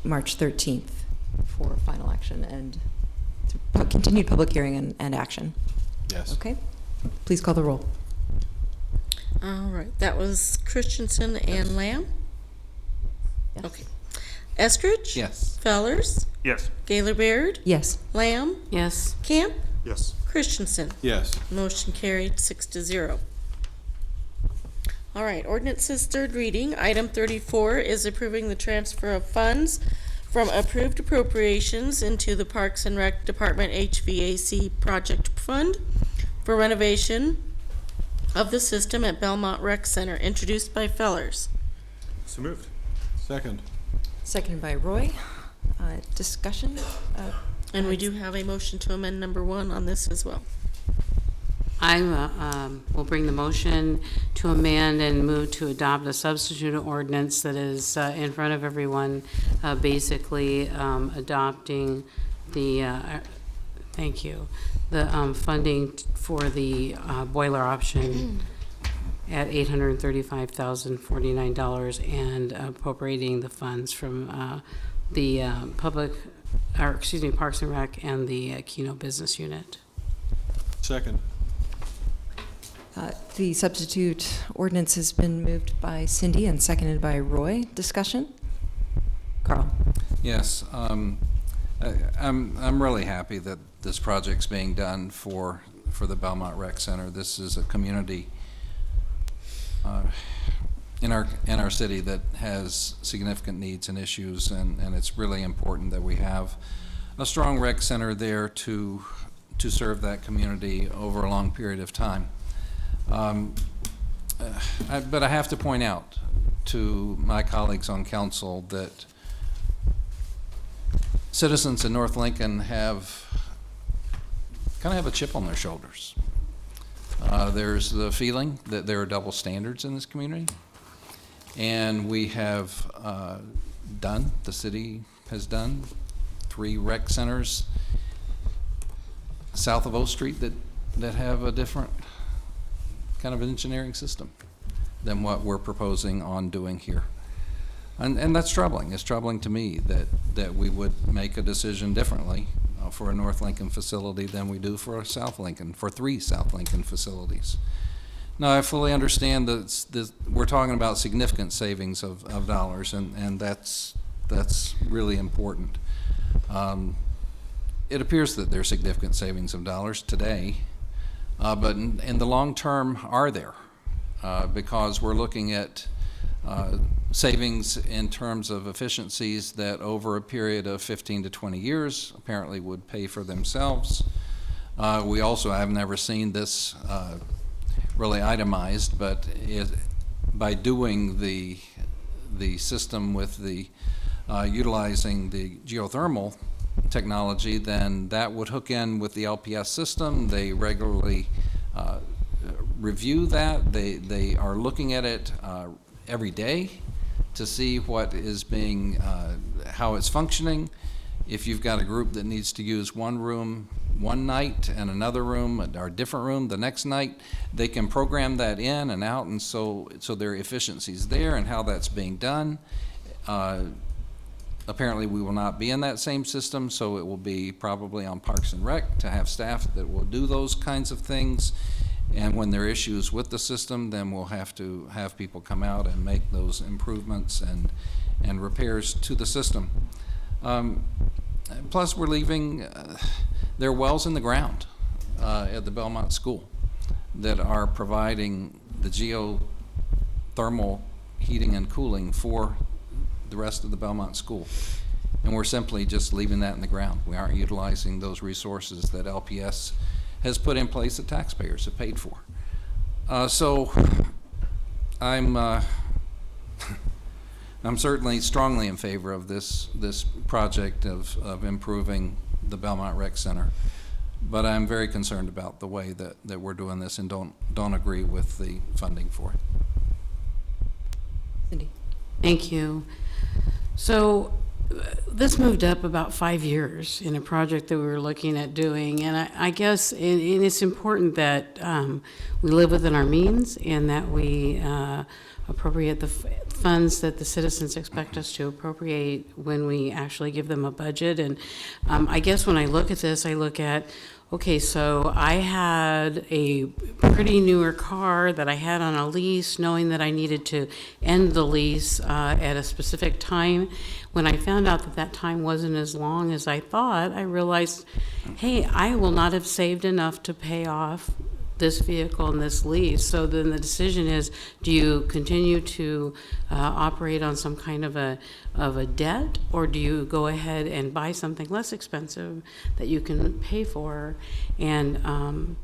March 13th for final action and continued public hearing and action. Yes. Okay? Please call the roll. All right, that was Christensen and Lamb? Yes. Okay. Eskridge? Yes. Fellers? Yes. Gaylor Baird? Yes. Lamb? Yes. Camp? Yes. Christensen. Yes. Motion carried 6-0. All right, ordinances third reading. Item 34 is approving the transfer of funds from approved appropriations into the Parks and Rec Department HVAC Project Fund for renovation of the system at Belmont Rec Center, introduced by Fellers. So moved. Second. Seconded by Roy. Discussion? And we do have a motion to amend number 1 on this as well. I will bring the motion to amend and move to adopt a substitute ordinance that is in front of everyone, basically adopting the, thank you, the funding for the boiler option at $835,049 and appropriating the funds from the Parks and Rec and the Keno Business Unit. Second. The substitute ordinance has been moved by Cindy and seconded by Roy. Discussion? Carl? Yes, I'm really happy that this project's being done for the Belmont Rec Center. This is a community in our city that has significant needs and issues, and it's really important that we have a strong rec center there to serve that community over a long period of time. But I have to point out to my colleagues on council that citizens in North Lincoln kind of have a chip on their shoulders. There's the feeling that there are double standards in this community, and we have the city has done 3 rec centers south of O Street that have a different kind of engineering system than what we're proposing on doing here. And that's troubling. It's troubling to me that we would make a decision differently for a North Lincoln facility than we do for a South Lincoln, for 3 South Lincoln facilities. Now, I fully understand that we're talking about significant savings of dollars, and that's really important. It appears that there's significant savings of dollars today, but in the long term, are there? Because we're looking at savings in terms of efficiencies that over a period of 15 to 20 years apparently would pay for themselves. We also have never seen this really itemized, but by doing the system with the utilizing the geothermal technology, then that would hook in with the LPS system. They regularly review that. They are looking at it every day to see what is being, how it's functioning. If you've got a group that needs to use one room one night and another room or a different room the next night, they can program that in and out, and so there are efficiencies there and how that's being done. Apparently we will not be in that same system, so it will be probably on Parks and Rec to have staff that will do those kinds of things. And when there are issues with the system, then we'll have to have people come out and make those improvements and repairs to the system. Plus, we're leaving, there are wells in the ground at the Belmont School that are providing the geothermal heating and cooling for the rest of the Belmont School. And we're simply just leaving that in the ground. We aren't utilizing those resources that LPS has put in place that taxpayers have paid for. So I'm certainly strongly in favor of this project of improving the Belmont Rec Center, but I'm very concerned about the way that we're doing this and don't agree with the funding for it. Cindy. Thank you. So this moved up about 5 years in a project that we were looking at doing, and I guess it's important that we live within our means and that we appropriate the funds that the citizens expect us to appropriate when we actually give them a budget. And I guess when I look at this, I look at, okay, so I had a pretty newer car that I had on a lease, knowing that I needed to end the lease at a specific time. When I found out that that time wasn't as long as I thought, I realized, hey, I will not have saved enough to pay off this vehicle and this lease. So then the decision is, do you continue to operate on some kind of a debt, or do you go ahead and buy something less expensive that you can pay for? And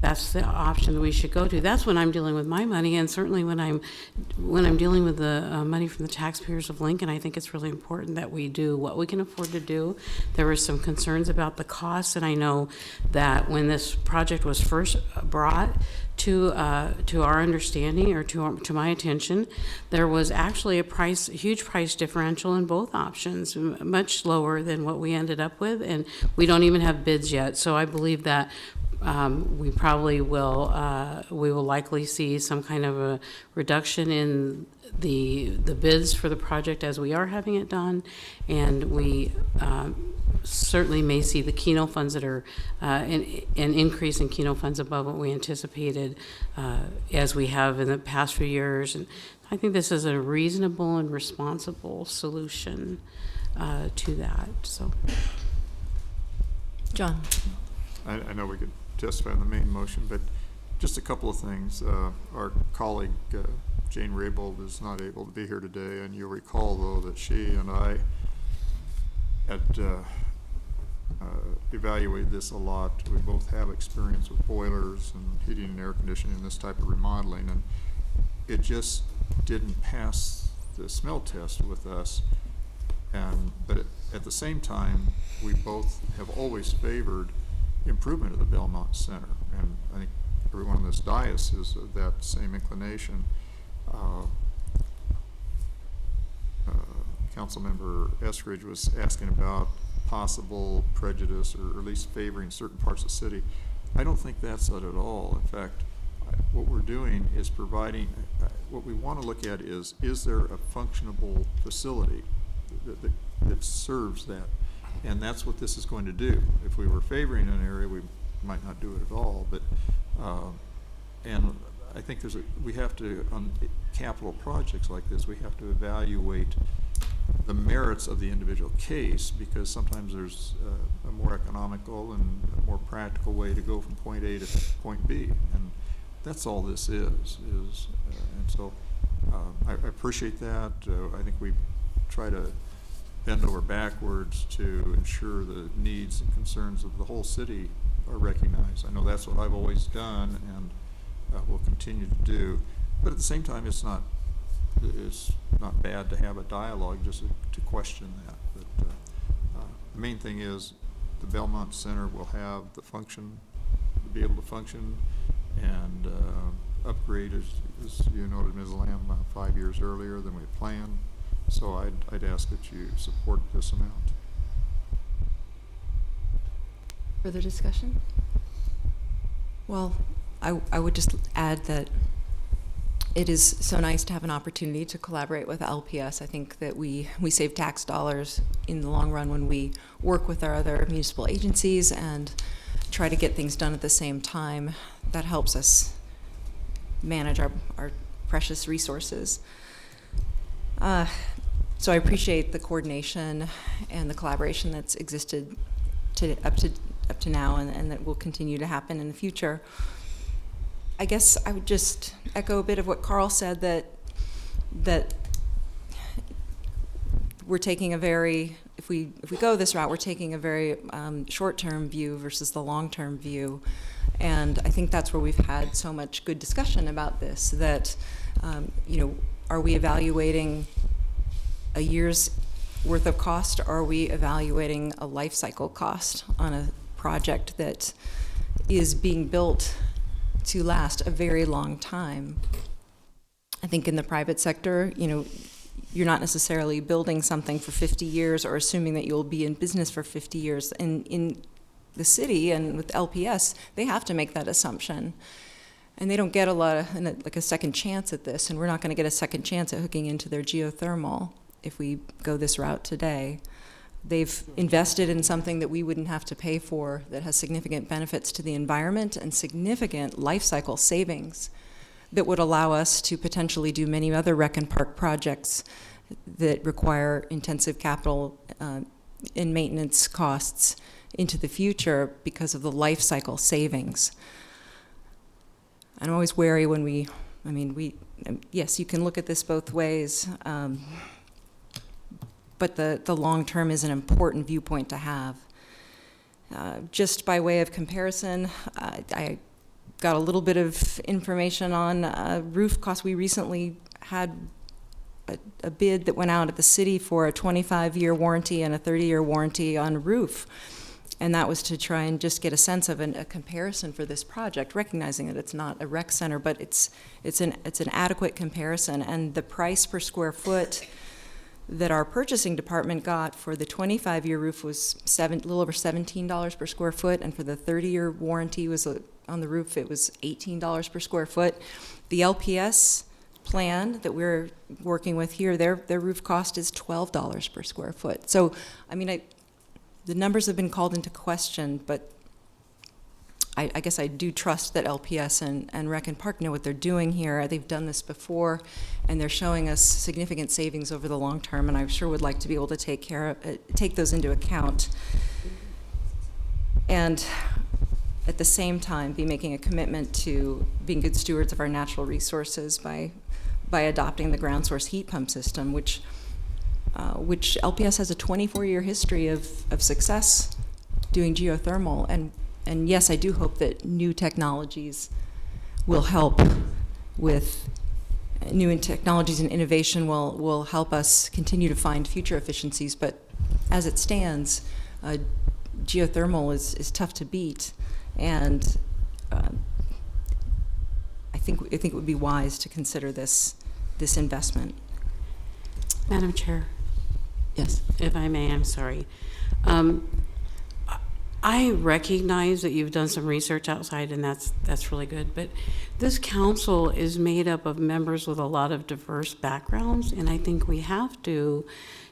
that's the option that we should go to. That's when I'm dealing with my money, and certainly when I'm dealing with the money from the taxpayers of Lincoln, I think it's really important that we do what we can afford to do. There were some concerns about the costs, and I know that when this project was first brought to our understanding, or to my attention, there was actually a huge price differential in both options, much lower than what we ended up with, and we don't even have bids yet. So I believe that we probably will we will likely see some kind of a reduction in the bids for the project as we are having it done, and we certainly may see the Keno funds that are an increase in Keno funds above what we anticipated as we have in the past few years. And I think this is a reasonable and responsible solution to that. So, John. I know we could testify on the main motion, but just a couple of things. Our colleague, Jane Raybold, is not able to be here today, and you'll recall, though, that she and I had evaluated this a lot. We both have experience with boilers and heating and air conditioning and this type of remodeling, and it just didn't pass the smell test with us. But at the same time, we both have always favored improvement of the Belmont Center, and I think everyone in this dais is of that same inclination. Councilmember Eskridge was asking about possible prejudice, or at least favoring certain parts of the city. I don't think that's it at all. In fact, what we're doing is providing, what we want to look at is there a functionable facility that serves that? And that's what this is going to do. If we were favoring an area, we might not do it at all. But and I think we have to, on capital projects like this, we have to evaluate the merits of the individual case, because sometimes there's a more economical and a more practical way to go from point A to point B, and that's all this is. And so I appreciate that. I think we try to bend over backwards to ensure the needs and concerns of the whole city are recognized. I know that's what I've always done, and will continue to do. But at the same time, it's not bad to have a dialogue just to question that. But the main thing is the Belmont Center will have the function, to be able to function, and upgrade, as you noted, Ms. Lamb, 5 years earlier than we had planned. So I'd ask that you support this amount. Further discussion? Well, I would just add that it is so nice to have an opportunity to collaborate with LPS. I think that we save tax dollars in the long run when we work with our other municipal agencies and try to get things done at the same time. That helps us manage our precious resources. So I appreciate the coordination and the collaboration that's existed up to now, and that will continue to happen in the future. I guess I would just echo a bit of what Carl said, that we're taking a very, if we go this route, we're taking a very short-term view versus the long-term view. And I think that's where we've had so much good discussion about this, that, are we evaluating a year's worth of cost, or are we evaluating a life cycle cost on a project that is being built to last a very long time? I think in the private sector, you're not necessarily building something for 50 years or assuming that you'll be in business for 50 years. And in the city and with LPS, they have to make that assumption. And they don't get a second chance at this, and we're not going to get a second chance at hooking into their geothermal if we go this route today. They've invested in something that we wouldn't have to pay for, that has significant benefits to the environment and significant life cycle savings that would allow us to potentially do many other rec and park projects that require intensive capital and maintenance costs into the future because of the life cycle savings. I'm always wary when yes, you can look at this both ways, but the long term is an important viewpoint to have. Just by way of comparison, I got a little bit of information on roof costs. We recently had a bid that went out at the city for a 25-year warranty and a 30-year warranty on a roof. And that was to try and just get a sense of a comparison for this project, recognizing that it's not a rec center, but it's an adequate comparison. And the price per square foot that our purchasing department got for the 25-year roof was a little over $17 per square foot, and for the 30-year warranty was on the roof, it was $18 per square foot. The LPS plan that we're working with here, their roof cost is $12 per square foot. So, I mean, the numbers have been called into question, but I guess I do trust that LPS and Rec and Park know what they're doing here. They've done this before, and they're showing us significant savings over the long term, and I sure would like to be able to take those into account. And at the same time, be making a commitment to being good stewards of our natural resources by adopting the ground source heat pump system, which LPS has a 24-year history of success doing geothermal. And yes, I do hope that new technologies will help with new technologies and innovation will help us continue to find future efficiencies. But as it stands, geothermal is tough to beat, and I think it would be wise to consider this investment. Madam Chair. Yes. If I may, I'm sorry. I recognize that you've done some research outside, and that's really good, but this council is made up of members with a lot of diverse backgrounds, and I think we have to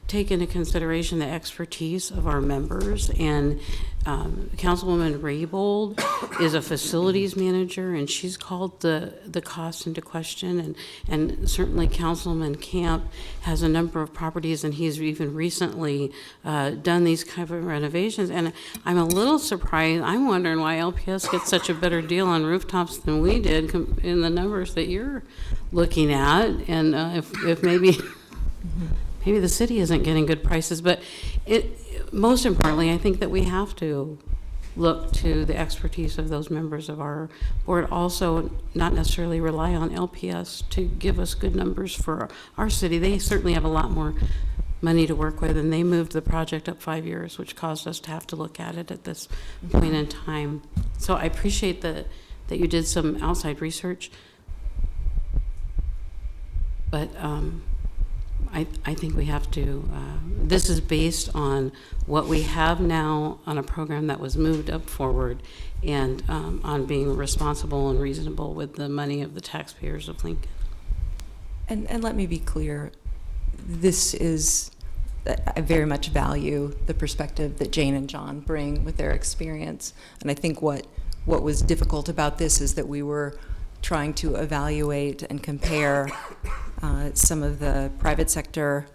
take into consideration the expertise of our members. And Councilwoman Raybold is a facilities manager, and she's called the cost into question. And certainly Councilman Camp has a number of properties, and he's even recently done these kind of renovations. And I'm a little surprised. I'm wondering why LPS gets such a better deal on rooftops than we did in the numbers that you're looking at. And if maybe maybe the city isn't getting good prices, but most importantly, I think that we have to look to the expertise of those members of our board. Also, not necessarily rely on LPS to give us good numbers for our city. They certainly have a lot more money to work with, and they moved the project up 5 years, which caused us to have to look at it at this point in time. So I appreciate that you did some outside research, but I think we have to, this is based on what we have now on a program that was moved up forward, and on being responsible and reasonable with the money of the taxpayers of Lincoln. And let me be clear, I very much value the perspective that Jane and John bring with their experience. And I think what was difficult about this is that we were trying to evaluate and compare some of the private sector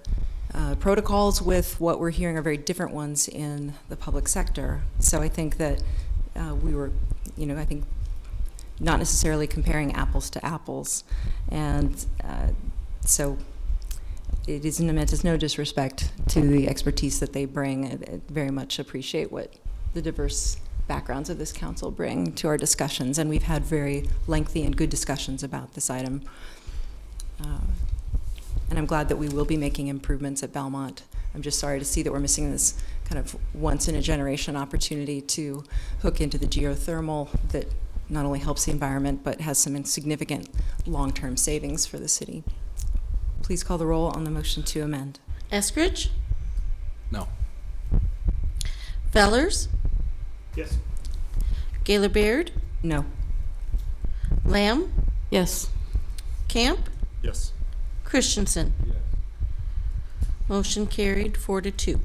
protocols with what we're hearing are very different ones in the public sector. So I think that we were, I think not necessarily comparing apples to apples. And so it isn't meant as no disrespect to the expertise that they bring. I very much appreciate what the diverse backgrounds of this council bring to our discussions, and we've had very lengthy and good discussions about this item. And I'm glad that we will be making improvements at Belmont. I'm just sorry to see that we're missing this kind of once-in-a-generation opportunity to hook into the geothermal that not only helps the environment, but has some significant long-term savings for the city. Please call the roll on the motion to amend. Eskridge? No. Fellers? Yes. Gaylor Baird? No. Lamb? Yes. Camp? Yes. Christensen? Yes. Motion carried 4-2.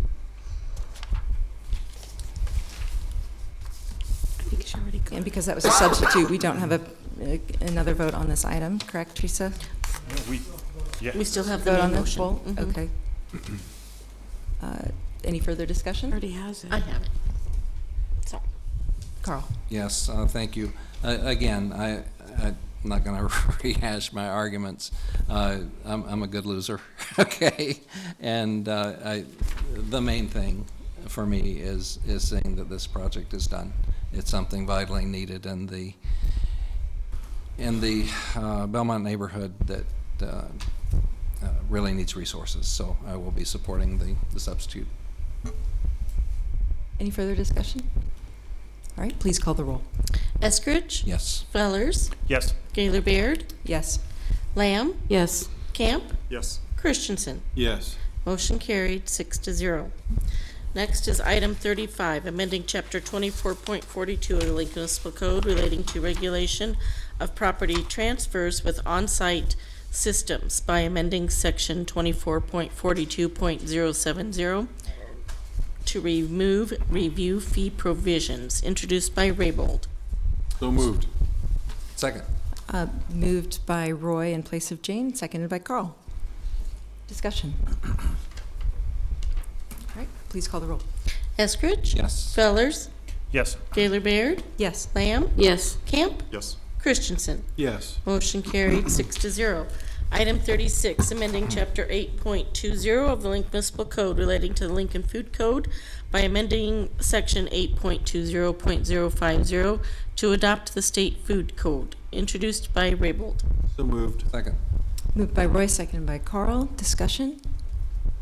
I think she already got And because that was a substitute, we don't have another vote on this item, correct, Teresa? We still have the Vote main on the motion. full? Mhm. Okay. Any further discussion? already has it. I have it. Sorry. Carl? Yes, thank you. Again, I'm not going to rehash my arguments. I'm a good loser, okay? And the main thing for me is seeing that this project is done. It's something vitally needed, and in the Belmont neighborhood that really needs resources. So I will be supporting the substitute. Any further discussion? All right, please call the roll. Eskridge? Yes. Fellers? Yes. Gaylor Baird? Yes. Lamb? Yes. Camp? Yes. Christensen? Yes. Motion carried 6-0. Next is item 35, amending chapter 24.42 of the Lincoln Municipal Code relating to regulation of property transfers with on-site systems by amending section 24.42.070 to remove review fee provisions, introduced by Raybold. So moved. Second. Moved by Roy in place of Jane, seconded by Carl. Discussion. All right, please call the roll. Eskridge? Yes. Fellers? Yes. Gaylor Baird? Yes. Lamb? Yes. Camp? Yes. Christensen? Yes. Motion carried 6-0. Item 36, amending Chapter 8.20 of the Lincoln Municipal Code relating to the Lincoln Food Code by amending Section 8.20.050 to adopt the State Food Code, introduced by Raybold. So moved. Second. Moved by Roy, seconded by Carl. Discussion. All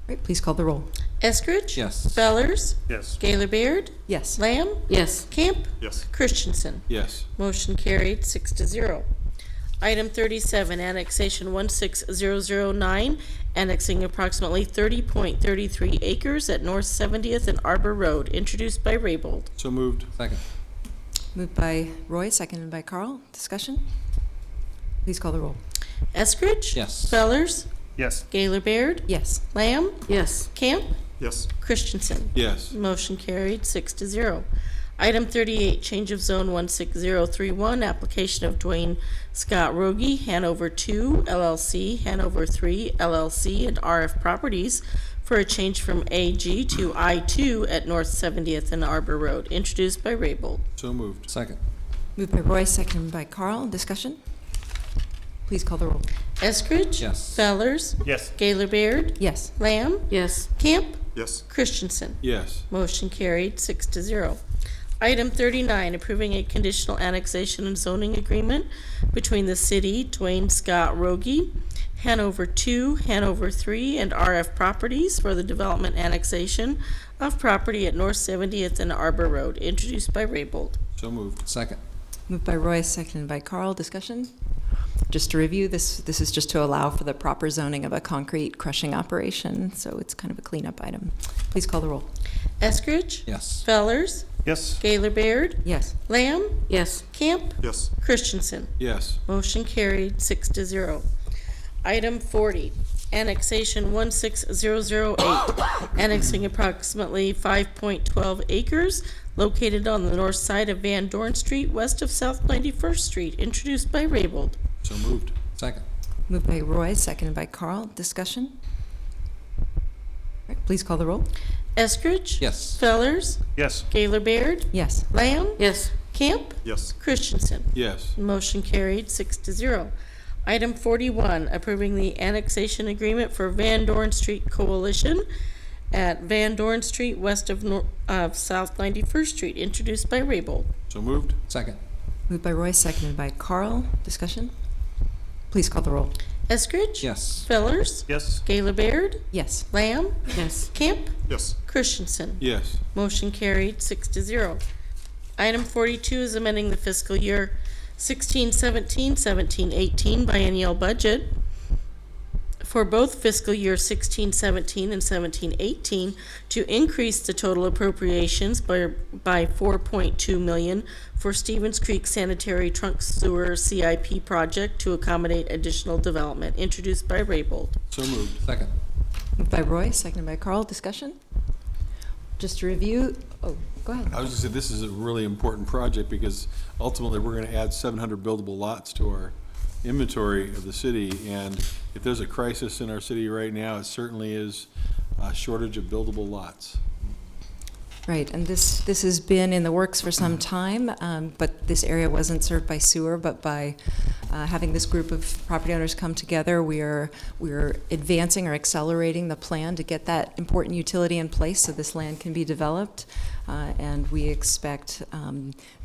right, please call the roll. Eskridge? Yes. Fellers? Yes. Gaylor Baird? Yes. Lamb? Yes. Camp? Yes. Christensen? Yes. Motion carried 6-0. Item 37, annexation 16009, annexing approximately 30.33 acres at North 70th and Arbor Road, introduced by Raybold. So moved. Second. Moved by Roy, seconded by Carl. Discussion. Please call the roll. Eskridge? Yes. Fellers? Yes. Gaylor Baird? Yes. Lamb? Yes. Camp? Yes. Christensen? Yes. Motion carried 6-0. Item 38, change of zone 16031, application of Dwayne Scott Rogie, Hanover 2 LLC, Hanover 3 LLC, and RF Properties for a change from AG to I2 at North 70th and Arbor Road, introduced by Raybold. So moved. Second. Moved by Roy, seconded by Carl. Discussion. Please call the roll. Eskridge? Yes. Fellers? Yes. Gaylor Baird? Yes. Lamb? Yes. Camp? Yes. Christensen? Yes. Motion carried 6-0. Item 39, approving a conditional annexation and zoning agreement between the city, Dwayne Scott Rogie, Hanover 2, Hanover 3, and RF Properties for the development annexation of property at North 70th and Arbor Road, introduced by Raybold. So moved. Second. Moved by Roy, seconded by Carl. Discussion. Just to review, this is just to allow for the proper zoning of a concrete crushing operation, so it's kind of a cleanup item. Please call the roll. Eskridge? Yes. Fellers? Yes. Gaylor Baird? Yes. Lamb? Yes. Camp? Yes. Christensen? Yes. Motion carried 6-0. Item 40, annexation 16008, annexing approximately 5.12 acres located on the north side of Van Dorn Street, west of South 91st Street, introduced by Raybold. So moved. Second. Moved by Roy, seconded by Carl. Discussion. All right, please call the roll. Eskridge? Yes. Fellers? Yes. Gaylor Baird? Yes. Lamb? Yes. Camp? Yes. Christensen? Yes. Motion carried 6-0. Item 41, approving the annexation agreement for Van Dorn Street Coalition at Van Dorn Street, west of South 91st Street, introduced by Raybold. So moved. Second. Moved by Roy, seconded by Carl. Discussion. Please call the roll. Eskridge? Yes. Fellers? Yes. Gaylor Baird? Yes. Lamb? Yes. Camp? Yes. Christensen? Yes. Motion carried 6-0. Item 42 is amending the fiscal year 1617, 1718 biennial budget for both fiscal year 1617 and 1718 to increase the total appropriations by 4.2 million for Stevens Creek Sanitary Trunk Sewer CIP project to accommodate additional development, introduced by Raybold. So moved. Second. Moved by Roy, seconded by Carl. Discussion. Just to review. Oh, go ahead. I was going to say, this is a really important project because ultimately we're going to add 700 buildable lots to our inventory of the city. And if there's a crisis in our city right now, it certainly is a shortage of buildable lots. Right, and this has been in the works for some time, but this area wasn't served by sewer, but by having this group of property owners come together, we're advancing or accelerating the plan to get that important utility in place so this land can be developed. And we expect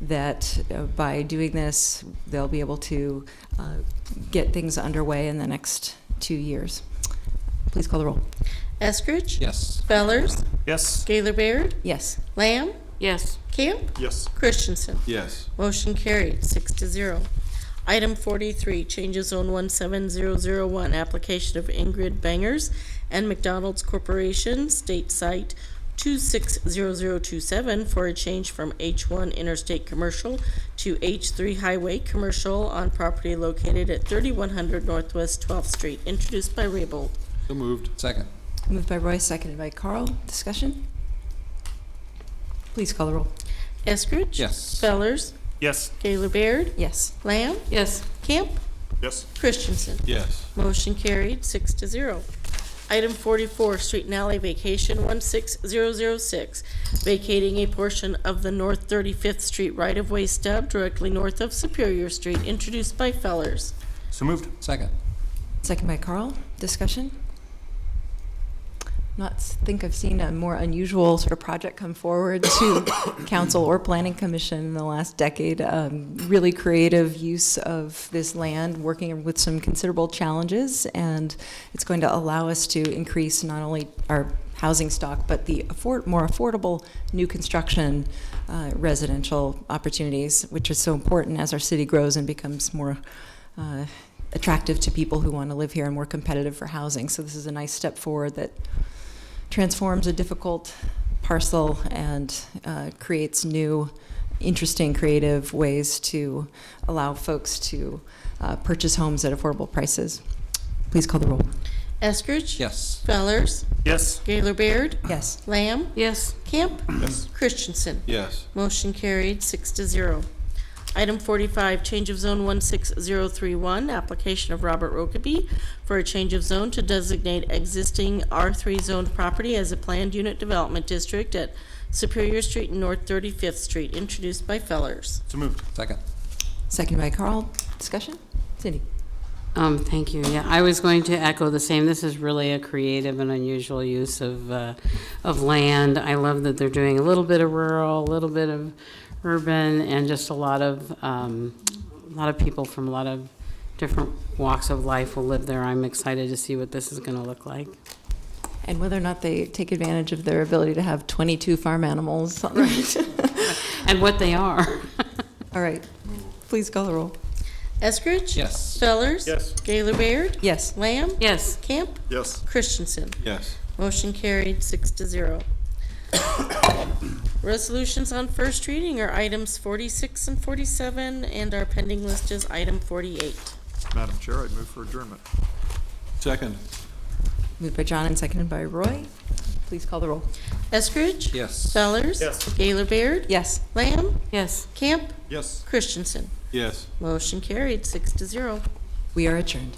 that by doing this, they'll be able to get things underway in the next 2 years. Please call the roll. Eskridge? Yes. Fellers? Yes. Gaylor Baird? Yes. Lamb? Yes. Camp? Yes. Christensen? Yes. Motion carried, 6-0. Item 43, change of zone 17001, application of Ingrid Bangers and McDonald's Corporation, state site 260027 for a change from H1 Interstate Commercial to H3 Highway Commercial on property located at 3100 Northwest 12th Street, introduced by Raybold. So moved. Second. Moved by Roy, seconded by Carl. Discussion? Please call the roll. Eskridge? Yes. Fellers? Yes. Gaylor Baird? Yes. Lamb? Yes. Camp? Yes. Christensen? Yes. Motion carried, 6-0. Item 44, street and alley vacation 16006, vacating a portion of the North 35th Street right-of-way stub directly north of Superior Street, introduced by Fellers. So moved. Second. Second by Carl. Discussion? Not think I've seen a more unusual sort of project come forward to council or planning commission in the last decade. Really creative use of this land, working with some considerable challenges, and it's going to allow us to increase not only our housing stock, but the more affordable new construction residential opportunities, which is so important as our city grows and becomes more attractive to people who want to live here and more competitive for housing. So this is a nice step forward that transforms a difficult parcel and creates new, interesting, creative ways to allow folks to purchase homes at affordable prices. Please call the roll. Eskridge? Yes. Fellers? Yes. Gaylor Baird? Yes. Lamb? Yes. Camp? Yes. Christensen? Yes. Motion carried, 6-0. Item 45, change of zone 16031, application of Robert Rokeby for a change of zone to designate existing R3 zoned property as a planned unit development district at Superior Street and North 35th Street, introduced by Fellers. So moved. Second. Second by Carl. Discussion? Cindy? Thank you. Yeah, I was going to echo the same. This is really a creative and unusual use of land. I love that they're doing a little bit of rural, a little bit of urban, and just a lot of people from a lot of different walks of life will live there. I'm excited to see what this is going to look like. And whether or not they take advantage of their ability to have 22 farm animals. Right. And what they are. All right. Please call the roll. Eskridge? Yes. Fellers? Yes. Gaylor Baird? Yes. Lamb? Yes. Camp? Yes. Christensen? Yes. Motion carried, 6-0. Resolutions on first reading are items 46 and 47, and our pending list is item 48. Madam Chair, I'd move for adjournment. Second. Moved by John and seconded by Roy. Please call the roll. Eskridge? Yes. Fellers? Yes. Gaylor Baird? Yes. Lamb? Yes. Camp? Yes. Christensen? Yes. Motion carried, 6-0. We are adjourned.